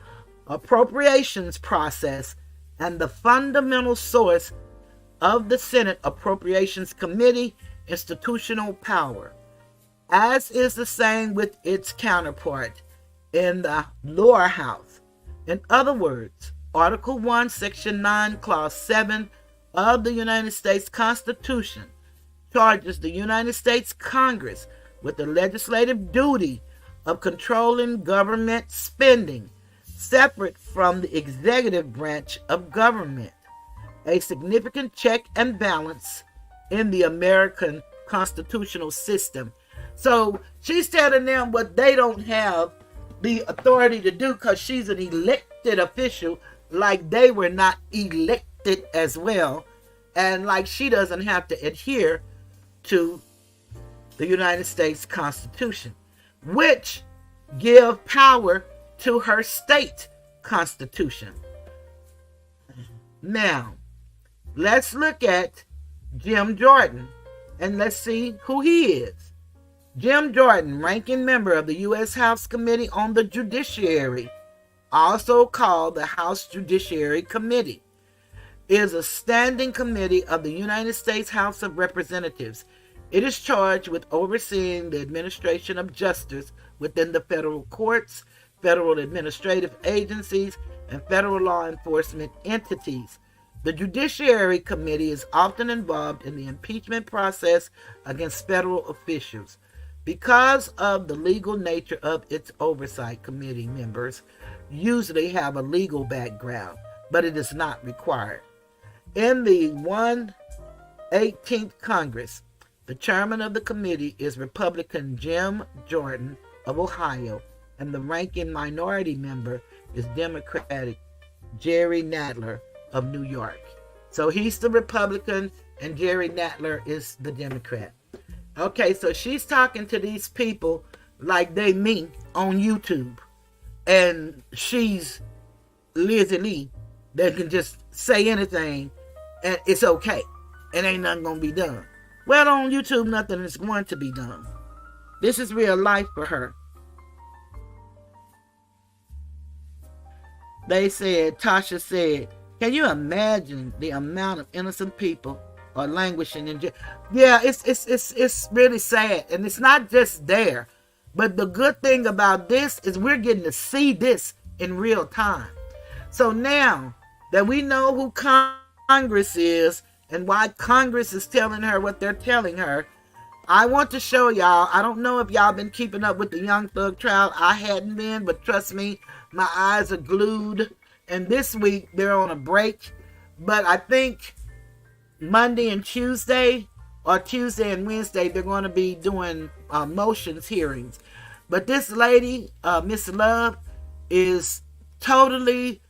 appropriations process and the fundamental source of the Senate Appropriations Committee institutional power, as is the same with its counterpart in the lower house. In other words, Article 1, Section 9, Clause 7 of the United States Constitution charges the United States Congress with the legislative duty of controlling government spending, separate from the executive branch of government, a significant check and balance in the American constitutional system. So she's telling them what they don't have the authority to do because she's an elected official, like they were not elected as well, and like she doesn't have to adhere to the United States Constitution, which give power to her state constitution. Now, let's look at Jim Jordan and let's see who he is. Jim Jordan, ranking member of the U.S. House Committee on the Judiciary, also called the House Judiciary Committee, is a standing committee of the United States House of Representatives. It is charged with overseeing the administration of justice within the federal courts, federal administrative agencies, and federal law enforcement entities. The Judiciary Committee is often involved in the impeachment process against federal officials. Because of the legal nature of its oversight, committee members usually have a legal background, but it is not required. In the 118th Congress, the chairman of the committee is Republican Jim Jordan of Ohio, and the ranking minority member is Democratic Jerry Nadler of New York. So he's the Republican and Jerry Nadler is the Democrat. Okay, so she's talking to these people like they me on YouTube. And she's Lizzie Lee that can just say anything and it's okay. And ain't nothing going to be done. Well, on YouTube, nothing is going to be done. This is real life for her. Tasha said, can you imagine the amount of innocent people or languishing in jail. Yeah, it's really sad, and it's not just there. But the good thing about this is we're getting to see this in real time. So now that we know who Congress is and why Congress is telling her what they're telling her, I want to show y'all. I don't know if y'all been keeping up with the Young Thug trial. I hadn't been, but trust me, my eyes are glued. And this week they're on a break. But I think Monday and Tuesday, or Tuesday and Wednesday, they're going to be doing motions hearings. But this lady, Miss Love, is totally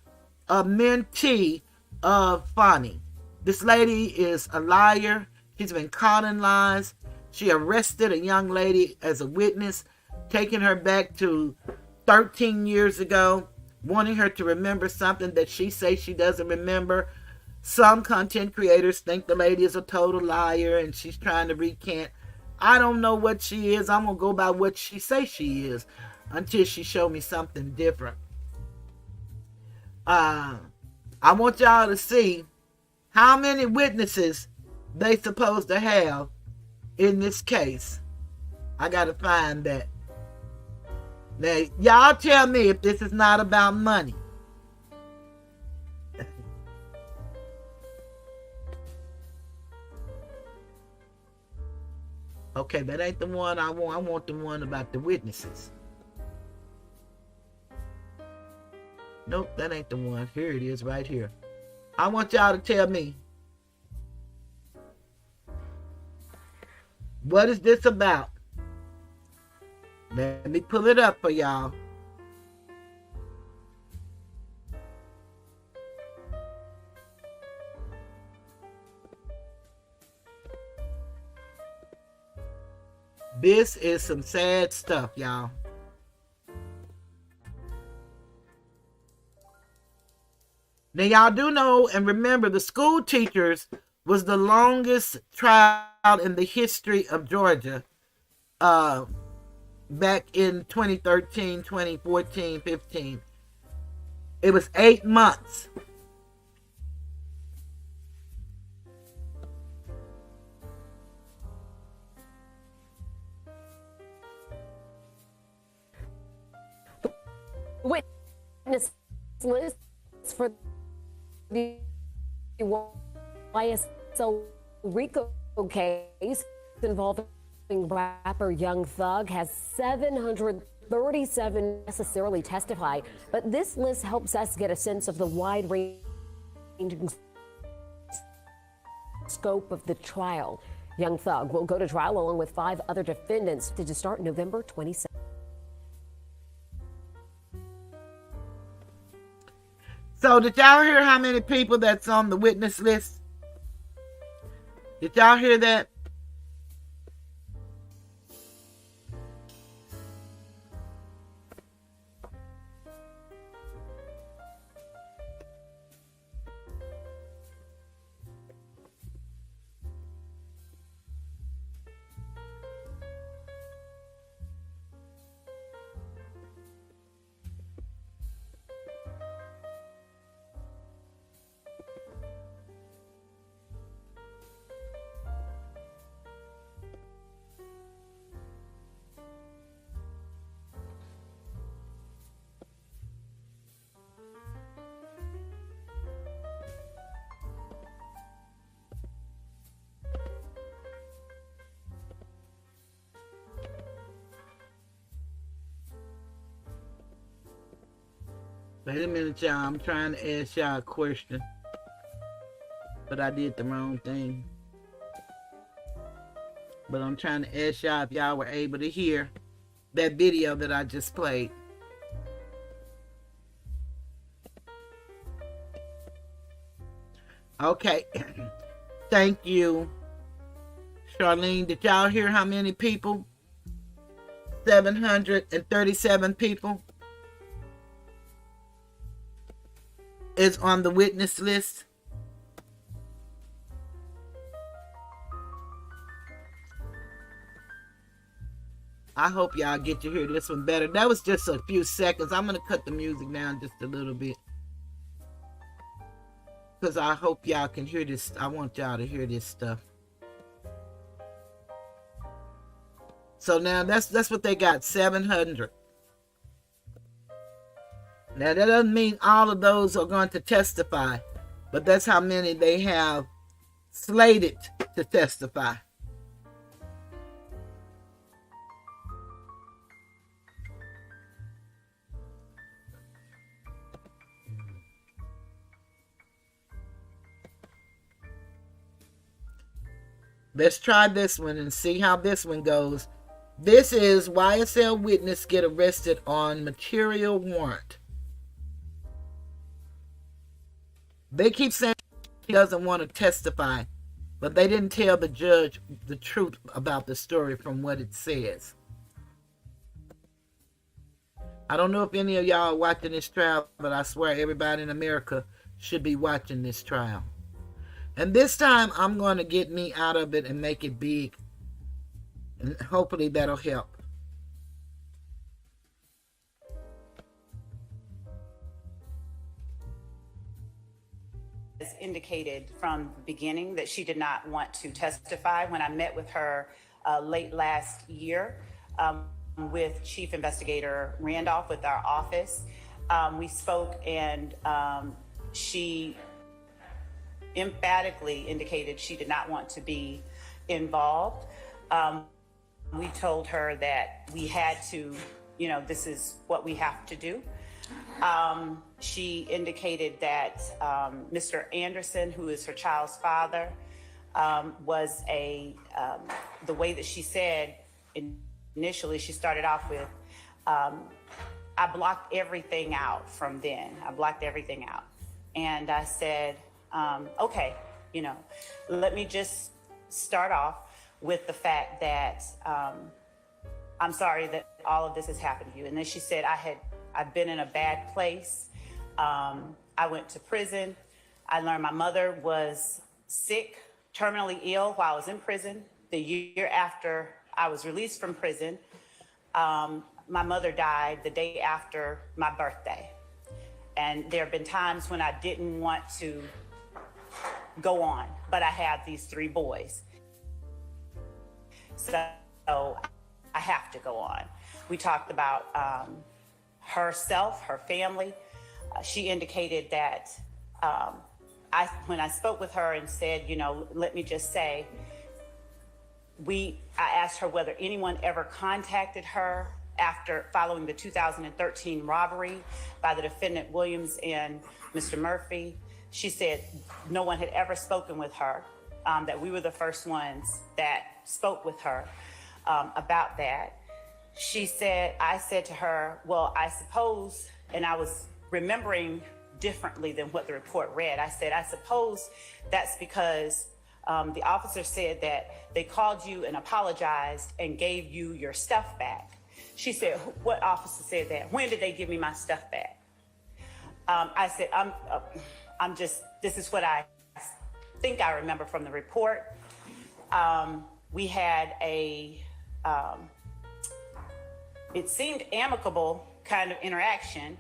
a mentee of Fani. This lady is a liar. She's been caught in lies. She arrested a young lady as a witness, taking her back to 13 years ago, wanting her to remember something that she says she doesn't remember. Some content creators think the lady is a total liar and she's trying to recant. I don't know what she is. I'm going to go by what she says she is until she show me something different. I want y'all to see how many witnesses they supposed to have in this case. I gotta find that. Now, y'all tell me if this is not about money. Okay, that ain't the one I want. I want the one about the witnesses. Nope, that ain't the one. Here it is, right here. I want y'all to tell me, what is this about? Let me pull it up for y'all. This is some sad stuff, y'all. Now, y'all do know and remember the school teachers was the longest trial in the history of Georgia back in 2013, 2014, 15. It was 8 months. Witness list for the YSL RICO case involving rapper Young Thug has 737 necessarily testify, but this list helps us get a sense of the wide-ranging scope of the trial. Young Thug will go to trial along with 5 other defendants to start November 27th. So did y'all hear how many people that's on the witness list? Did y'all hear that? Wait a minute, y'all. I'm trying to ask y'all a question. But I did the wrong thing. But I'm trying to ask y'all if y'all were able to hear that video that I just played. Okay. Thank you, Charlene. Did y'all hear how many people? 737 people is on the witness list. I hope y'all get to hear this one better. That was just a few seconds. I'm going to cut the music down just a little bit. because I hope y'all can hear this. I want y'all to hear this stuff. So now that's what they got, 700. Now that doesn't mean all of those are going to testify, but that's how many they have slated to testify. Let's try this one and see how this one goes. This is YSL witness get arrested on material warrant. They keep saying he doesn't want to testify, but they didn't tell the judge the truth about the story from what it says. I don't know if any of y'all are watching this trial, but I swear everybody in America should be watching this trial. And this time, I'm going to get me out of it and make it big. And hopefully that'll help. Has indicated from the beginning that she did not want to testify. When I met with her late last year with Chief Investigator Randolph with our office, we spoke, and she emphatically indicated she did not want to be involved. We told her that we had to, this is what we have to do. She indicated that Mr. Anderson, who is her child's father, was the way that she said initially, she started off with, I blocked everything out from then. I blocked everything out. And I said, okay, let me just start off with the fact that I'm sorry that all of this has happened to you. And then she said, I've been in a bad place. I went to prison. I learned my mother was sick, terminally ill while I was in prison. The year after I was released from prison, my mother died the day after my birthday. And there have been times when I didn't want to go on, but I have these 3 boys. So I have to go on. We talked about herself, her family. She indicated that when I spoke with her and said, let me just say, I asked her whether anyone ever contacted her following the 2013 robbery by the defendant Williams and Mr. Murphy. She said no one had ever spoken with her, that we were the first ones that spoke with her about that. I said to her, well, I suppose, and I was remembering differently than what the report read. I said, I suppose that's because the officer said that they called you and apologized and gave you your stuff back. She said, what officer said that? When did they give me my stuff back? I said, this is what I think I remember from the report. We had it seemed amicable kind of interaction.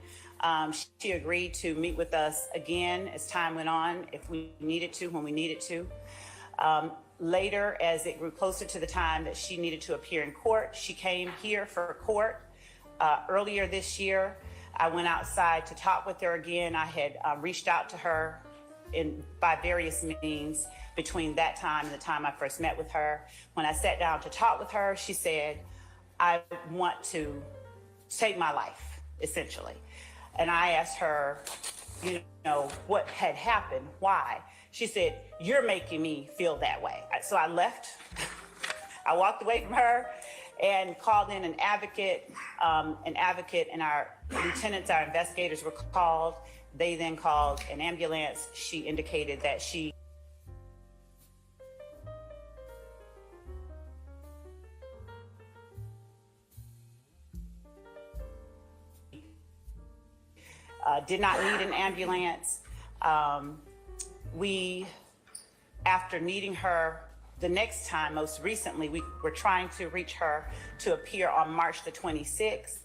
She agreed to meet with us again as time went on, if we needed to, when we needed to. Later, as it grew closer to the time that she needed to appear in court, she came here for court. Earlier this year, I went outside to talk with her again. I had reached out to her by various means between that time and the time I first met with her. When I sat down to talk with her, she said, I want to take my life, essentially. And I asked her, what had happened, why? She said, you're making me feel that way. So I left. I walked away from her and called in an advocate, and our lieutenants, our investigators were called. They then called an ambulance. She indicated that she did not need an ambulance. After needing her the next time, most recently, we were trying to reach her to appear on March the 26th.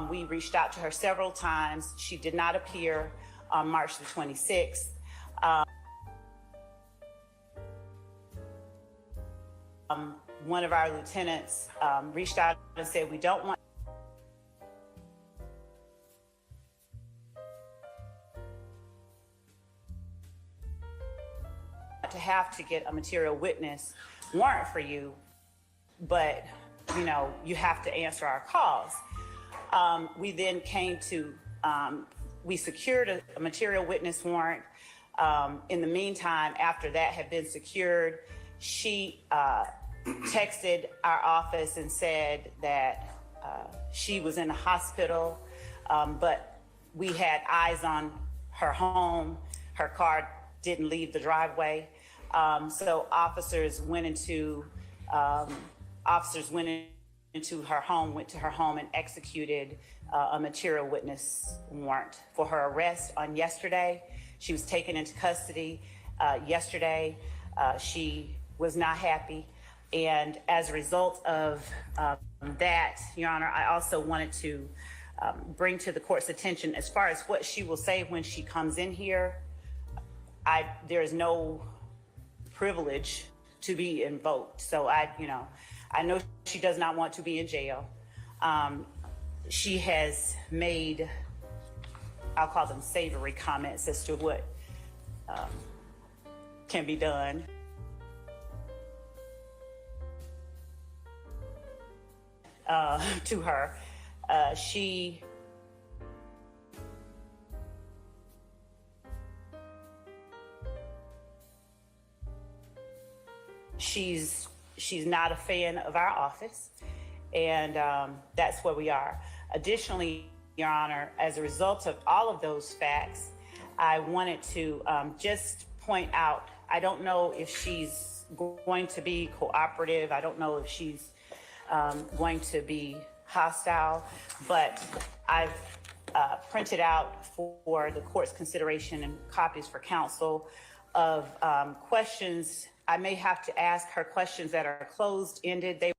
We reached out to her several times. She did not appear on March the 26th. One of our lieutenants reached out and said, we don't want to have to get a material witness warrant for you, but you have to answer our calls. We then came to, we secured a material witness warrant. In the meantime, after that had been secured, she texted our office and said that she was in the hospital, but we had eyes on her home. Her car didn't leave the driveway. So officers went into her home, went to her home and executed a material witness warrant for her arrest on yesterday. She was taken into custody yesterday. She was not happy. And as a result of that, Your Honor, I also wanted to bring to the court's attention, as far as what she will say when she comes in here, there is no privilege to be invoked. So I know she does not want to be in jail. She has made, I'll call them savory comments as to what can be done. To her, she's not a fan of our office, and that's where we are. Additionally, Your Honor, as a result of all of those facts, I wanted to just point out, I don't know if she's going to be cooperative. I don't know if she's going to be hostile, but I've printed out for the court's consideration and copies for counsel of questions. I may have to ask her questions that are closed-ended. They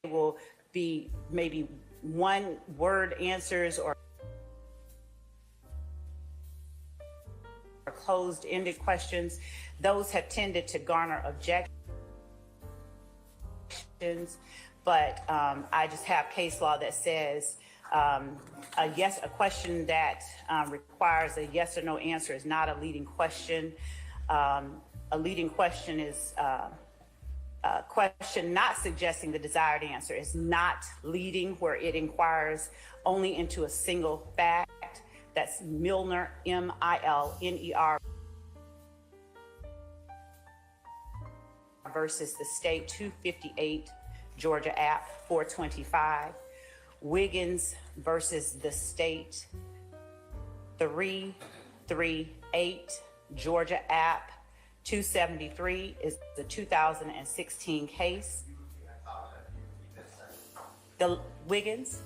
will be maybe one-word answers or closed-ended questions. Those have tended to garner objections. But I just have case law that says a question that requires a yes or no answer is not a leading question. A leading question is a question not suggesting the desired answer is not leading, where it inquires only into a single fact. That's Milner, Milner versus the state 258, Georgia App 425. Wiggins versus the state 338, Georgia App 273 is the 2016 case. The Wiggins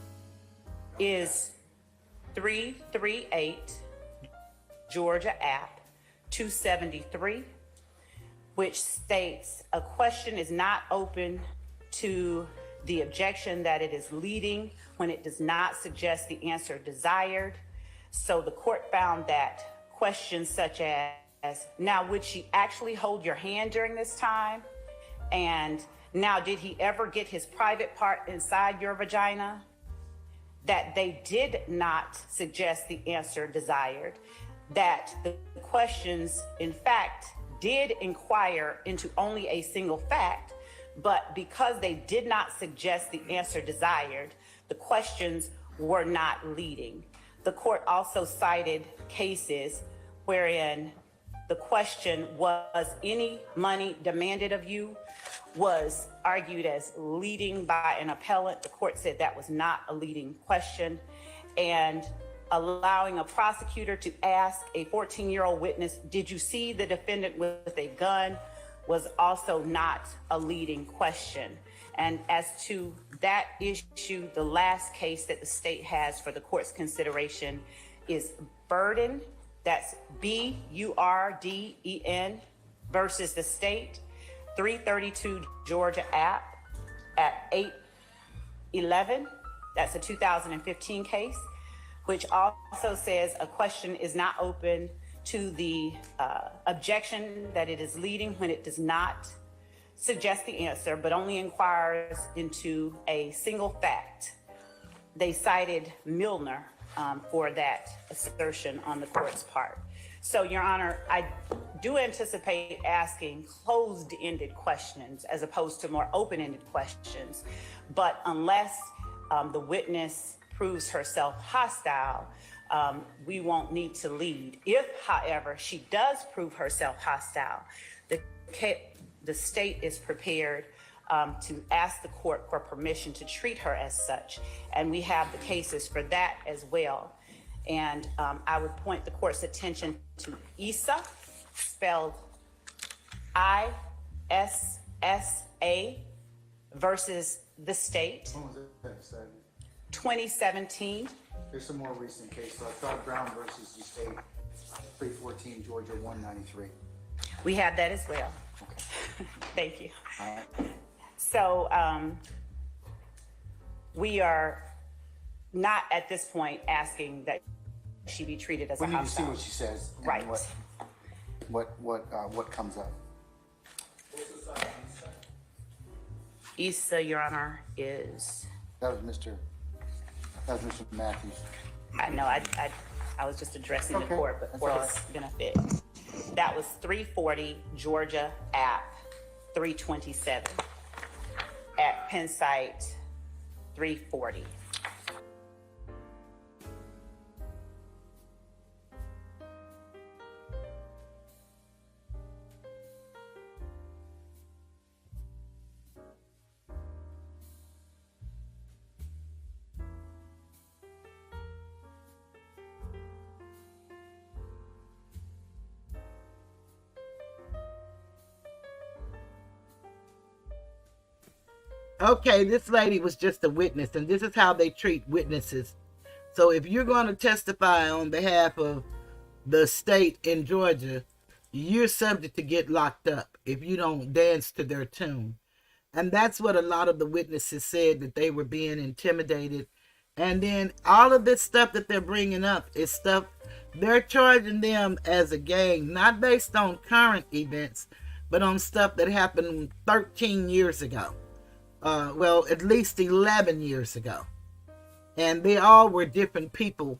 is 338, Georgia App 273, which states a question is not open to the objection that it is leading when it does not suggest the answer desired. So the court found that questions such as, now would she actually hold your hand during this time? And now did he ever get his private part inside your vagina? That they did not suggest the answer desired. That the questions, in fact, did inquire into only a single fact, but because they did not suggest the answer desired, the questions were not leading. The court also cited cases wherein the question was any money demanded of you was argued as leading by an appellant. The court said that was not a leading question, and allowing a prosecutor to ask a 14-year-old witness, did you see the defendant with a gun, was also not a leading question. And as to that issue, the last case that the state has for the court's consideration is Burden, that's Burden versus the state, 332 Georgia App at 811, that's a 2015 case, which also says a question is not open to the objection that it is leading when it does not suggest the answer, but only inquires into a single fact. They cited Milner for that assertion on the court's part. So, Your Honor, I do anticipate asking closed-ended questions as opposed to more open-ended questions. But unless the witness proves herself hostile, we won't need to lead. If, however, she does prove herself hostile, the state is prepared to ask the court for permission to treat her as such. And we have the cases for that as well. And I would point the court's attention to Issa, spelled ISSA, versus the state. When was that decided? 2017. There's some more recent case. So I thought Brown versus the state, 314 Georgia 193. We have that as well. Okay. Thank you. All right. So we are not at this point asking that she be treated as We a need to see hostile. what she says. And Right. What comes up. Issa, Your Honor, is, That was Mr. Matthews. I know, I was just addressing the Okay, court, but that's for all his benefit. That was 340 Georgia App 327 at Penn Site 340. Okay, this lady was just a witness, and this is how they treat witnesses. So if you're going to testify on behalf of the state in Georgia, you're subject to get locked up if you don't dance to their tune. And that's what a lot of the witnesses said, that they were being intimidated. And then all of this stuff that they're bringing up is stuff they're charging them as a gang, not based on current events, but on stuff that happened 13 years ago. Well, at least 11 years ago. And they all were different people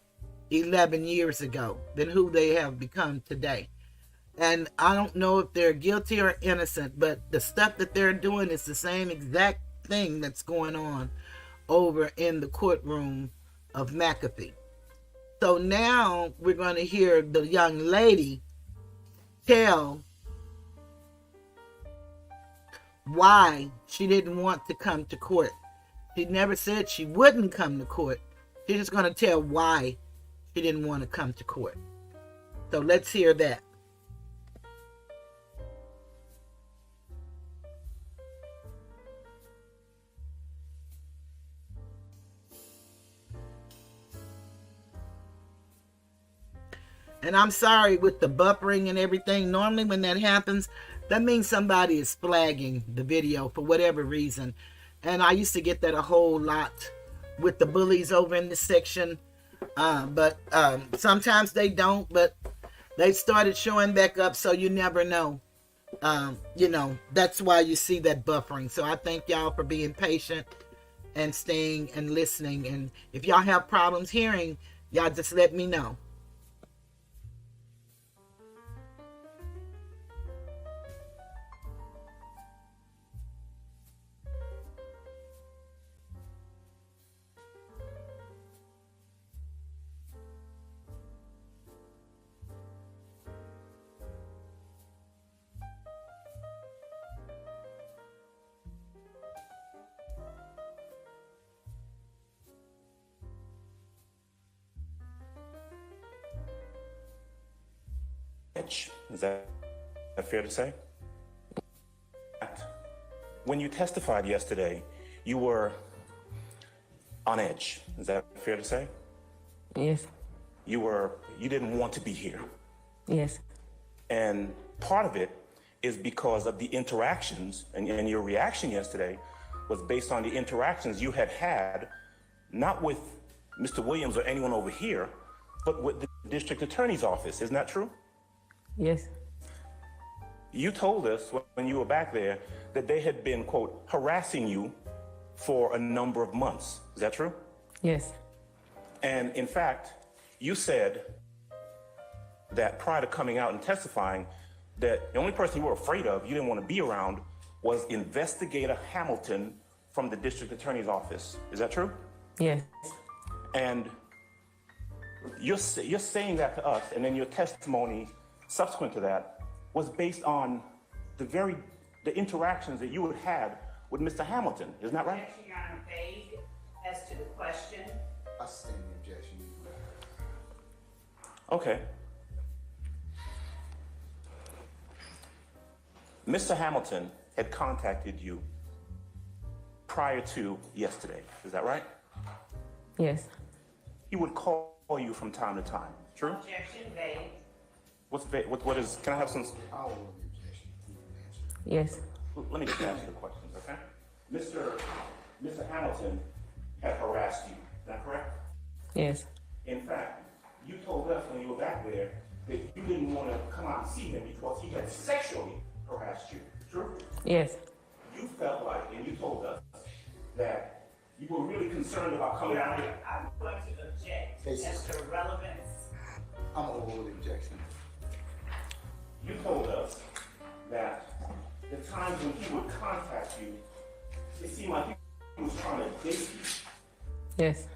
11 years ago than who they have become today. And I don't know if they're guilty or innocent, but the stuff that they're doing is the same exact thing that's going on over in the courtroom of McAfee. So now we're going to hear the young lady tell why she didn't want to come to court. She never said she wouldn't come to court. She's just going to tell why she didn't want to come to court. So let's hear that. And I'm sorry with the buffering and everything. Normally when that happens, that means somebody is flagging the video for whatever reason. And I used to get that a whole lot with the bullies over in this section. But sometimes they don't, but they started showing back up, so you never know. That's why you see that buffering. So I thank y'all for being patient and staying and listening. And if y'all have problems hearing, y'all just let me know. Is that fair to say? When you testified yesterday, you were on edge. Is that fair to say? Yes. You didn't want to be here. Yes. And part of it is because of the interactions, and your reaction yesterday was based on the interactions you had, not with Mr. Williams or anyone over here, but with the district attorney's office. Isn't that true? Yes. You told us when you were back there that they had been, quote, harassing you for a number of months. Is that true? Yes. And in fact, you said that prior to coming out and testifying, that the only person you were afraid of, you didn't want to be around, was Investigator Hamilton from the district attorney's office. Is that true? Yes. And you're saying that to us, and then your testimony subsequent to that was based on the interactions that you had had with Mr. Hamilton. Isn't that right? Objection, Your Honor, vague as to the question. I stand the objection. Okay. Mr. Hamilton had contacted you prior to yesterday. Is that right? Yes. He would call you from time to time. True? Objection, vague. What is, can I have some? I'll hold the objection. You can answer. Yes. Let me just ask you the questions, okay? Mr. Hamilton had harassed you. Is that correct? Yes. In fact, you told us when you were back there that you didn't want to come out and see him because he had sexually harassed you. True? Yes. You felt like, and you told us, that you were really concerned about coming out here. I'm going to object as to relevance. I'm gonna hold the objection. You told us that the times when he would contact you, it seemed like he was trying to date you. Yes.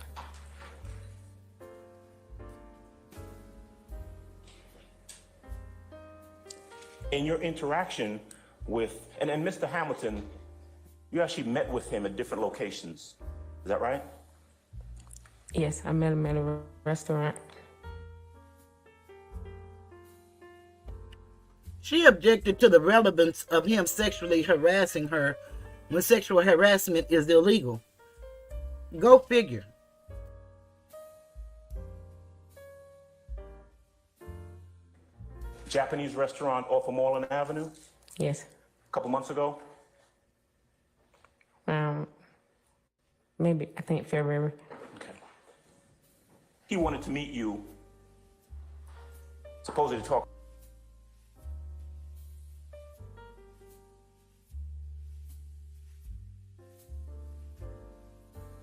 In your interaction with, and Mr. Hamilton, you actually met with him at different locations. Is that right? Yes. I met him at a restaurant. She objected to the relevance of him sexually harassing her when sexual harassment is illegal. Go figure. Japanese restaurant off of Moreland Avenue Yes. a couple months ago. Maybe, I think February. Okay. He wanted to meet you, supposedly to talk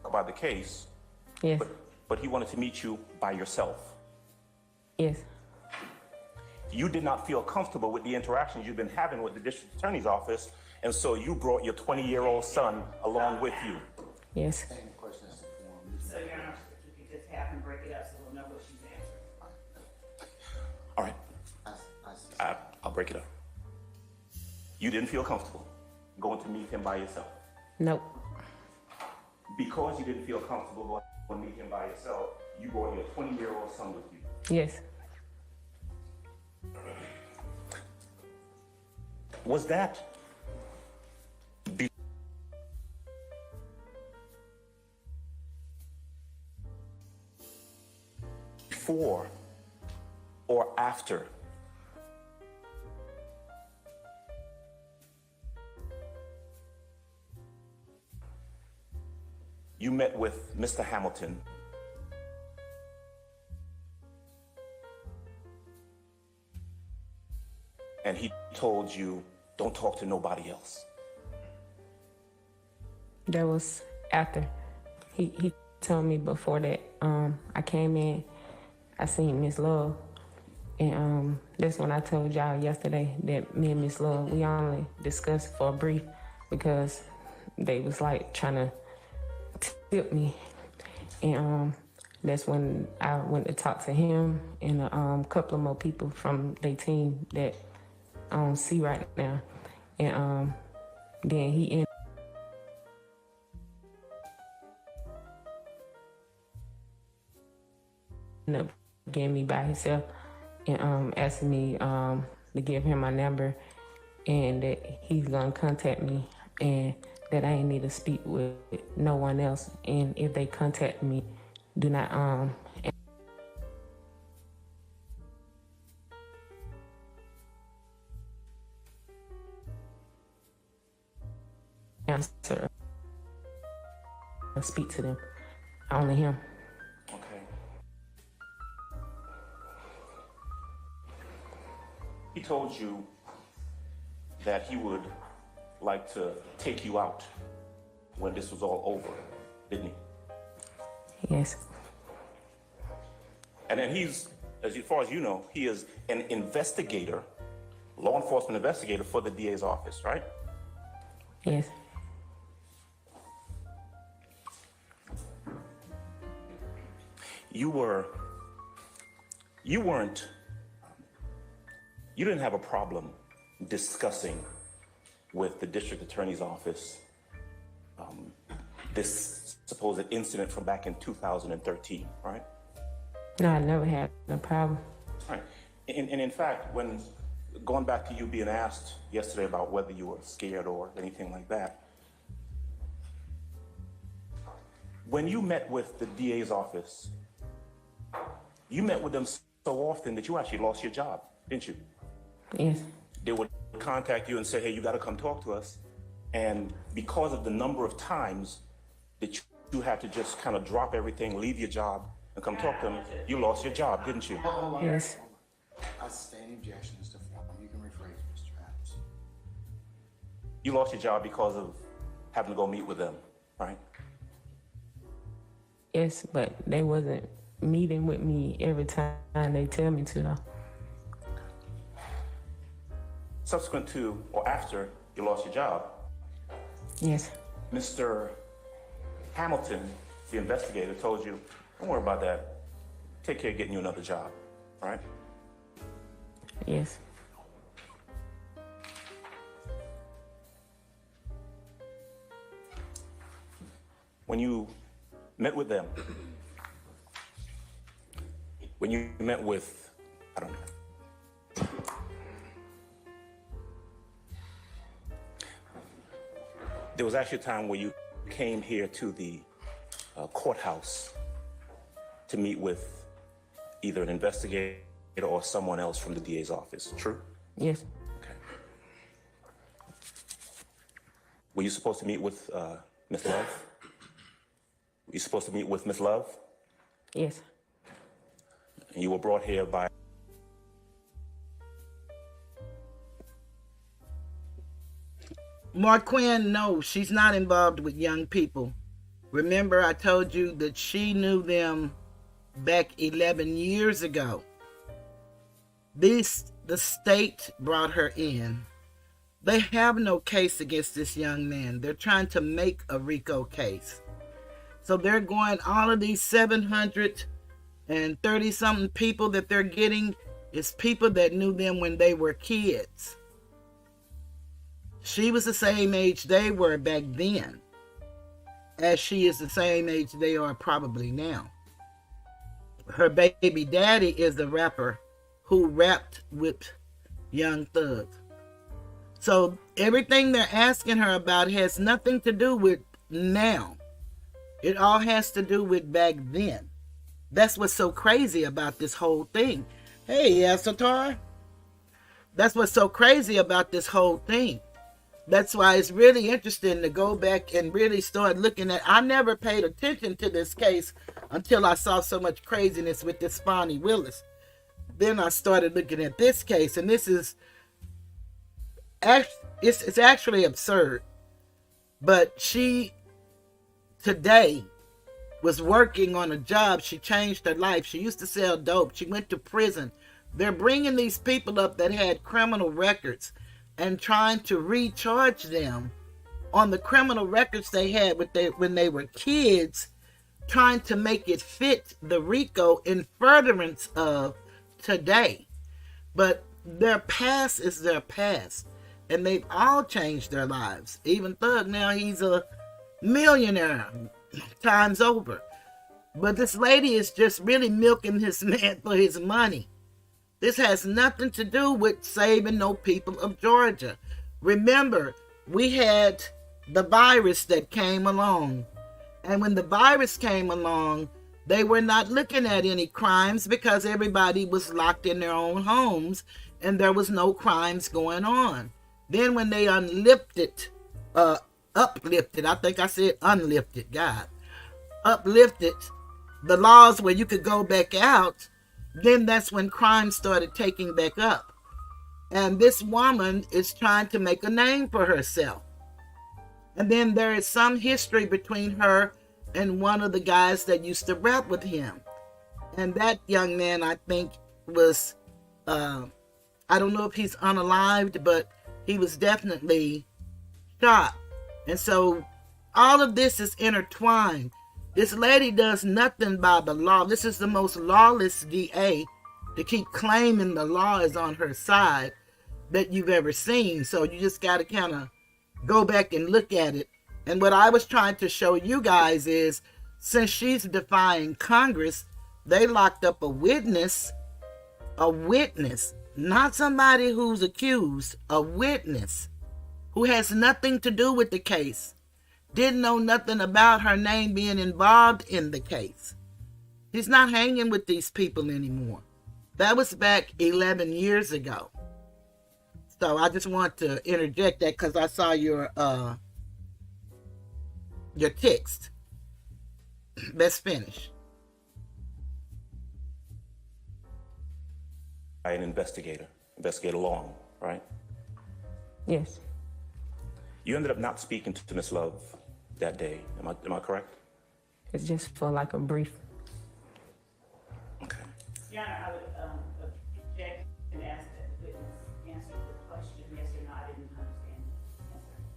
about the case, Yes. but he wanted to meet you by yourself. Yes. You did not feel comfortable with the interactions you've been having with the district attorney's office, and so you brought your 20-year-old son along with you. Yes. Same question as the form. So, Your Honor, if you could just have him break it up so we'll know what she's answering. All right, I'll break it up. You didn't feel comfortable going to meet him by yourself. Nope. Because you didn't feel comfortable going to meet him by yourself, you brought your 20-year-old son with you. Yes. Was that before or after you met with Mr. Hamilton and he told you, don't talk to nobody else? That was after. He told me before that I came in, I seen Miss Love. And that's when I told y'all yesterday that me and Miss Love, we only discussed for a brief because they was like trying to tip me. And that's when I went to talk to him and a couple of more people from their team that I don't see right now. And then he ended up getting me by himself and asking me to give him my number and that he's gonna contact me and that I ain't need to speak with no one else, and if they contact me, do not answer or speak to them, only him. He told you that he would like to take you out when this was all over, didn't he? Yes. And then he's, as far as you know, he is an investigator, law enforcement investigator for the DA's office, right? Yes. You didn't have a problem discussing with the district attorney's office this supposed incident from back in 2013, right? No, I never had a problem. Right. And in fact, when going back to you being asked yesterday about whether you were scared or anything like that, when you met with the DA's office, you met with them so often that you actually lost your job, didn't you? Yes. They would contact you and say, hey, you got to come talk to us. And because of the number of times that you had to just kind of drop everything, leave your job, and come talk to them, you lost your job, didn't you? Hold on. Yes. I sustain objection, Mr. Foreman. You can rephrase, Mr. Adams. You lost your job because of having to go meet with them, right? Yes, but they wasn't meeting with me every time they tell me to, though. Subsequent to or after you lost your job, Yes. Mr. Hamilton, the investigator, told you, don't worry about that. Take care of getting you another job, right? Yes. When you met with them, when you met with, I don't know, there was actually a time where you came here to the courthouse to meet with either an investigator or someone else from the DA's office, true? Yes. Okay. Were you supposed to meet with Miss Love? Were you supposed to meet with Miss Love? Yes. And you were brought here by Marquand, no, she's not involved with young people. Remember, I told you that she knew them back 11 years ago. The state brought her in. They have no case against this young man. They're trying to make a RICO case. So they're going, all of these 730-something people that they're getting is people that knew them when they were kids. She was the same age they were back then, as she is the same age they are probably now. Her baby daddy is the rapper who rapped with Young Thug. So everything they're asking her about has nothing to do with now. It all has to do with back then. That's what's so crazy about this whole thing. Hey, Asatar. That's what's so crazy about this whole thing. That's why it's really interesting to go back and really start looking at. I never paid attention to this case until I saw so much craziness with this Fani Willis. Then I started looking at this case, and this is it's actually absurd. But she today was working on a job. She changed her life. She used to sell dope. She went to prison. They're bringing these people up that had criminal records and trying to recharge them on the criminal records they had when they were kids, trying to make it fit the RICO in furtherance of today. But their past is their past, and they've all changed their lives. Even Thug, now he's a millionaire times over. But this lady is just really milking this man for his money. This has nothing to do with saving no people of Georgia. Remember, we had the virus that came along. And when the virus came along, they were not looking at any crimes because everybody was locked in their own homes and there was no crimes going on. Then when they uplifted, God, uplifted the laws where you could go back out, then that's when crime started taking back up. And this woman is trying to make a name for herself. And then there is some history between her and one of the guys that used to rap with him. And that young man, I think, was, I don't know if he's unalived, but he was definitely shot. And so all of this is intertwined. This lady does nothing by the law. This is the most lawless DA to keep claiming the law is on her side that you've ever seen. So you just got to kind of go back and look at it. And what I was trying to show you guys is, since she's defying Congress, they locked up a witness, not somebody who's accused, a witness who has nothing to do with the case, didn't know nothing about her name being involved in the case. He's not hanging with these people anymore. That was back 11 years ago. So I just want to interject that because I saw your text. Let's finish. An investigator, Investigator Long, right? Yes. You ended up not speaking to Miss Love that day. Am I correct? It's just for like a brief. Okay. Your Honor, I would object and ask that the witness answer the question, yes or no. I didn't understand the answer.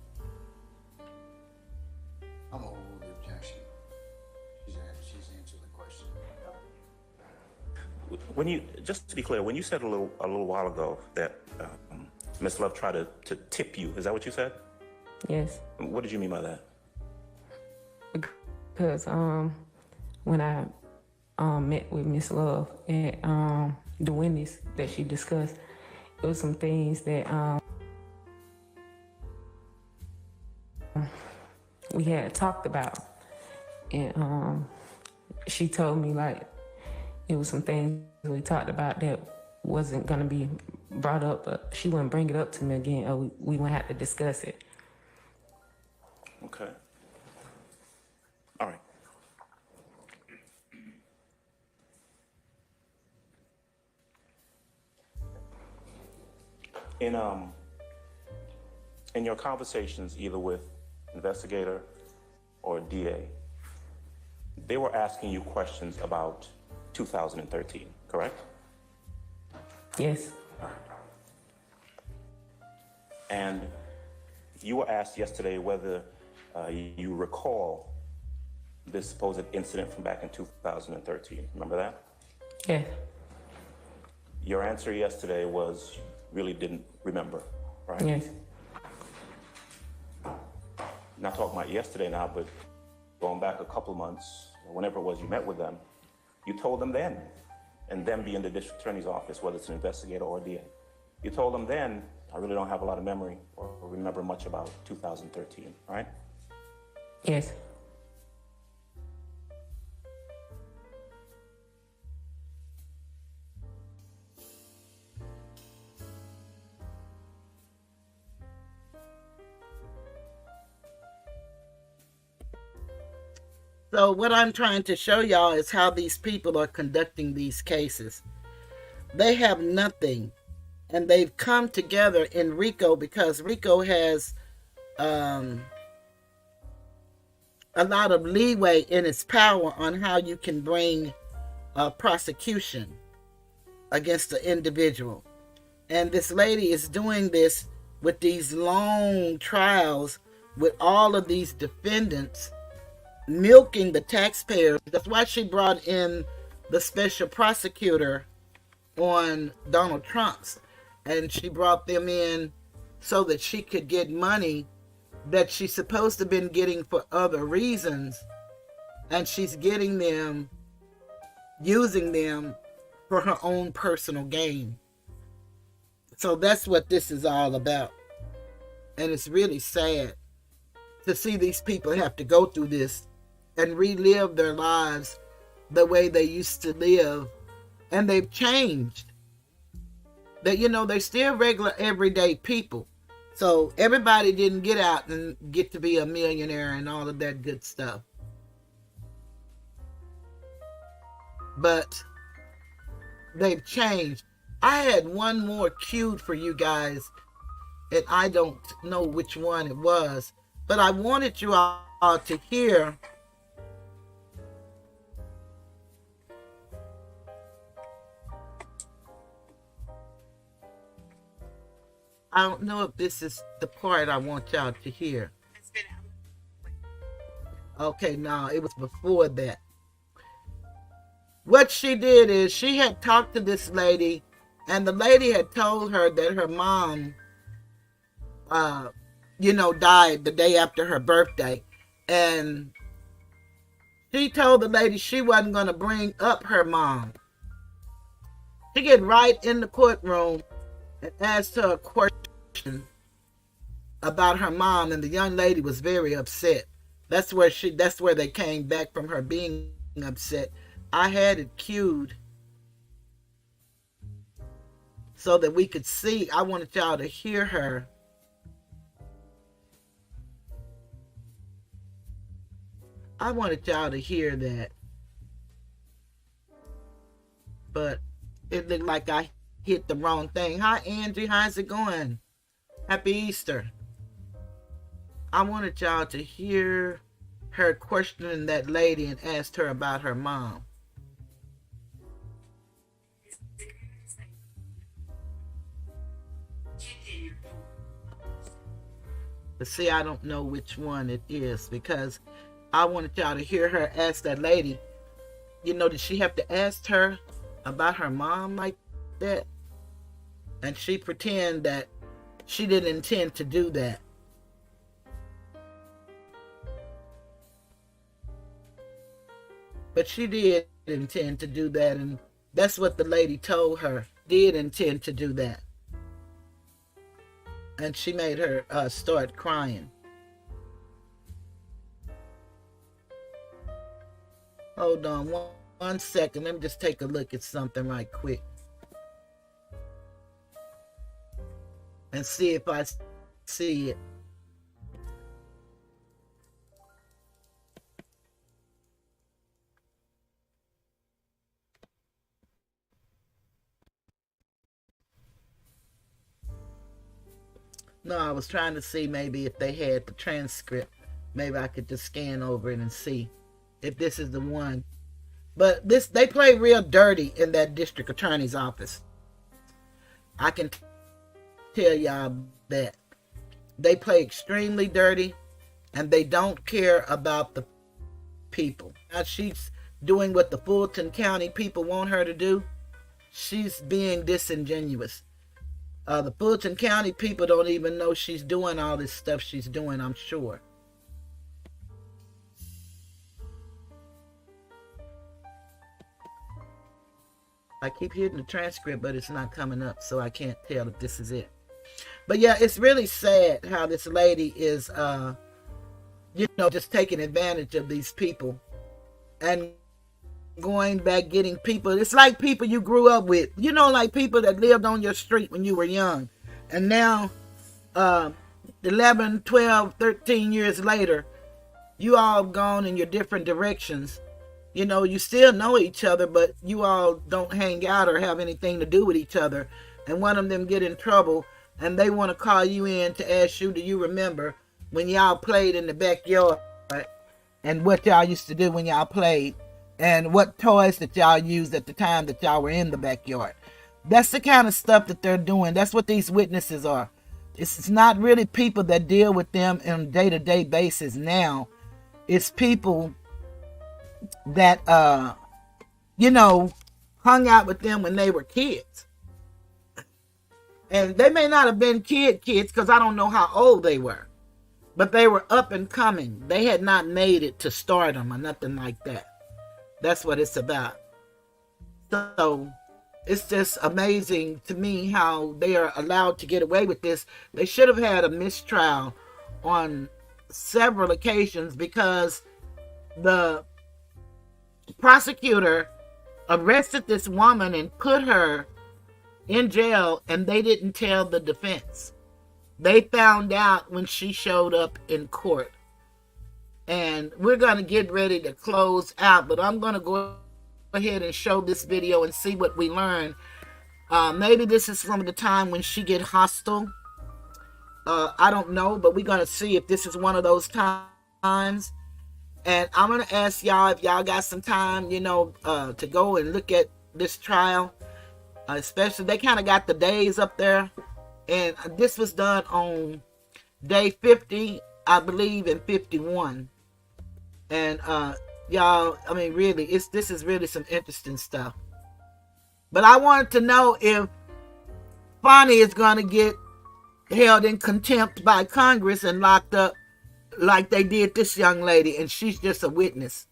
I'm gonna rule the objection. She's answered the question. When you, just to be clear, when you said a little while ago that Miss Love tried to tip you, is that what you said? Yes. What did you mean by that? Because when I met with Miss Love and the witness that she discussed, it was some things that we had talked about, and she told me like it was some things we talked about that wasn't gonna be brought up, but she wouldn't bring it up to me again, or we wouldn't have to discuss it. Okay. All right. In your conversations, either with investigator or DA, they were asking you questions about 2013, correct? Yes. And you were asked yesterday whether you recall this supposed incident from back in 2013. Remember that? Yes. Your answer yesterday was really didn't remember, right? Yes. Not talking about yesterday now, but going back a couple of months, whenever it was you met with them, you told them then, and them being the district attorney's office, whether it's an investigator or a DA, you told them then, I really don't have a lot of memory or remember much about 2013, right? Yes. So what I'm trying to show y'all is how these people are conducting these cases. They have nothing, and they've come together in RICO because RICO has a lot of leeway in its power on how you can bring a prosecution against the individual. And this lady is doing this with these long trials with all of these defendants, milking the taxpayers. That's why she brought in the special prosecutor on Donald Trump's, and she brought them in so that she could get money that she's supposed to have been getting for other reasons, and she's getting them, using them for her own personal gain. So that's what this is all about. And it's really sad to see these people have to go through this and relive their lives the way they used to live. And they've changed. That, you know, they're still regular everyday people. So everybody didn't get out and get to be a millionaire and all of that good stuff. But they've changed. I had one more queued for you guys, and I don't know which one it was, but I wanted you all to hear I don't know if this is the part I want y'all to hear. Okay, no, it was before that. What she did is she had talked to this lady, and the lady had told her that her mom, died the day after her birthday. And she told the lady she wasn't going to bring up her mom. She get right in the courtroom and asked her a question about her mom, and the young lady was very upset. That's where they came back from her being upset. I had it queued so that we could see. I wanted y'all to hear her. I wanted y'all to hear that. But it looked like I hit the wrong thing. Hi, Angie. How's it going? Happy Easter. I wanted y'all to hear her questioning that lady and asked her about her mom. But see, I don't know which one it is because I wanted y'all to hear her ask that lady, did she have to ask her about her mom like that? And she pretend that she didn't intend to do that. But she did intend to do that, and that's what the lady told her. Did intend to do that. And she made her start crying. Hold on one second. Let me just take a look at something right quick. And see if I see it. No, I was trying to see maybe if they had the transcript. Maybe I could just scan over it and see if this is the one. But they play real dirty in that district attorney's office. I can tell y'all that. They play extremely dirty, and they don't care about the people. Now she's doing what the Fulton County people want her to do. She's being disingenuous. The Fulton County people don't even know she's doing all this stuff she's doing, I'm sure. I keep hitting the transcript, but it's not coming up, so I can't tell if this is it. But yeah, it's really sad how this lady is, just taking advantage of these people and going back getting people. It's like people you grew up with, like people that lived on your street when you were young. And now, 11, 12, 13 years later, you all gone in your different directions. You still know each other, but you all don't hang out or have anything to do with each other. And one of them get in trouble, and they want to call you in to ask you, do you remember when y'all played in the backyard and what y'all used to do when y'all played? And what toys that y'all used at the time that y'all were in the backyard. That's the kind of stuff that they're doing. That's what these witnesses are. It's not really people that deal with them on a day-to-day basis now. It's people that, hung out with them when they were kids. And they may not have been kids because I don't know how old they were. But they were up and coming. They had not made it to stardom or nothing like that. That's what it's about. So it's just amazing to me how they are allowed to get away with this. They should have had a mistrial on several occasions because the prosecutor arrested this woman and put her in jail, and they didn't tell the defense. They found out when she showed up in court. And we're going to get ready to close out, but I'm going to go ahead and show this video and see what we learn Maybe this is some of the time when she get hostile. I don't know, but we're going to see if this is one of those times. And I'm going to ask y'all if y'all got some time, to go and look at this trial. Especially, they kind of got the days up there. And this was done on day 50, I believe, and 51. And y'all, I mean, really, this is really some interesting stuff. But I wanted to know if Fani is going to get held in contempt by Congress and locked up like they did this young lady, and she's just a witness.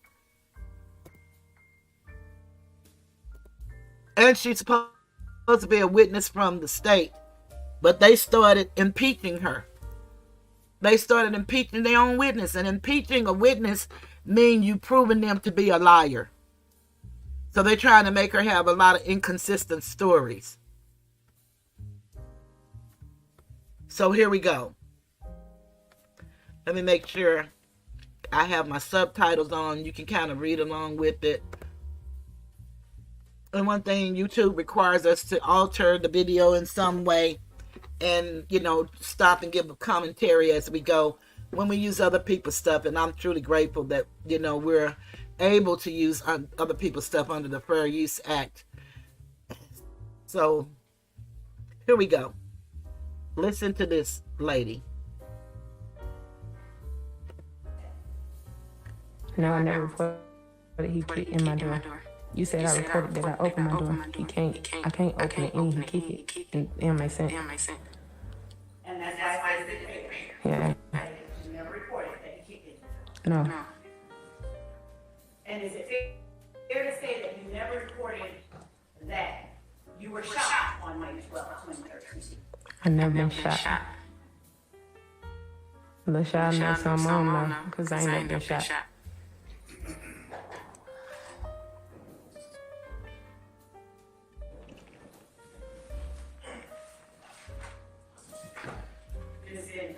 And she's supposed to be a witness from the state, but they started impeaching her. They started impeaching their own witness, and impeaching a witness means you proving them to be a liar. So they're trying to make her have a lot of inconsistent stories. So here we go. Let me make sure I have my subtitles on. You can kind of read along with it. And one thing, YouTube requires us to alter the video in some way and, stop and give a commentary as we go when we use other people's stuff. And I'm truly grateful that, we're able to use other people's stuff under the Fair Use Act. So here we go. Listen to this lady. No, I never reported he kicked in my door. You said I reported that I opened my door. I can't open it and he kick it. And it don't make sense. And that's why it's the Yeah. You never reported that he kicked it. No. And is it fair to say that you never reported that you were shot on May 12, 2013? I never been shot. Unless y'all know something I don't know, because I ain't never been shot.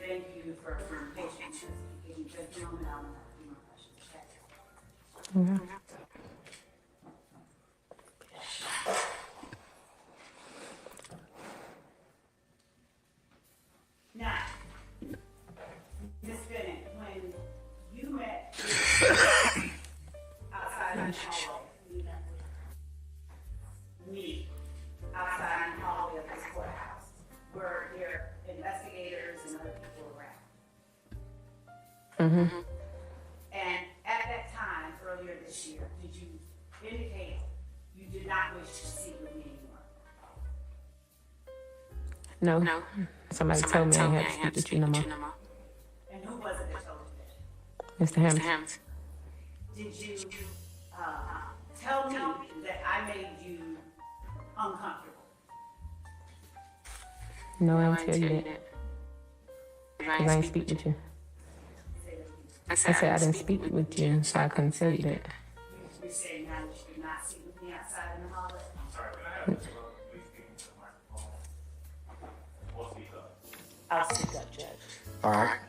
Thank you for patience. You just know that I'm not doing questions. Now, Ms. Bennett, when you met outside in the hallway, me outside in the hallway of this courthouse, were there investigators and other people around? And at that time, earlier this year, did you indicate you did not wish to speak with me anymore? No. Somebody told me I had to speak with you no more. And who was it that told you that? Mr. Hammond. Did you tell me that I made you uncomfortable? No, I didn't tell you that. Because I didn't speak with you. I said I didn't speak with you, so I couldn't tell you that. You're saying now that you did not speak with me outside in the hallway? I'm sorry, can I have this please speak into the microphone? We'll speak up. I'll speak up, Judge. All right.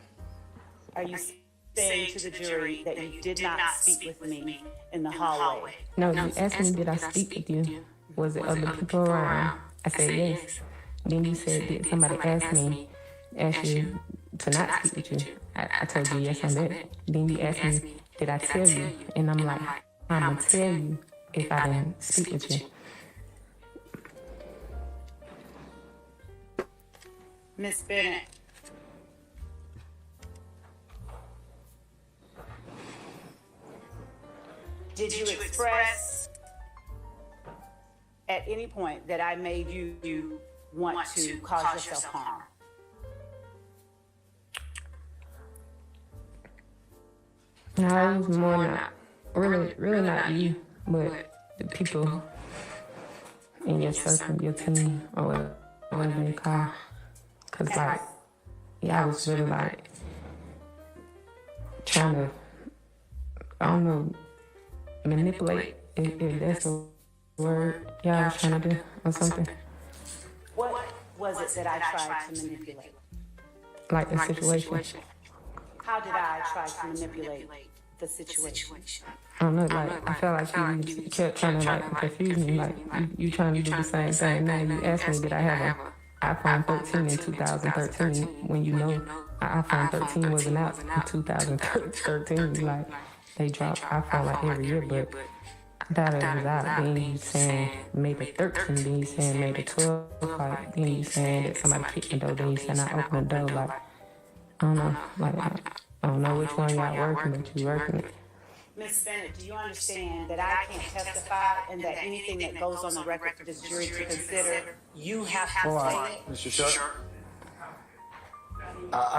Are you saying to the jury that you did not speak with me in the hallway? No, you asked me, did I speak with you? Was it other people around? I said yes. Then you said, did somebody ask you to not speak with you? I told you yes, I did. Then you asked me, did I tell you? And I'm like, I'm going to tell you if I didn't speak with you. Miss Bennett. Did you express at any point that I made you want to cause yourself harm? No, it was more not, really not you, but the people in your circle, your team, or whatever they call. Cause like, I was really like trying to, I don't know, manipulate, if that's the word y'all was trying to do or something. What was it that I tried to manipulate? Like the situation. How did I try to manipulate the situation? I don't know, like, I felt like you kept trying to, like, confuse me, like, you trying to do the same thing. Now you asked me, did I have an iPhone 13 in 2013, when you know an iPhone 13 wasn't out in 2013, like, they drop iPhone, like, every year, but I thought it was out. Then you saying maybe 13, then you saying maybe 12, like, then you saying that somebody kicked the door, then you saying I opened the door, like, I don't know, like, I don't know which one y'all working, but you working it. Ms. Bennett, do you understand that I can't testify and that anything that goes on the record for this jury to consider, you have to say it? Mr. Sharp?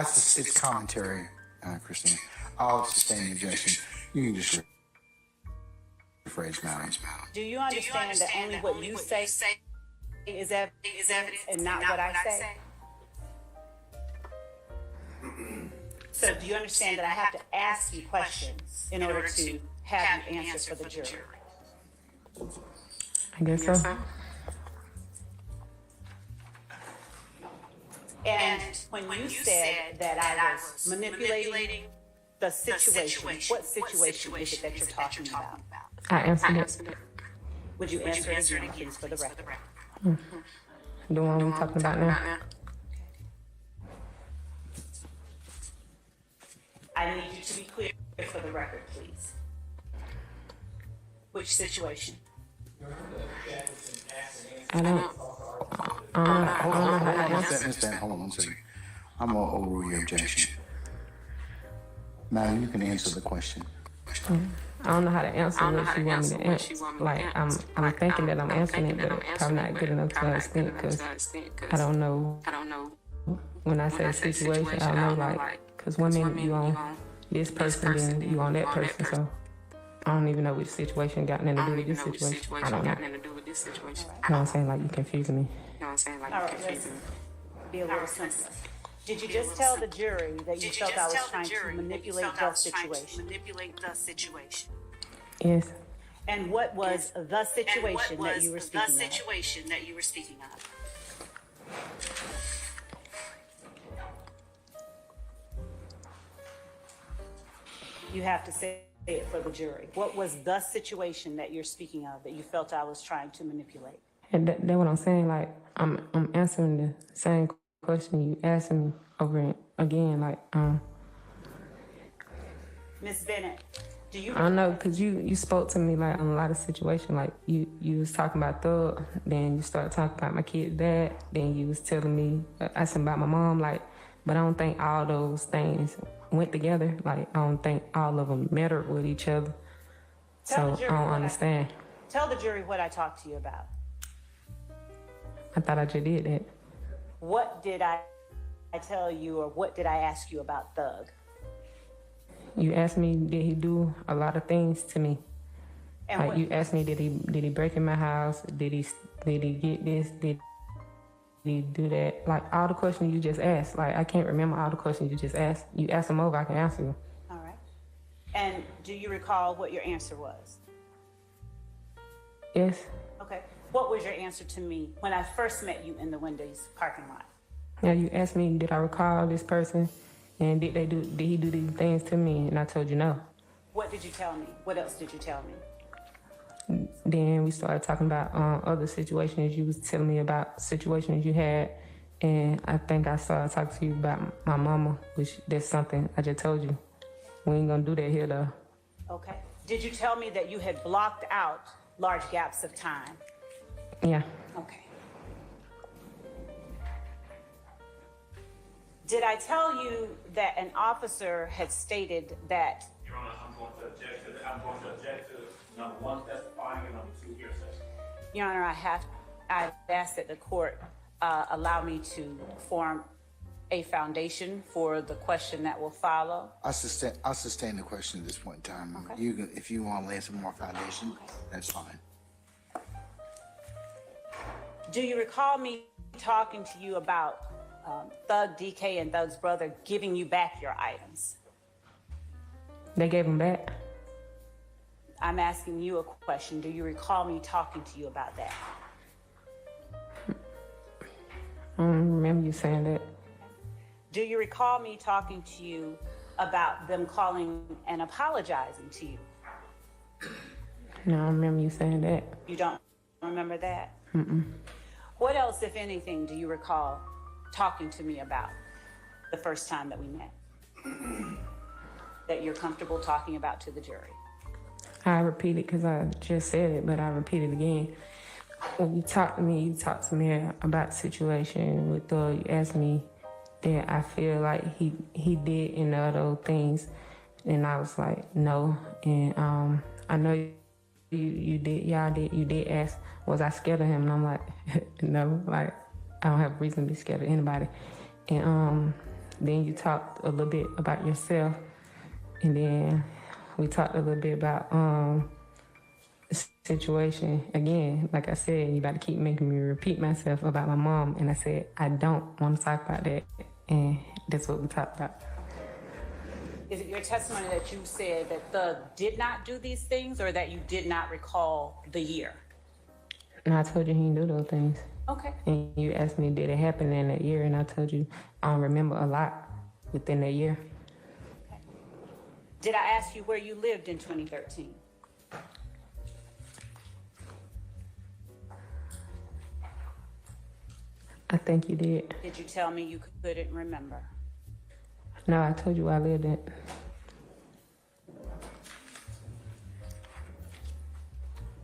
It's commentary, Christine. I'll sustain the objection. You can just rephrase, madam. Do you understand that only what you say is evidence and not what I say? So do you understand that I have to ask you questions in order to have you answer for the jury? I guess so. And when you said that I was manipulating the situation, what situation is it that you're talking about? I answered it. Would you answer it again, please, for the record? The one we're talking about now. I need you to be clear for the record, please. Which situation? I don't know how to answer. Ms. Bennett, hold on one second. I'm going to overrule your objection. Madam, you can answer the question. I don't know how to answer what you want me to answer. Like, I'm thinking that I'm answering it, but probably not good enough to understand because I don't know. When I say situation, I don't know, like, because one minute you on this person, then you on that person, so I don't even know which situation got nothing to do with this situation. I don't know. You know what I'm saying? Like, you confusing me. All right, listen. Be a little simpler. Did you just tell the jury that you felt I was trying to manipulate the situation? Yes. And what was the situation that you were speaking of? You have to say it for the jury. What was the situation that you're speaking of that you felt I was trying to manipulate? And that's what I'm saying. Like, I'm answering the same question you asked me over and again. Like, Ms. Bennett, do you? I don't know, cause you spoke to me like on a lot of situations. Like you was talking about Thug, then you started talking about my kid's dad, then you was telling me asking about my mom. Like, but I don't think all those things went together. Like, I don't think all of them mattered with each other. So I don't understand. Tell the jury what I talked to you about. I thought I just did that. What did I tell you, or what did I ask you about Thug? You asked me, did he do a lot of things to me? And like, you asked me, did he break in my house? Did he get this? Did he do that? Like, all the questions you just asked. Like, I can't remember all the questions you just asked. You ask them over, I can answer you. All right. And do you recall what your answer was? Yes. Okay. What was your answer to me when I first met you in the Wendy's parking lot? Yeah, you asked me, did I recall this person? And did he do these things to me? And I told you no. What did you tell me? What else did you tell me? Then we started talking about other situations. You was telling me about situations you had. And I think I started talking to you about my mama, which that's something I just told you. We ain't gonna do that here though. Okay. Did you tell me that you had blocked out large gaps of time? Yeah. Okay. Did I tell you that an officer had stated that? Your Honor, I'm going to object to number one, testifying, and number two, hearsay. Your Honor, I've asked that the court allow me to form a foundation for the question that will follow. I'll sustain the question at this point in time. Okay. If you want to lay some more foundation, that's fine. Do you recall me talking to you about Thug DK and Thug's brother giving you back your items? They gave them back? I'm asking you a question. Do you recall me talking to you about that? I don't remember you saying that. Do you recall me talking to you about them calling and apologizing to you? No, I remember you saying that. You don't remember that? What else, if anything, do you recall talking to me about the first time that we met? That you're comfortable talking about to the jury? I repeat it because I just said it, but I repeat it again. When you talk to me about the situation with you asked me that I feel like he did any of those things, and I was like, no. And I know you did ask, was I scared of him? And I'm like, no, like I don't have a reason to be scared of anybody. And then you talked a little bit about yourself, and then we talked a little bit about the situation. Again, like I said, you got to keep making me repeat myself about my mom, and I said I don't want to talk about that, and that's what we talked about. Is it your testimony that you said that Thug did not do these things, or that you did not recall the year? And I told you he didn't do those things. Okay. And you asked me, did it happen in that year? And I told you I don't remember a lot within that year. Okay. Did I ask you where you lived in 2013? I think you did. Did you tell me you couldn't remember? No, I told you where I lived at.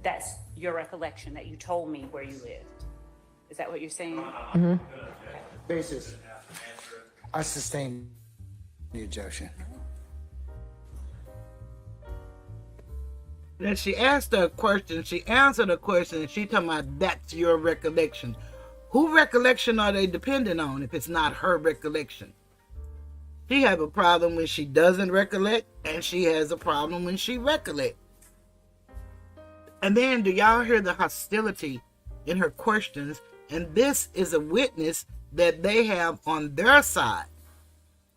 That's your recollection, that you told me where you lived. Is that what you're saying? Mm-hmm. Basis. I sustain the objection. Then she asked her a question, she answered a question, and she talking about that's your recollection. Who recollection are they dependent on if it's not her recollection? She have a problem when she doesn't recollect, and she has a problem when she recollects. And then do y'all hear the hostility in her questions? And this is a witness that they have on their side.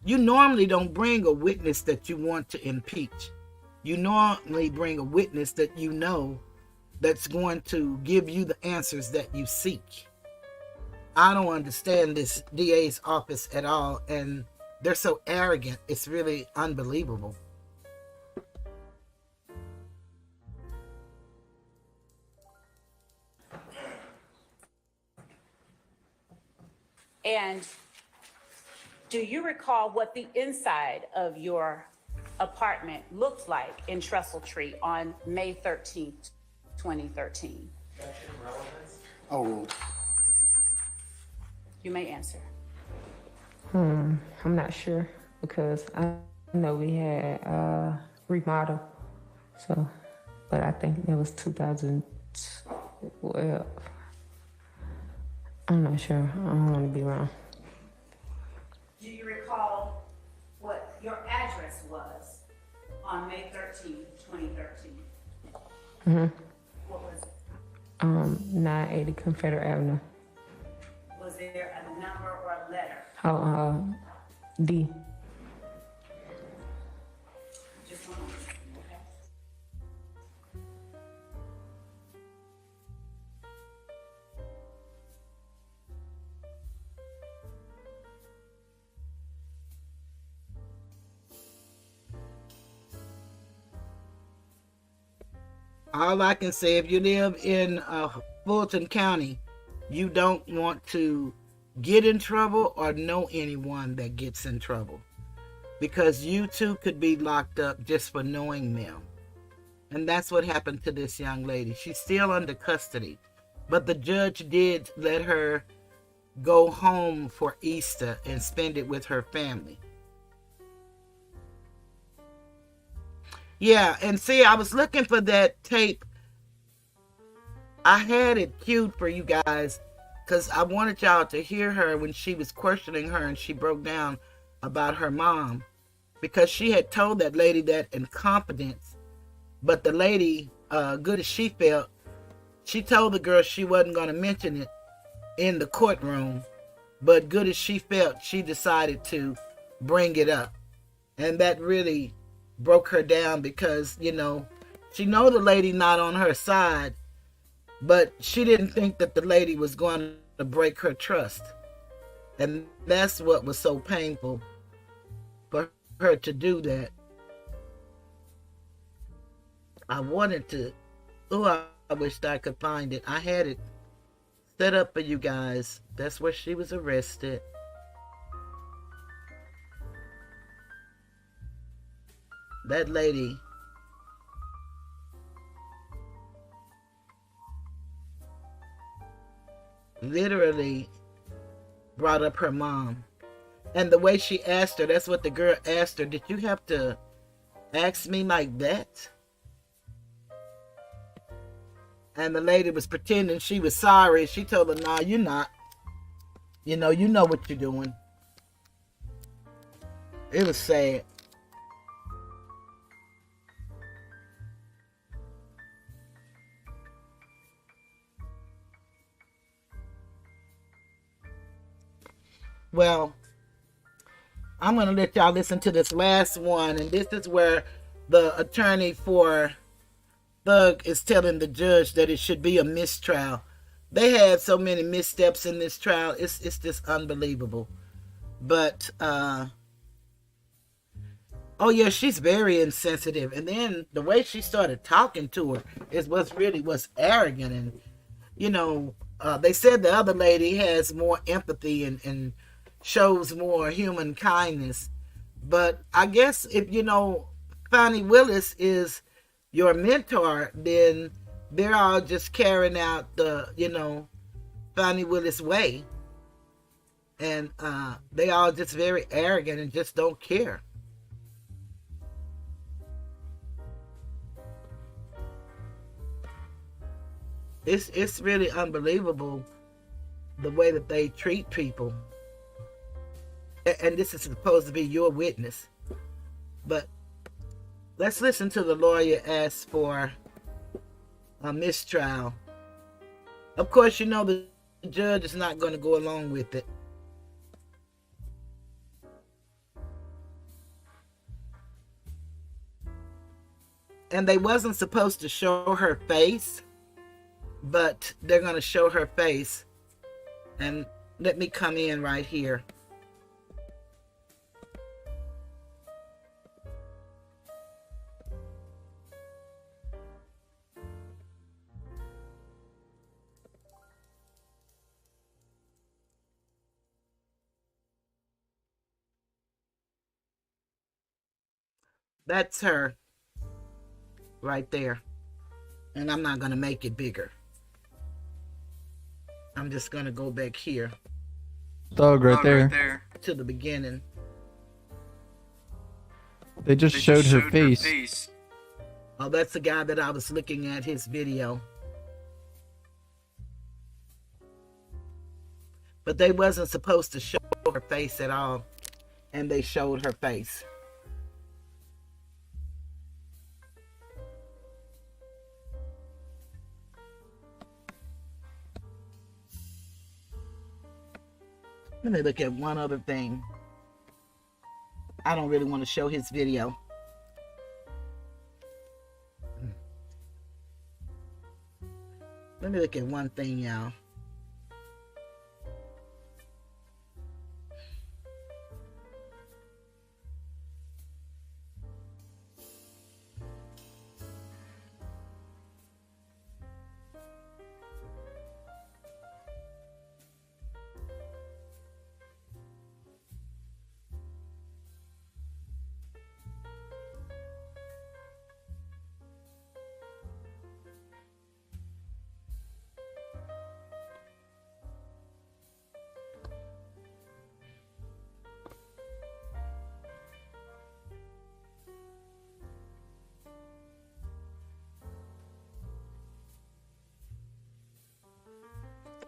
You normally don't bring a witness that you want to impeach. You normally bring a witness that you know that's going to give you the answers that you seek. I don't understand this DA's office at all, and they're so arrogant. It's really unbelievable. And do you recall what the inside of your apartment looked like in Trestle Tree on May 13th, 2013? Oh, You may answer. I'm not sure because I know we had remodel. So, but I think that was 2012. I'm not sure. I don't want to be wrong. Do you recall what your address was on May 13th, 2013? What was it? 980 Confederate Avenue. Was there a number or a letter? D. Just one moment, okay? All I can say, if you live in Fulton County, you don't want to get in trouble or know anyone that gets in trouble, because you too could be locked up just for knowing them. And that's what happened to this young lady. She's still under custody, but the judge did let her go home for Easter and spend it with her family. Yeah, and see, I was looking for that tape. I had it queued for you guys because I wanted y'all to hear her when she was questioning her and she broke down about her mom, because she had told that lady that in confidence, but the lady, good as she felt, she told the girl she wasn't going to mention it in the courtroom, but good as she felt, she decided to bring it up. And that really broke her down because, you know, she know the lady not on her side, but she didn't think that the lady was going to break her trust. And that's what was so painful for her to do that. I wanted to Oh, I wished I could find it. I had it set up for you guys. That's where she was arrested. That lady literally brought up her mom. And the way she asked her, that's what the girl asked her. Did you have to ask me like that? And the lady was pretending she was sorry. She told her, nah, you're not. You know what you're doing. It was sad. Well, I'm going to let y'all listen to this last one. And this is where the attorney for Thug is telling the judge that it should be a mistrial. They had so many missteps in this trial. It's just unbelievable. But, oh yeah, she's very insensitive. And then the way she started talking to her is was arrogant. And, they said the other lady has more empathy and shows more human kindness. But I guess if, Fani Willis is your mentor, then they're all just carrying out the, Fani Willis way. And they all just very arrogant and just don't care. It's really unbelievable the way that they treat people. And this is supposed to be your witness. But let's listen to the lawyer ask for a mistrial. Of course, the judge is not going to go along with it. And they wasn't supposed to show her face, but they're going to show her face. And let me come in right here. That's her right there. And I'm not going to make it bigger. I'm just going to go back here. Thug right there. To the beginning. They just showed her face. Oh, that's the guy that I was looking at his video. But they wasn't supposed to show her face at all. And they showed her face. Let me look at one other thing. I don't really want to show his video. Let me look at one thing, y'all.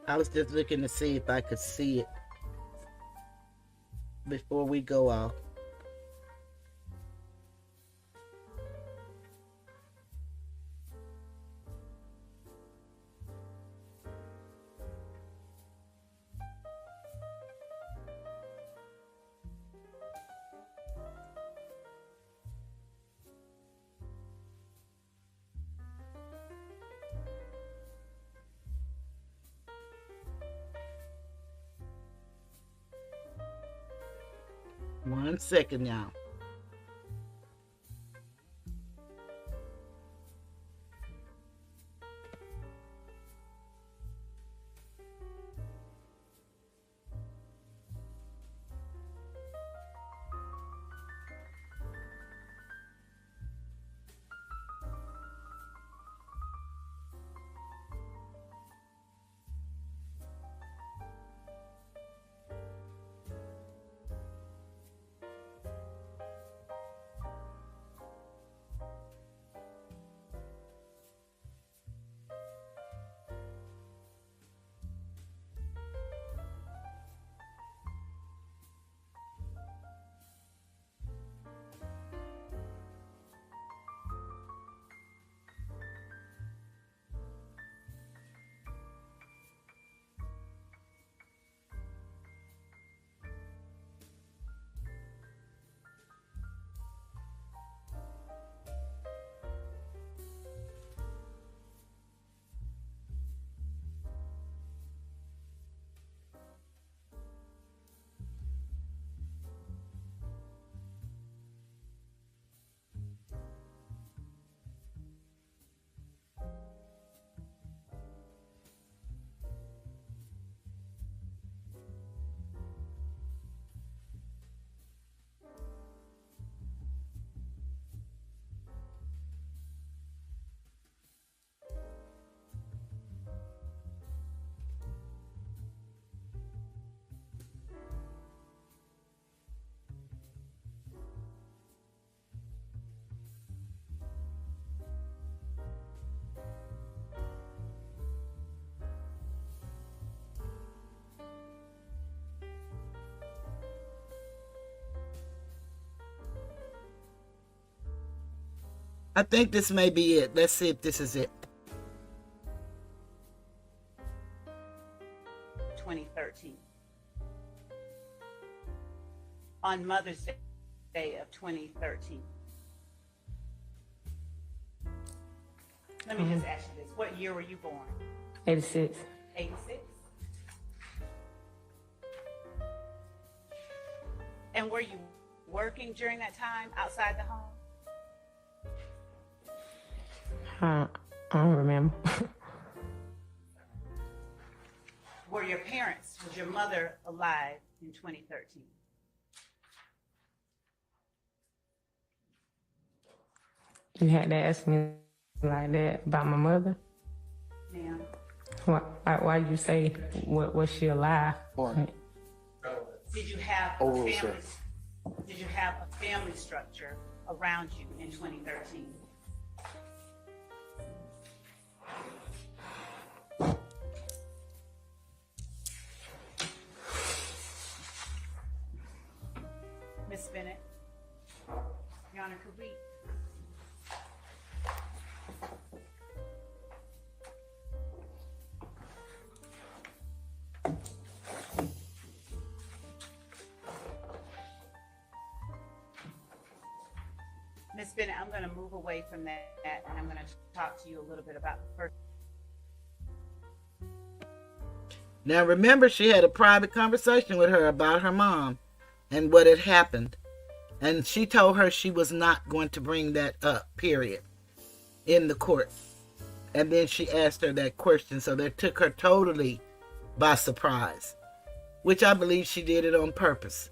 I was just looking to see if I could see it before we go off. One second now. I think this may be it. Let's see if this is it. 2013. On Mother's Day of 2013. Let me just ask you this. What year were you born? 86. 86? And were you working during that time outside the home? I don't remember. Were your parents, was your mother alive in 2013? You had to ask me like that about my mother? Ma'am? Why you say, was she alive? Did you have a Overall, family, sir. did you have a family structure around you in 2013? Miss Bennett, Your Honor, could we? Miss Bennett, I'm going to move away from that, and I'm going to talk to you a little bit about the first. Now remember, she had a private conversation with her about her mom and what had happened. And she told her she was not going to bring that up, period, in the court. And then she asked her that question. So that took her totally by surprise, which I believe she did it on purpose.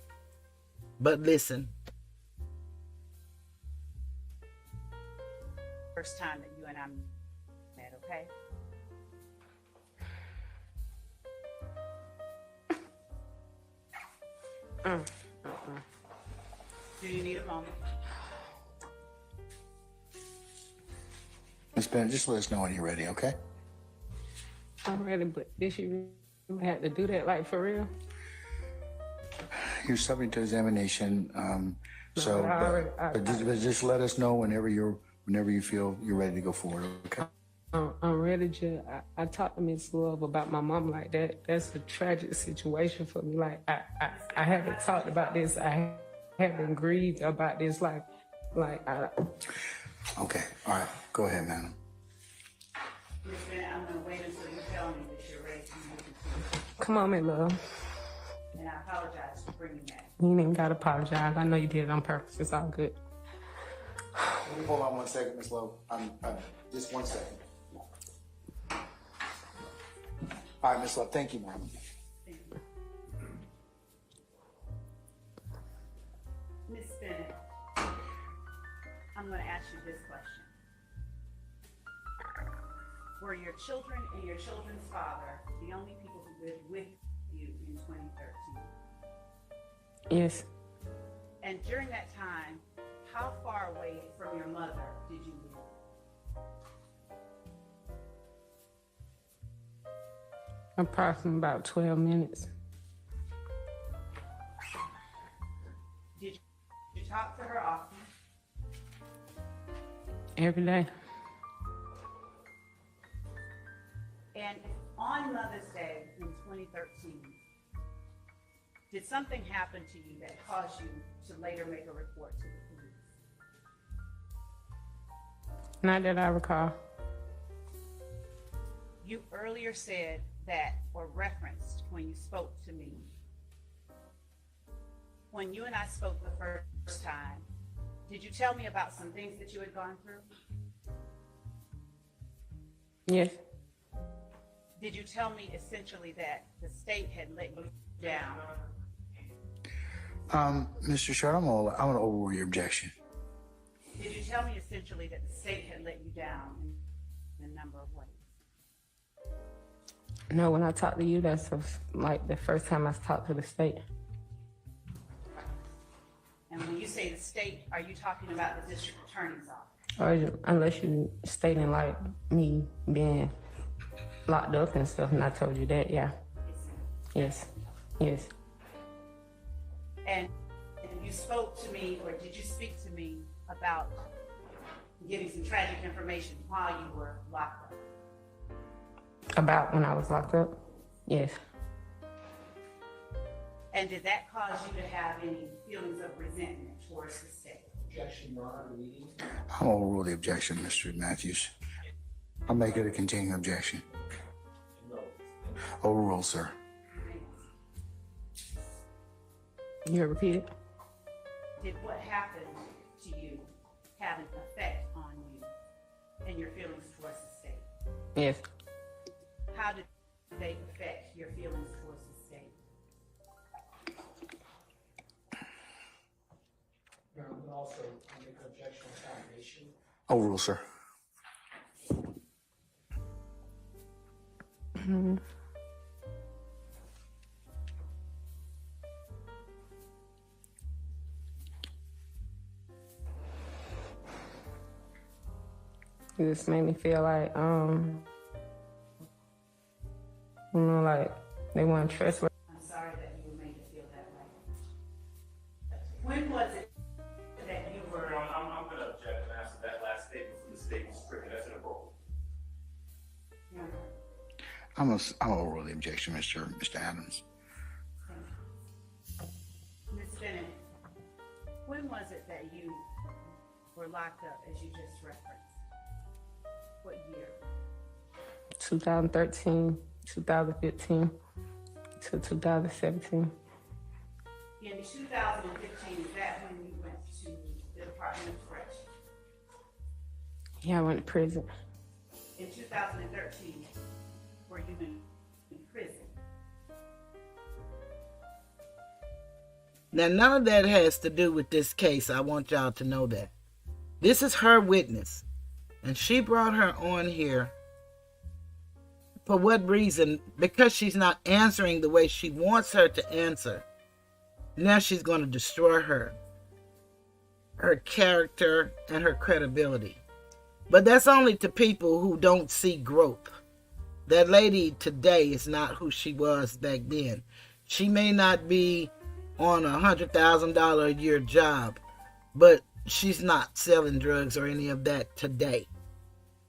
But listen. First time that you and I met, okay? Do you need a moment? Ms. Bennett, just let us know when you're ready, okay? I'm ready, but did she really have to do that, like, for real? You're subject to examination, so I but just let us know whenever you feel you're ready to go forward, okay? I'm ready to. I talked to Miss Love about my mom like that. That's a tragic situation for me. Like I haven't talked about this. I haven't grieved about this. Like I. Okay, all right, go ahead, madam. Miss Bennett, I'm going to wait until you tell me that you're ready to move to. Come on, Miss Love. And I apologize for bringing that. You ain't even gotta apologize. I know you did it on purpose. It's all good. Hold on 1 second, Ms. Lowe. Just 1 second. All right, Ms. Lowe, thank you, ma'am. Miss Bennett, I'm going to ask you this question. Were your children and your children's father the only people who lived with you in 2013? Yes. And during that time, how far away from your mother did you live? Approximately about 12 minutes. Did you talk to her often? Every day. And on Mother's Day in 2013, did something happen to you that caused you to later make a report to the police? Not that I recall. You earlier said that, or referenced when you spoke to me, when you and I spoke the first time, did you tell me about some things that you had gone through? Yes. Did you tell me essentially that the state had let you down? Mr. Short, I'm gonna overrule your objection. Did you tell me essentially that the state had let you down in a number of ways? No, when I talked to you, that's like the first time I talked to the state. And when you say the state, are you talking about the district attorney's office? Or unless you stating like me being locked up and stuff, and I told you that, yeah. Yes. Yes. And you spoke to me, or did you speak to me about giving some tragic information while you were locked up? About when I was locked up? Yes. And did that cause you to have any feelings of resentment towards the state? I'll overrule the objection, Mr. Matthews. I'll make it a continuing objection. Overrule, sir. You repeat it? Did what happened to you have an effect on you and your feelings towards the state? Yes. How did they affect your feelings towards the state? Also, make an objection on foundation. Overrule, sir. It just made me feel like, like they weren't trustworthy. I'm sorry that you were made to feel that way. When was it that you were? I'm going to object and ask that that last statement from the state was stricken. That's inappropriate. I'm gonna overrule the objection, Mr. Adams. Ms. Bennett, when was it that you were locked up, as you just referenced? What year? 2013, 2015 to 2017. In 2015, is that when you went to the Department of Corrections? Yeah, I went to prison. In 2013, were you in prison? Now, none of that has to do with this case. I want y'all to know that. This is her witness. And she brought her on here. For what reason? Because she's not answering the way she wants her to answer. Now she's going to destroy her character and her credibility. But that's only to people who don't see growth. That lady today is not who she was back then. She may not be on a $100,000 a year job, but she's not selling drugs or any of that today.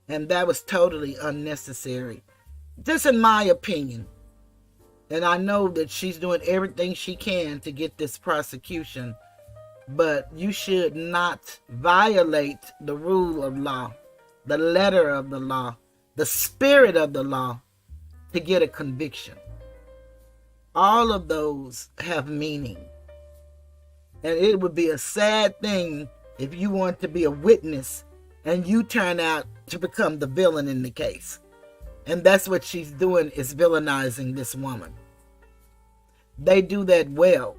And that was totally unnecessary. Just in my opinion. And I know that she's doing everything she can to get this prosecution, but you should not violate the rule of law, the letter of the law, the spirit of the law to get a conviction. All of those have meaning. And it would be a sad thing if you want to be a witness and you turn out to become the villain in the case. And that's what she's doing, is villainizing this woman. They do that well.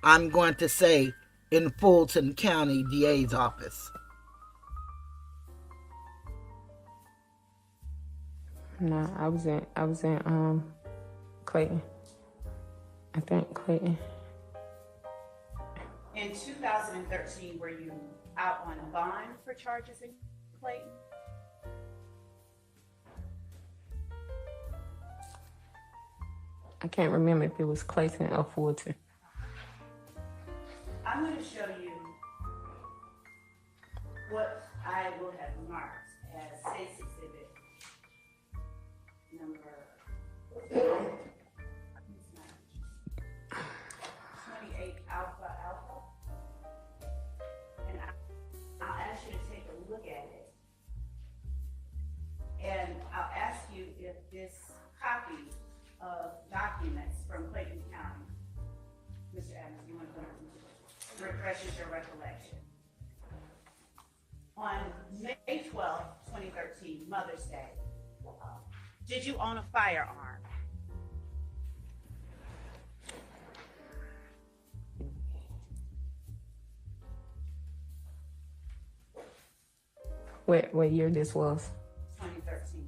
I'm going to say in Fulton County DA's office. No, I was in Clayton. I think Clayton. In 2013, were you out on bond for charges in Clayton? I can't remember if it was Clayton or Fulton. I'm going to show you what I will have marked as State's Exhibit number 28 Alpha Alpha. And I'll ask you to take a look at it. And I'll ask you if this copy of documents from Clayton County, Mr. Adams, you want to refreshes your recollection. On May 12th, 2013, Mother's Day, did you own a firearm? What year this was? 2013.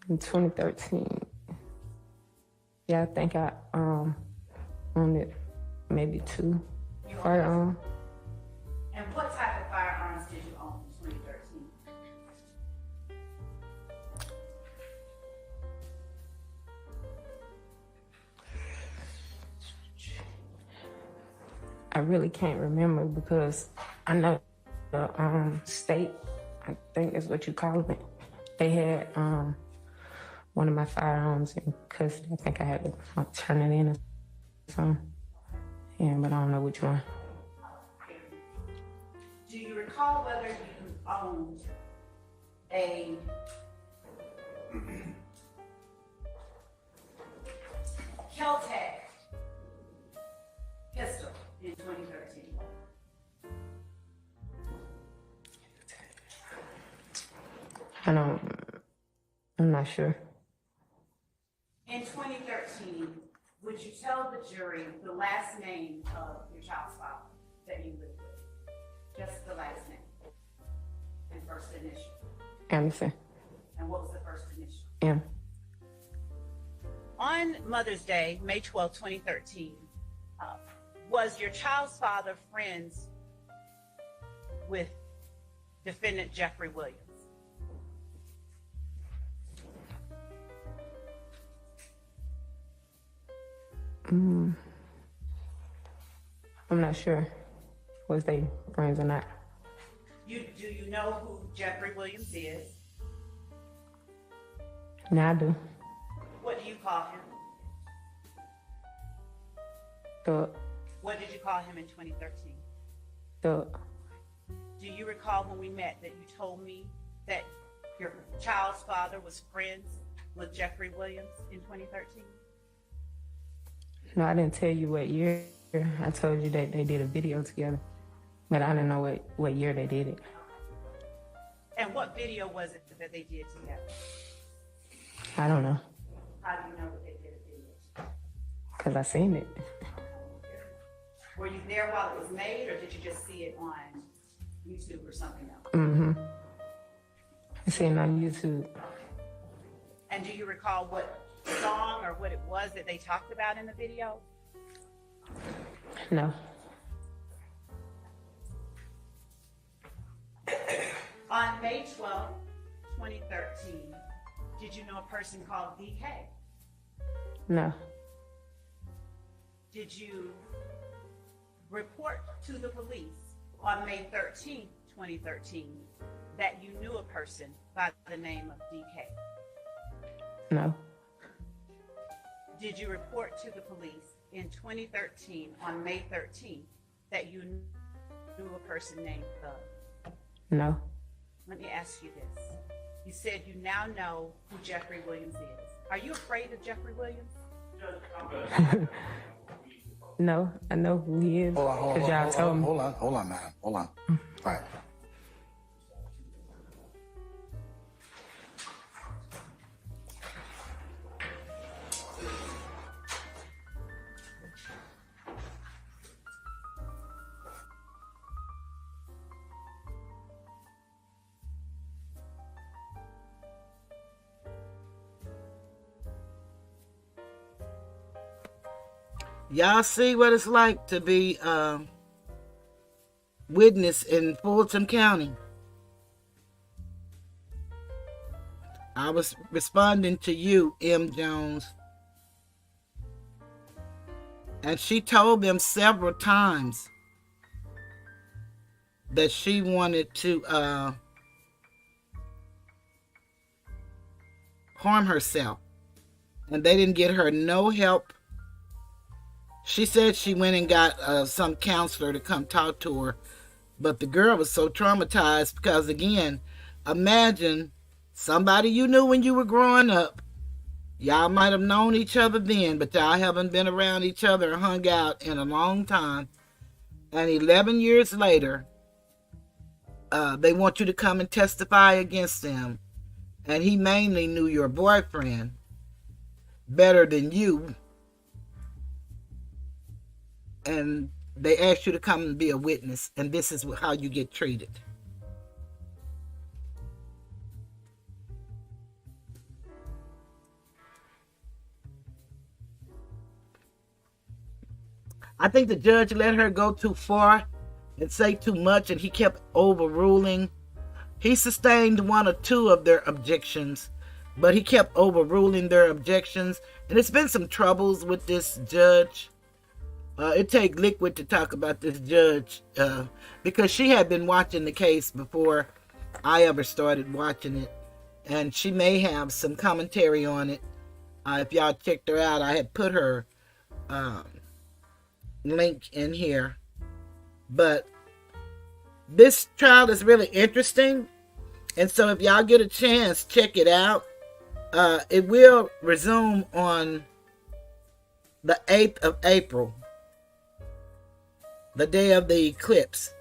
In 2013. Yeah, I think I owned it, maybe 2 firearms. And what type of firearms did you own in 2013? I really can't remember because I know the state, I think is what you call it, they had one of my firearms in custody. I think I had to turn it in or something. Yeah, but I don't know which one. Do you recall whether you owned a Kel-Tec pistol in 2013? I'm not sure. In 2013, would you tell the jury the last name of your child's father that you lived with? Just the last name and first initial. Anderson. And what was the first initial? M. On Mother's Day, May 12, 2013, was your child's father friends with defendant Jeffrey Williams? I'm not sure. Was they friends or not? Do you know who Jeffrey Williams is? Now I do. What do you call him? Thug. What did you call him in 2013? Thug. Do you recall when we met that you told me that your child's father was friends with Jeffrey Williams in 2013? No, I didn't tell you what year. I told you that they did a video together, but I didn't know what year they did it. And what video was it that they did together? I don't know. How do you know that they did a video? Because I seen it. Were you there while it was made, or did you just see it on YouTube or something else? Mm-hmm. I seen it on YouTube. And do you recall what song or what it was that they talked about in the video? No. On May 12, 2013, did you know a person called DK? No. Did you report to the police on May 13, 2013, that you knew a person by the name of DK? No. Did you report to the police in 2013 on May 13th that you knew a person named Thug? No. Let me ask you this. You said you now know who Jeffrey Williams is. Are you afraid of Jeffrey Williams? No, I know who he is. Hold on, man. Hold on. All right. Y'all see what it's like to be witness in Fulton County. I was responding to you, M. Jones. And she told them several times that she wanted to harm herself. And they didn't get her no help. She said she went and got some counselor to come talk to her. But the girl was so traumatized because, again, imagine somebody you knew when you were growing up. Y'all might have known each other then, but y'all haven't been around each other or hung out in a long time. And 11 years later, they want you to come and testify against them. And he mainly knew your boyfriend better than you. And they asked you to come and be a witness, and this is how you get treated. I think the judge let her go too far and say too much, and he kept overruling. He sustained one or two of their objections, but he kept overruling their objections. And it's been some troubles with this judge. It take liquid to talk about this judge because she had been watching the case before I ever started watching it, and she may have some commentary on it. If y'all checked her out, I had put her link in here. But this trial is really interesting, and so if y'all get a chance, check it out. It will resume on the 8th of April, the day of the eclipse,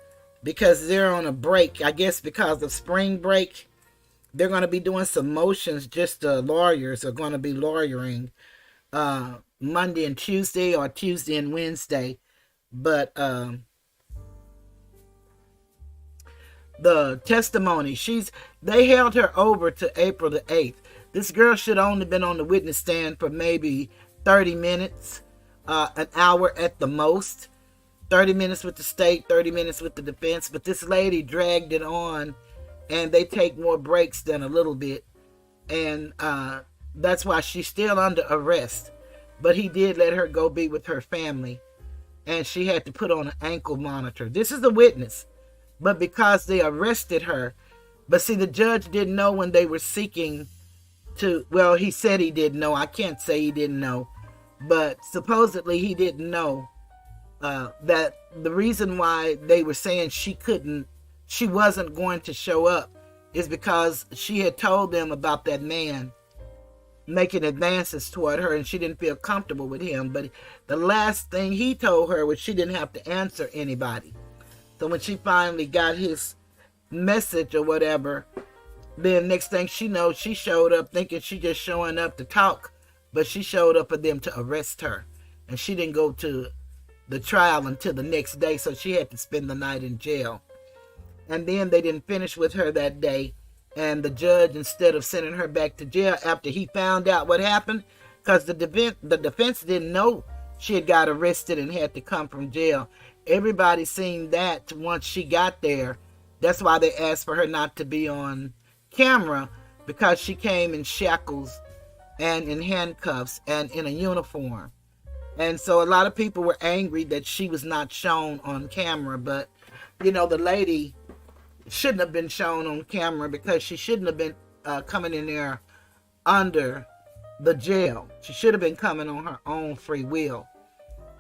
because they're on a break. I guess because of spring break, they're going to be doing some motions. Just the lawyers are going to be lawyering Monday and Tuesday, or Tuesday and Wednesday. But the testimony, they held her over to April the 8th. This girl should only been on the witness stand for maybe 30 minutes, an hour at the most. 30 minutes with the state, 30 minutes with the defense. But this lady dragged it on, and they take more breaks than a little bit. And that's why she's still under arrest. But he did let her go be with her family, and she had to put on an ankle monitor. This is the witness. But because they arrested her, but see, the judge didn't know when they were seeking to, well, he said he didn't know. I can't say he didn't know, but supposedly he didn't know that the reason why they were saying she wasn't going to show up is because she had told them about that man making advances toward her, and she didn't feel comfortable with him. But the last thing he told her was she didn't have to answer anybody. So when she finally got his message or whatever, then next thing she knows, she showed up thinking she just showing up to talk, but she showed up for them to arrest her, and she didn't go to the trial until the next day, so she had to spend the night in jail. And then they didn't finish with her that day, and the judge, instead of sending her back to jail after he found out what happened, because the defense didn't know she had got arrested and had to come from jail. Everybody seen that once she got there. That's why they asked for her not to be on camera, because she came in shackles and in handcuffs and in a uniform. And so a lot of people were angry that she was not shown on camera. But, the lady shouldn't have been shown on camera, because she shouldn't have been coming in there under the jail. She should have been coming on her own free will,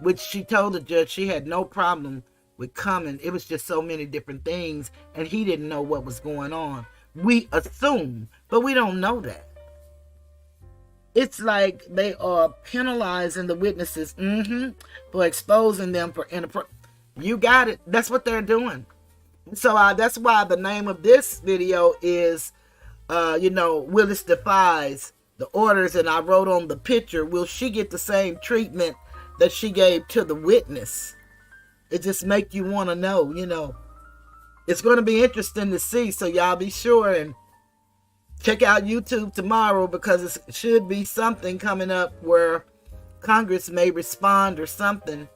which she told the judge she had no problem with coming. It was just so many different things, and he didn't know what was going on. We assume, but we don't know that. It's like they are penalizing the witnesses for exposing them for inappropriate. You got it. That's what they're doing. So that's why the name of this video is, Willis Defies the orders. And I wrote on the picture, will she get the same treatment that she gave to the witness? It just make you want to know, It's going to be interesting to see. So y'all be sure and check out YouTube tomorrow, because it should be something coming up where Congress may respond or something,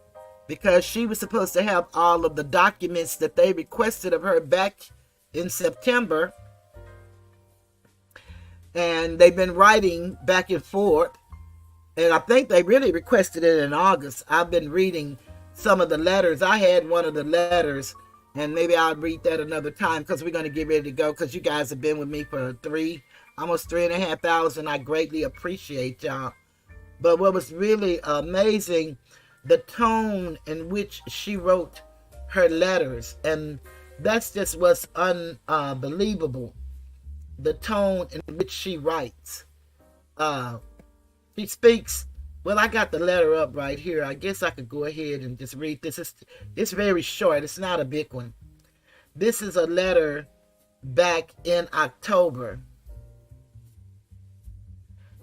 because she was supposed to have all of the documents that they requested of her back in September. And they've been writing back and forth. And I think they really requested it in August. I've been reading some of the letters. I had one of the letters, and maybe I'll read that another time, because we're going to get ready to go, because you guys have been with me for almost 3.5 hours, and I greatly appreciate y'all. But what was really amazing, the tone in which she wrote her letters, and that's just what's unbelievable. The tone in which she writes. She speaks. Well, I got the letter up right here. I guess I could go ahead and just read this. It's very short. It's not a big one. This is a letter back in October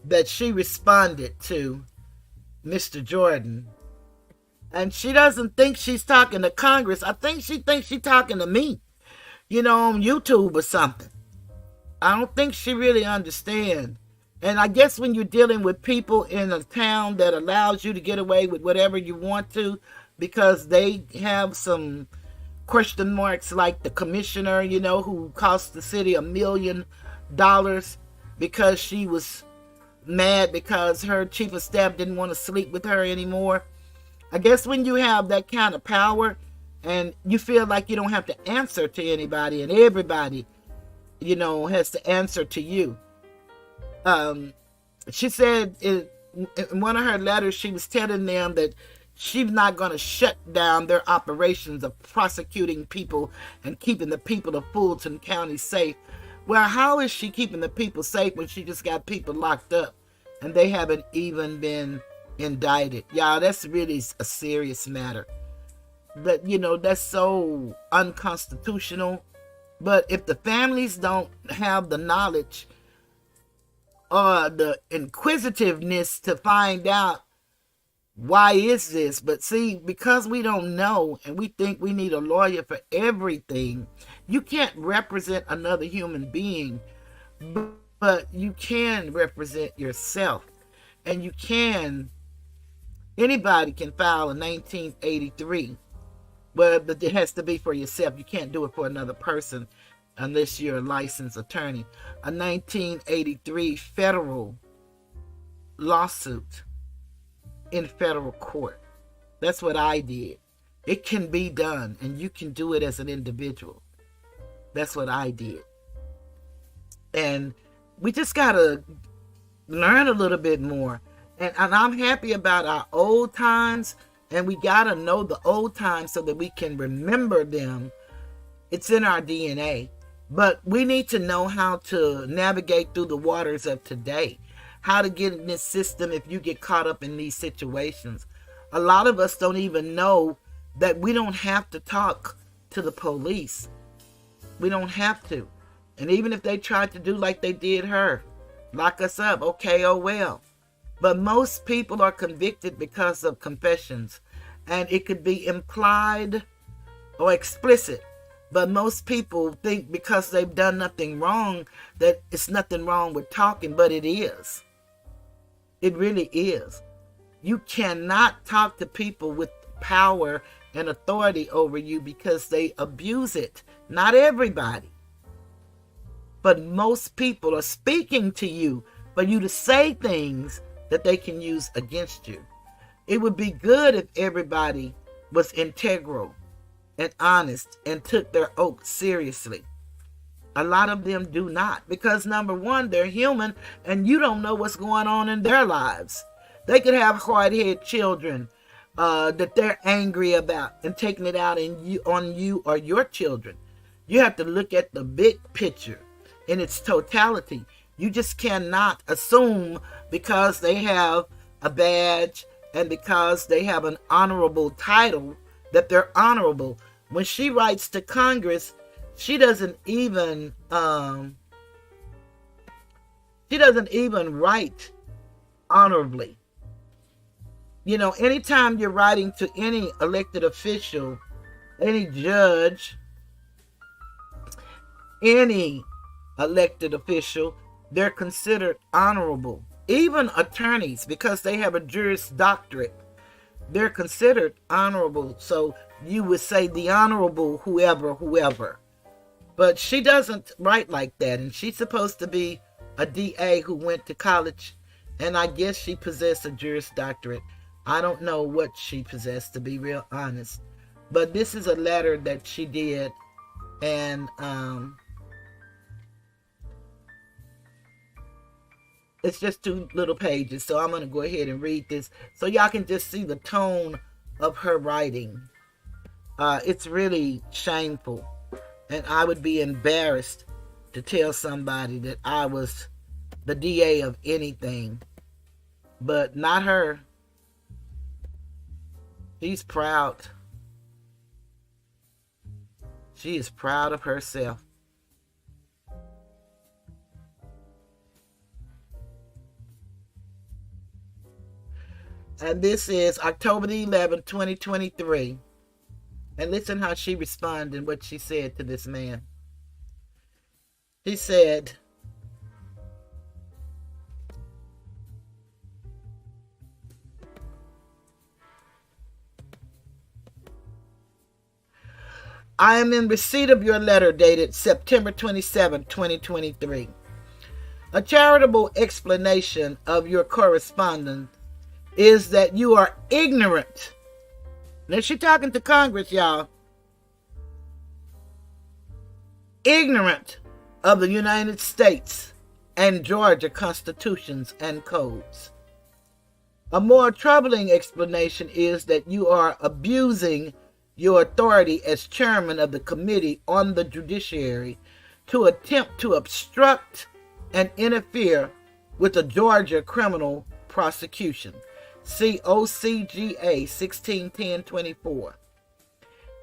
that she responded to Mr. Jordan. And she doesn't think she's talking to Congress. I think she thinks she's talking to me, on YouTube or something. I don't think she really understands. And I guess when you're dealing with people in a town that allows you to get away with whatever you want to, because they have some question marks, like the commissioner, who cost the city $1 million because she was mad because her chief of staff didn't want to sleep with her anymore. I guess when you have that kind of power and you feel like you don't have to answer to anybody and everybody, has to answer to you. She said in one of her letters, she was telling them that she's not going to shut down their operations of prosecuting people and keeping the people of Fulton County safe. Well, how is she keeping the people safe when she just got people locked up and they haven't even been indicted? Y'all, that's really a serious matter. But, that's so unconstitutional. But if the families don't have the knowledge or the inquisitiveness to find out why is this, but see, because we don't know and we think we need a lawyer for everything, you can't represent another human being, but you can represent yourself. And anybody can file a 1983. But it has to be for yourself. You can't do it for another person unless you're a licensed attorney. A 1983 federal lawsuit in federal court. That's what I did. It can be done, and you can do it as an individual. That's what I did. And we just got to learn a little bit more. And I'm happy about our old times, and we got to know the old times so that we can remember them. It's in our DNA. But we need to know how to navigate through the waters of today, how to get in this system if you get caught up in these situations. A lot of us don't even know that we don't have to talk to the police. We don't have to. And even if they tried to do like they did her, lock us up, okay, oh well. But most people are convicted because of confessions. And it could be implied or explicit. But most people think because they've done nothing wrong that it's nothing wrong with talking, but it is. It really is. You cannot talk to people with power and authority over you because they abuse it. Not everybody. But most people are speaking to you for you to say things that they can use against you. It would be good if everybody was integral and honest and took their oath seriously. A lot of them do not, because number one, they're human and you don't know what's going on in their lives. They could have hard-headed children that they're angry about and taking it out on you or your children. You have to look at the big picture in its totality. You just cannot assume because they have a badge and because they have an honorable title that they're honorable. When she writes to Congress, she doesn't even write honorably. Anytime you're writing to any elected official, any judge, any elected official, they're considered honorable. Even attorneys, because they have a Juris Doctorate, they're considered honorable. So you would say the honorable whoever. But she doesn't write like that. And she's supposed to be a DA who went to college. And I guess she possessed a Juris Doctorate. I don't know what she possessed, to be real honest. But this is a letter that she did. And it's just 2 little pages. So I'm going to go ahead and read this so y'all can just see the tone of her writing. It's really shameful. And I would be embarrassed to tell somebody that I was the DA of anything. But not her. She's proud. She is proud of herself. And this is October the 11th, 2023. And listen how she responded and what she said to this man. She said, I am in receipt of your letter dated September 27, 2023. A charitable explanation of your correspondence is that you are ignorant Now she talking to Congress, y'all. Ignorant of the United States and Georgia constitutions and codes. A more troubling explanation is that you are abusing your authority as chairman of the Committee on the Judiciary to attempt to obstruct and interfere with a Georgia criminal prosecution. See OCGA 1610-24.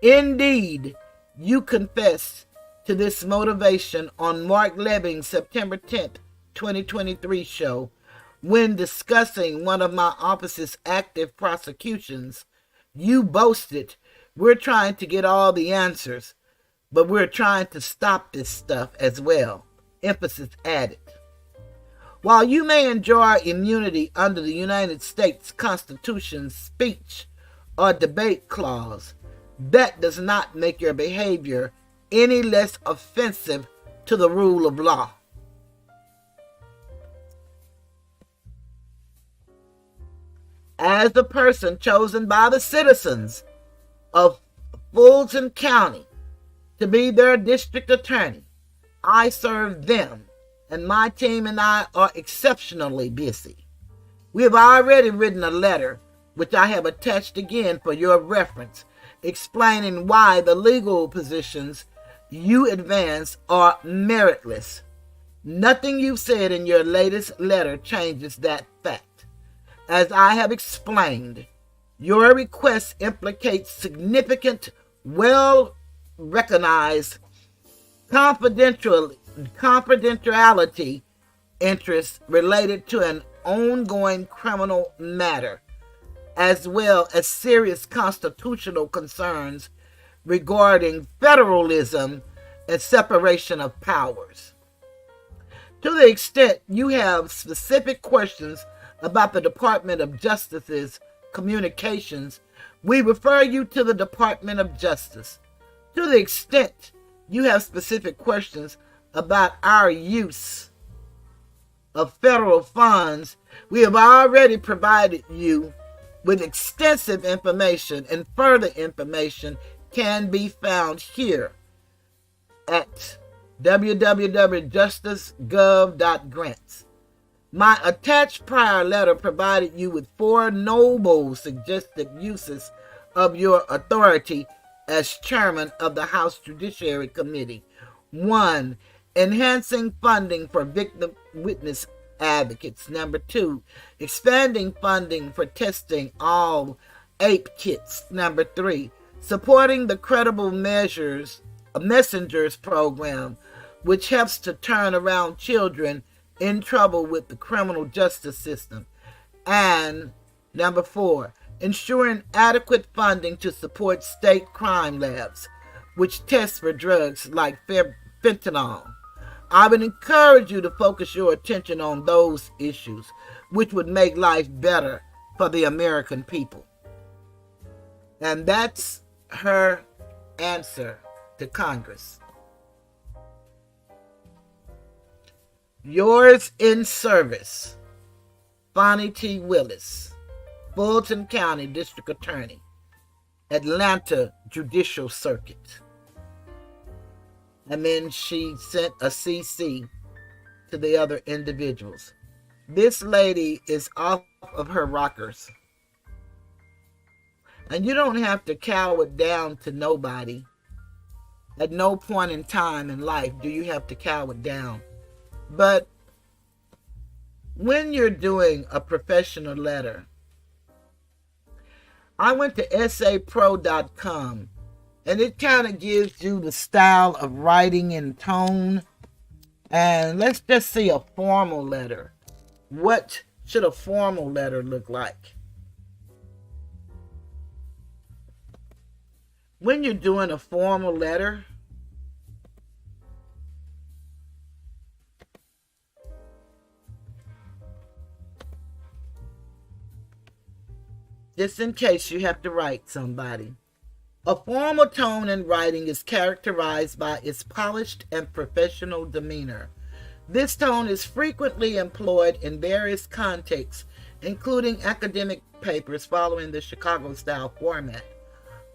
Indeed, you confessed to this motivation on Mark Lebbing's September 10th, 2023 show when discussing one of my office's active prosecutions. You boasted, "We're trying to get all the answers, but we're trying to stop this stuff as well." Emphasis added. While you may enjoy immunity under the United States Constitution's speech or debate clause, that does not make your behavior any less offensive to the rule of law. As the person chosen by the citizens of Fulton County to be their district attorney, I serve them, and my team and I are exceptionally busy. We have already written a letter, which I have attached again for your reference, explaining why the legal positions you advance are meritless. Nothing you've said in your latest letter changes that fact. As I have explained, your request implicates significant, well-recognized confidentiality interests related to an ongoing criminal matter, as well as serious constitutional concerns regarding federalism and separation of powers. To the extent you have specific questions about the Department of Justice's communications, we refer you to the Department of Justice. To the extent you have specific questions about our use of federal funds, we have already provided you with extensive information, and further information can be found here at www.justicegov.grants. My attached prior letter provided you with 4 noble suggested uses of your authority as chairman of the House Judiciary Committee. 1. Enhancing funding for victim witness advocates. 2. Expanding funding for testing all APE kits. 3. Supporting the Credible Messengers program, which helps to turn around children in trouble with the criminal justice system. And 4. Ensuring adequate funding to support state crime labs, which test for drugs like fentanyl. I would encourage you to focus your attention on those issues, which would make life better for the American people. And that's her answer to Congress. Yours in service, Fani T. Willis, Fulton County District Attorney, Atlanta Judicial Circuit. And then she sent a CC to the other individuals. This lady is off of her rockers. And you don't have to cower down to nobody. At no point in time in life do you have to cower down. But when you're doing a professional letter, I went to essaypro.com, and it kind of gives you the style of writing and tone. And let's just see a formal letter. What should a formal letter look like? When you're doing a formal letter, just in case you have to write somebody. A formal tone in writing is characterized by its polished and professional demeanor. This tone is frequently employed in various contexts, including academic papers following the Chicago-style format.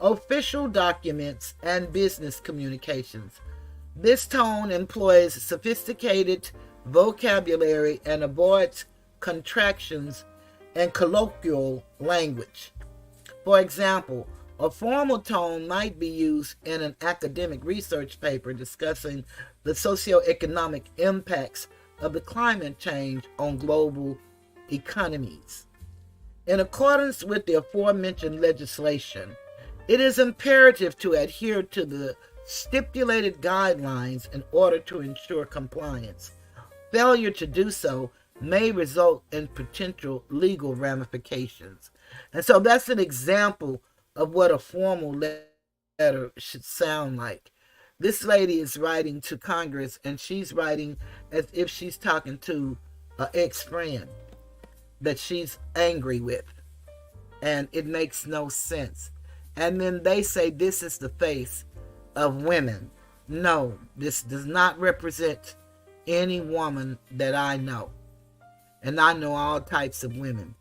official documents, and business communications. This tone employs sophisticated vocabulary and avoids contractions and colloquial language. For example, a formal tone might be used in an academic research paper discussing the socioeconomic impacts of the climate change on global economies. In accordance with the aforementioned legislation, it is imperative to adhere to the stipulated guidelines in order to ensure compliance. Failure to do so may result in potential legal ramifications. And so that's an example of what a formal letter should sound like. This lady is writing to Congress, and she's writing as if she's talking to an ex-friend that she's angry with. And it makes no sense. And then they say this is the face of women. No, this does not represent any woman that I know. And I know all types of women.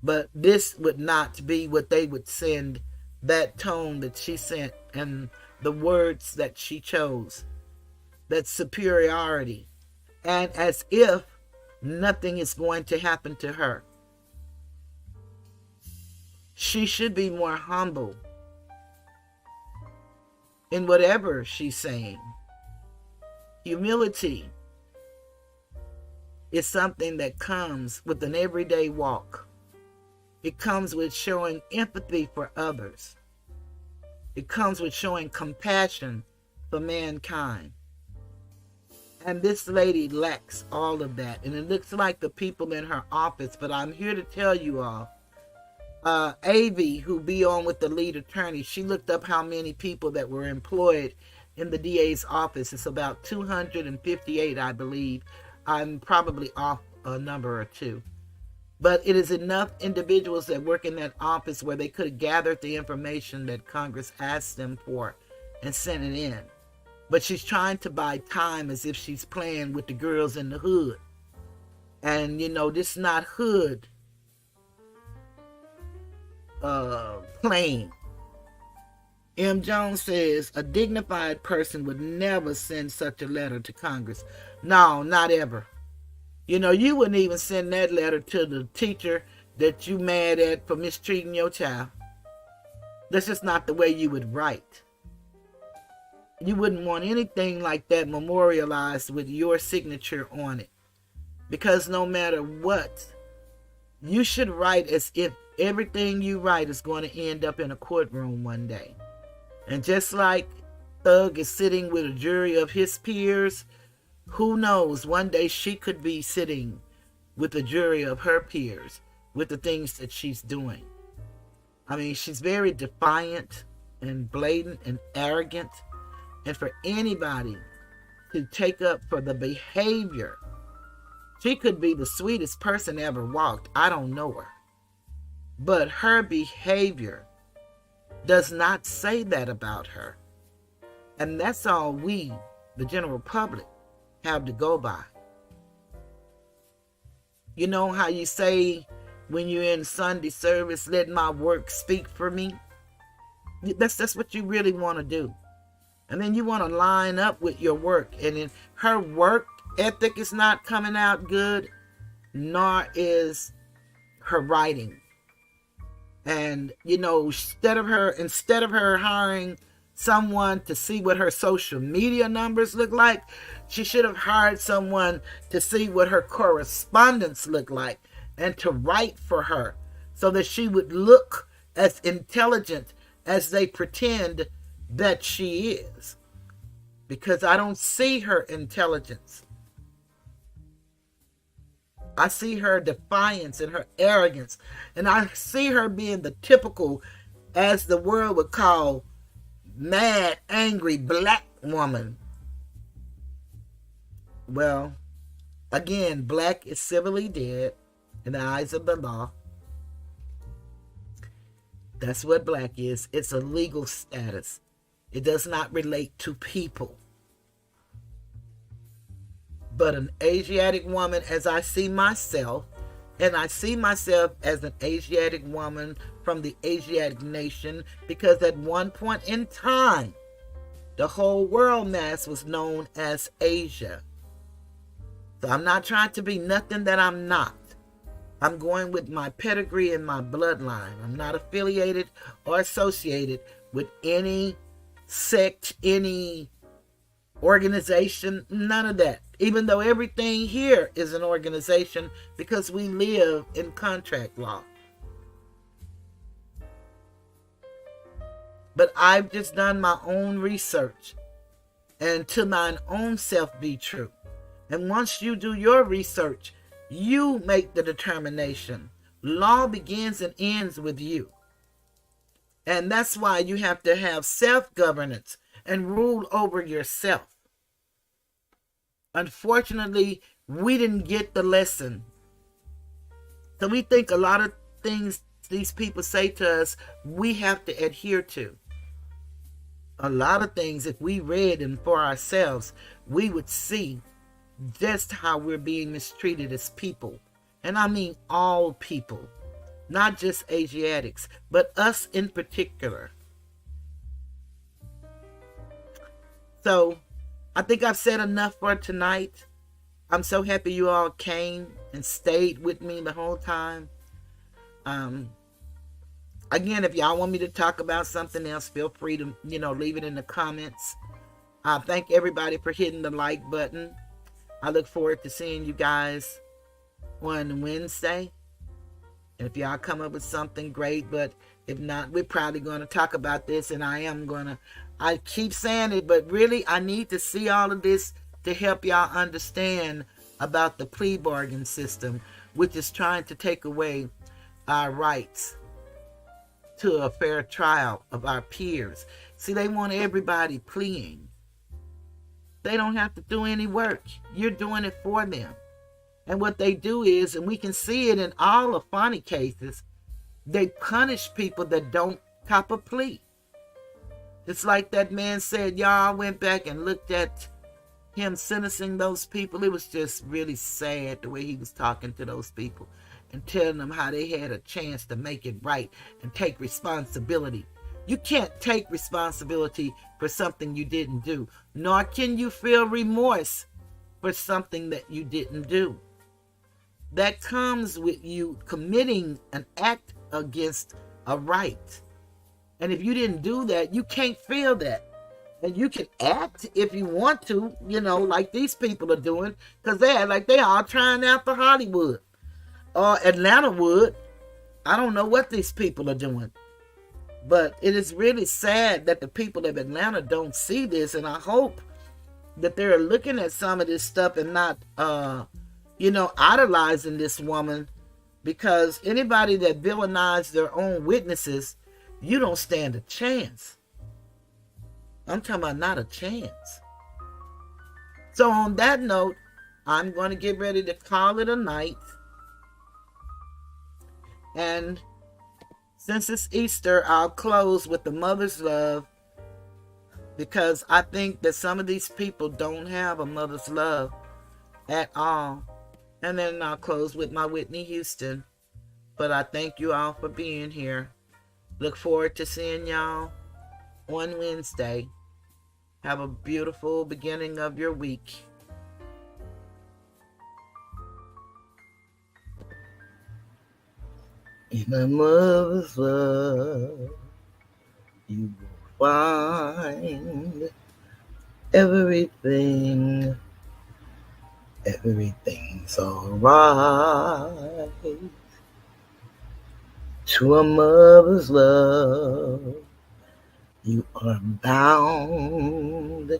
But this would not be what they would send, that tone that she sent and the words that she chose. That superiority. And as if nothing is going to happen to her. She should be more humble in whatever she's saying. Humility is something that comes with an everyday walk. It comes with showing empathy for others. It comes with showing compassion for mankind. And this lady lacks all of that. And it looks like the people in her office, but I'm here to tell you all, Avi, who be on with the lead attorney, she looked up how many people that were employed in the DA's office. It's about 258, I believe. I'm probably off a number or two. But it is enough individuals that work in that office where they could have gathered the information that Congress asked them for and sent it in. But she's trying to buy time as if she's playing with the girls in the hood. And, you know, this is not hood playing. M. Jones says a dignified person would never send such a letter to Congress. No, not ever. You know, you wouldn't even send that letter to the teacher that you mad at for mistreating your child. That's just not the way you would write. You wouldn't want anything like that memorialized with your signature on it. Because no matter what, you should write as if everything you write is going to end up in a courtroom one day. And just like Thug is sitting with a jury of his peers, who knows, one day she could be sitting with a jury of her peers with the things that she's doing. I mean, she's very defiant and blatant and arrogant. And for anybody to take up for the behavior, she could be the sweetest person ever walked. I don't know her. But her behavior does not say that about her. And that's all we, the general public, have to go by. You know how you say when you're in Sunday service, let my work speak for me? That's what you really want to do. And then you want to line up with your work. And then her work ethic is not coming out good, nor is her writing. And, you know, instead of her hiring someone to see what her social media numbers look like, she should have hired someone to see what her correspondence looked like and to write for her so that she would look as intelligent as they pretend that she is. Because I don't see her intelligence. I see her defiance and her arrogance. And I see her being the typical, as the world would call, mad, angry black woman. Well, again, black is civilly dead in the eyes of the law. That's what black is. It's a legal status. It does not relate to people. But an Asiatic woman, as I see myself, and I see myself as an Asiatic woman from the Asiatic nation, because at one point in time, the whole world mass was known as Asia. So I'm not trying to be nothing that I'm not. I'm going with my pedigree and my bloodline. I'm not affiliated or associated with any sect, any organization, none of that. Even though everything here is an organization, because we live in contract law. But I've just done my own research, and to mine own self be true. And once you do your research, you make the determination. Law begins and ends with you. And that's why you have to have self-governance and rule over yourself. Unfortunately, we didn't get the lesson. So we think a lot of things these people say to us, we have to adhere to. A lot of things, if we read them for ourselves, we would see just how we're being mistreated as people. And I mean all people, not just Asiatics, but us in particular. So I think I've said enough for tonight. I'm so happy you all came and stayed with me the whole time. Again, if y'all want me to talk about something else, feel free to, leave it in the comments. Thank everybody for hitting the like button. I look forward to seeing you guys on Wednesday. And if y'all come up with something, great. But if not, we're probably going to talk about this. And I keep saying it, but really I need to see all of this to help y'all understand about the plea bargain system, which is trying to take away our rights to a fair trial of our peers. See, they want everybody pleading. They don't have to do any work. You're doing it for them. And what they do is, and we can see it in all of Fani cases, they punish people that don't cop a plea. It's like that man said, y'all, I went back and looked at him sentencing those people. It was just really sad the way he was talking to those people and telling them how they had a chance to make it right and take responsibility. You can't take responsibility for something you didn't do, nor can you feel remorse for something that you didn't do. That comes with you committing an act against a right. And if you didn't do that, you can't feel that. And you can act if you want to, like these people are doing, because they all trying out for Hollywood or Atlanta would. I don't know what these people are doing. But it is really sad that the people of Atlanta don't see this, and I hope that they're looking at some of this stuff and not, idolizing this woman, because anybody that villainizes their own witnesses, you don't stand a chance. I'm talking about not a chance. So on that note, I'm going to get ready to call it a night. And since it's Easter, I'll close with the mother's love, because I think that some of these people don't have a mother's love at all. And then I'll close with my Whitney Houston. But I thank you all for being here. Look forward to seeing y'all on Wednesday. Have a beautiful beginning of your week. In a mother's love, you will find everything's alright. To a mother's love, you are bound.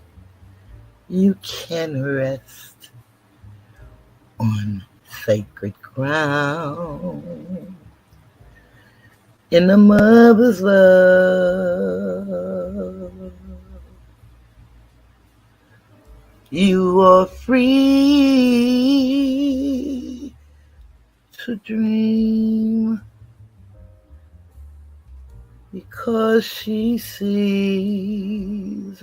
You can rest on sacred ground. In a mother's love, you are free to dream, because she sees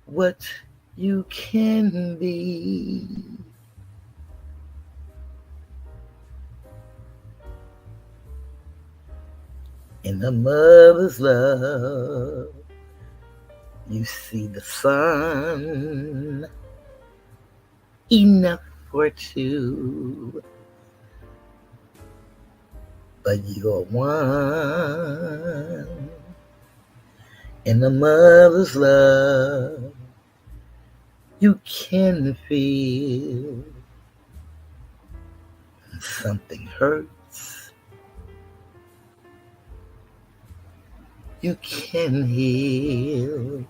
what you can be. In a mother's love, you see the sun, enough for two, but you're one. In a mother's love, you can feel when something hurts. You can heal.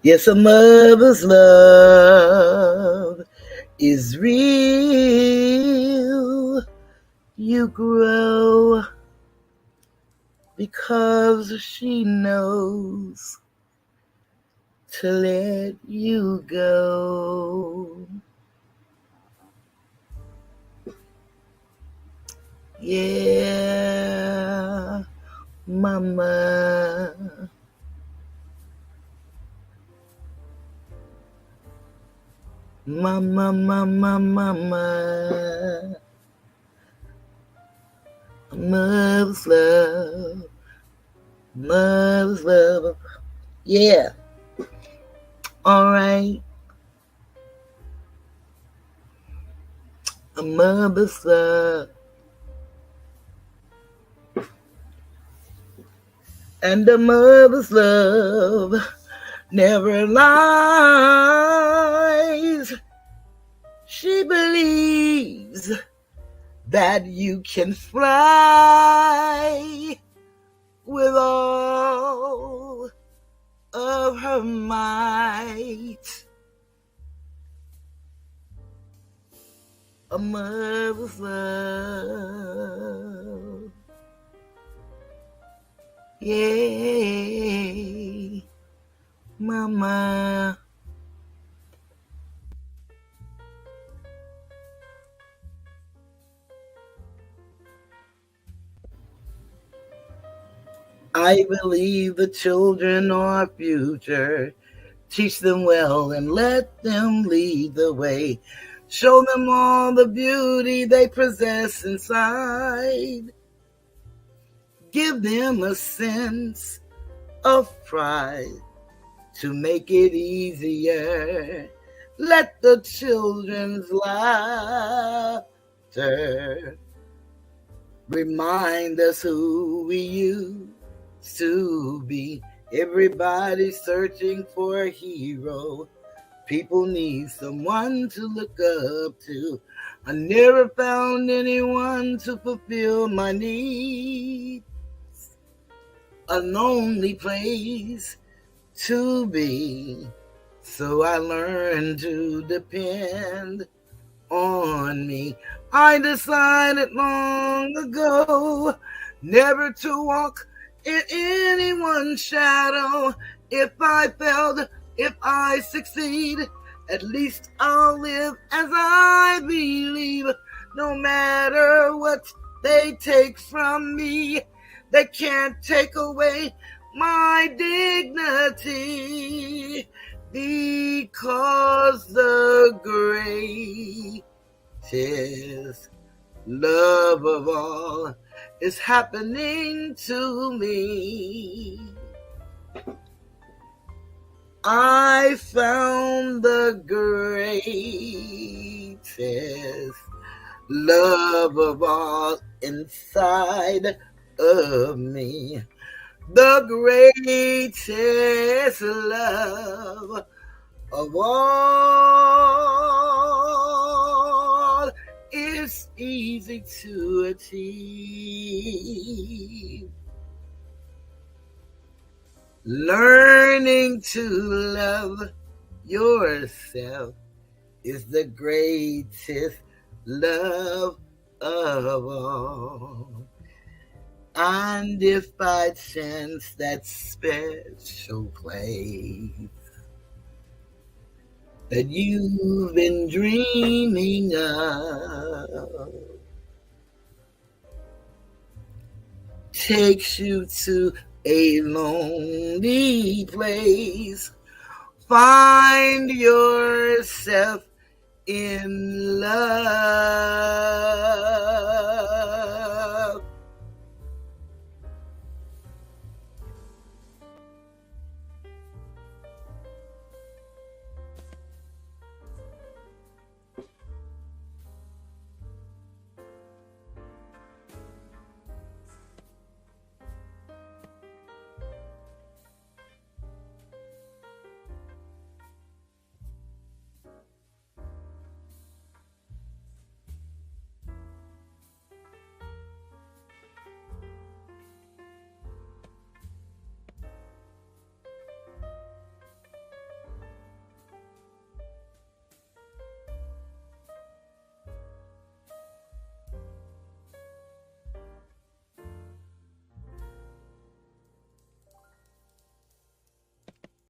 Yes, a mother's love is real. You grow because she knows to let you go. Yeah, mama. Mama, mama, mama. Mother's love. Mother's love. Yeah. All right. A mother's love. And a mother's love never lies. She believes that you can fly with all of her might. A mother's love. Yay, mama. I believe the children are our future. Teach them well and let them lead the way. Show them all the beauty they possess inside. Give them a sense of pride to make it easier. Let the children's laughter remind us who we used to be. Everybody's searching for a hero. People need someone to look up to. I never found anyone to fulfill my needs. A lonely place to be. So I learned to depend on me. I decided long ago never to walk in anyone's shadow. If I failed, if I succeed, at least I'll live as I believe. No matter what they take from me, they can't take away my dignity, because the greatest love of all is happening to me. I found the greatest love of all inside of me. The greatest love of all is easy to achieve. Learning to love yourself is the greatest love of all. And if by chance that special place that you've been dreaming of takes you to a lonely place, find yourself in love.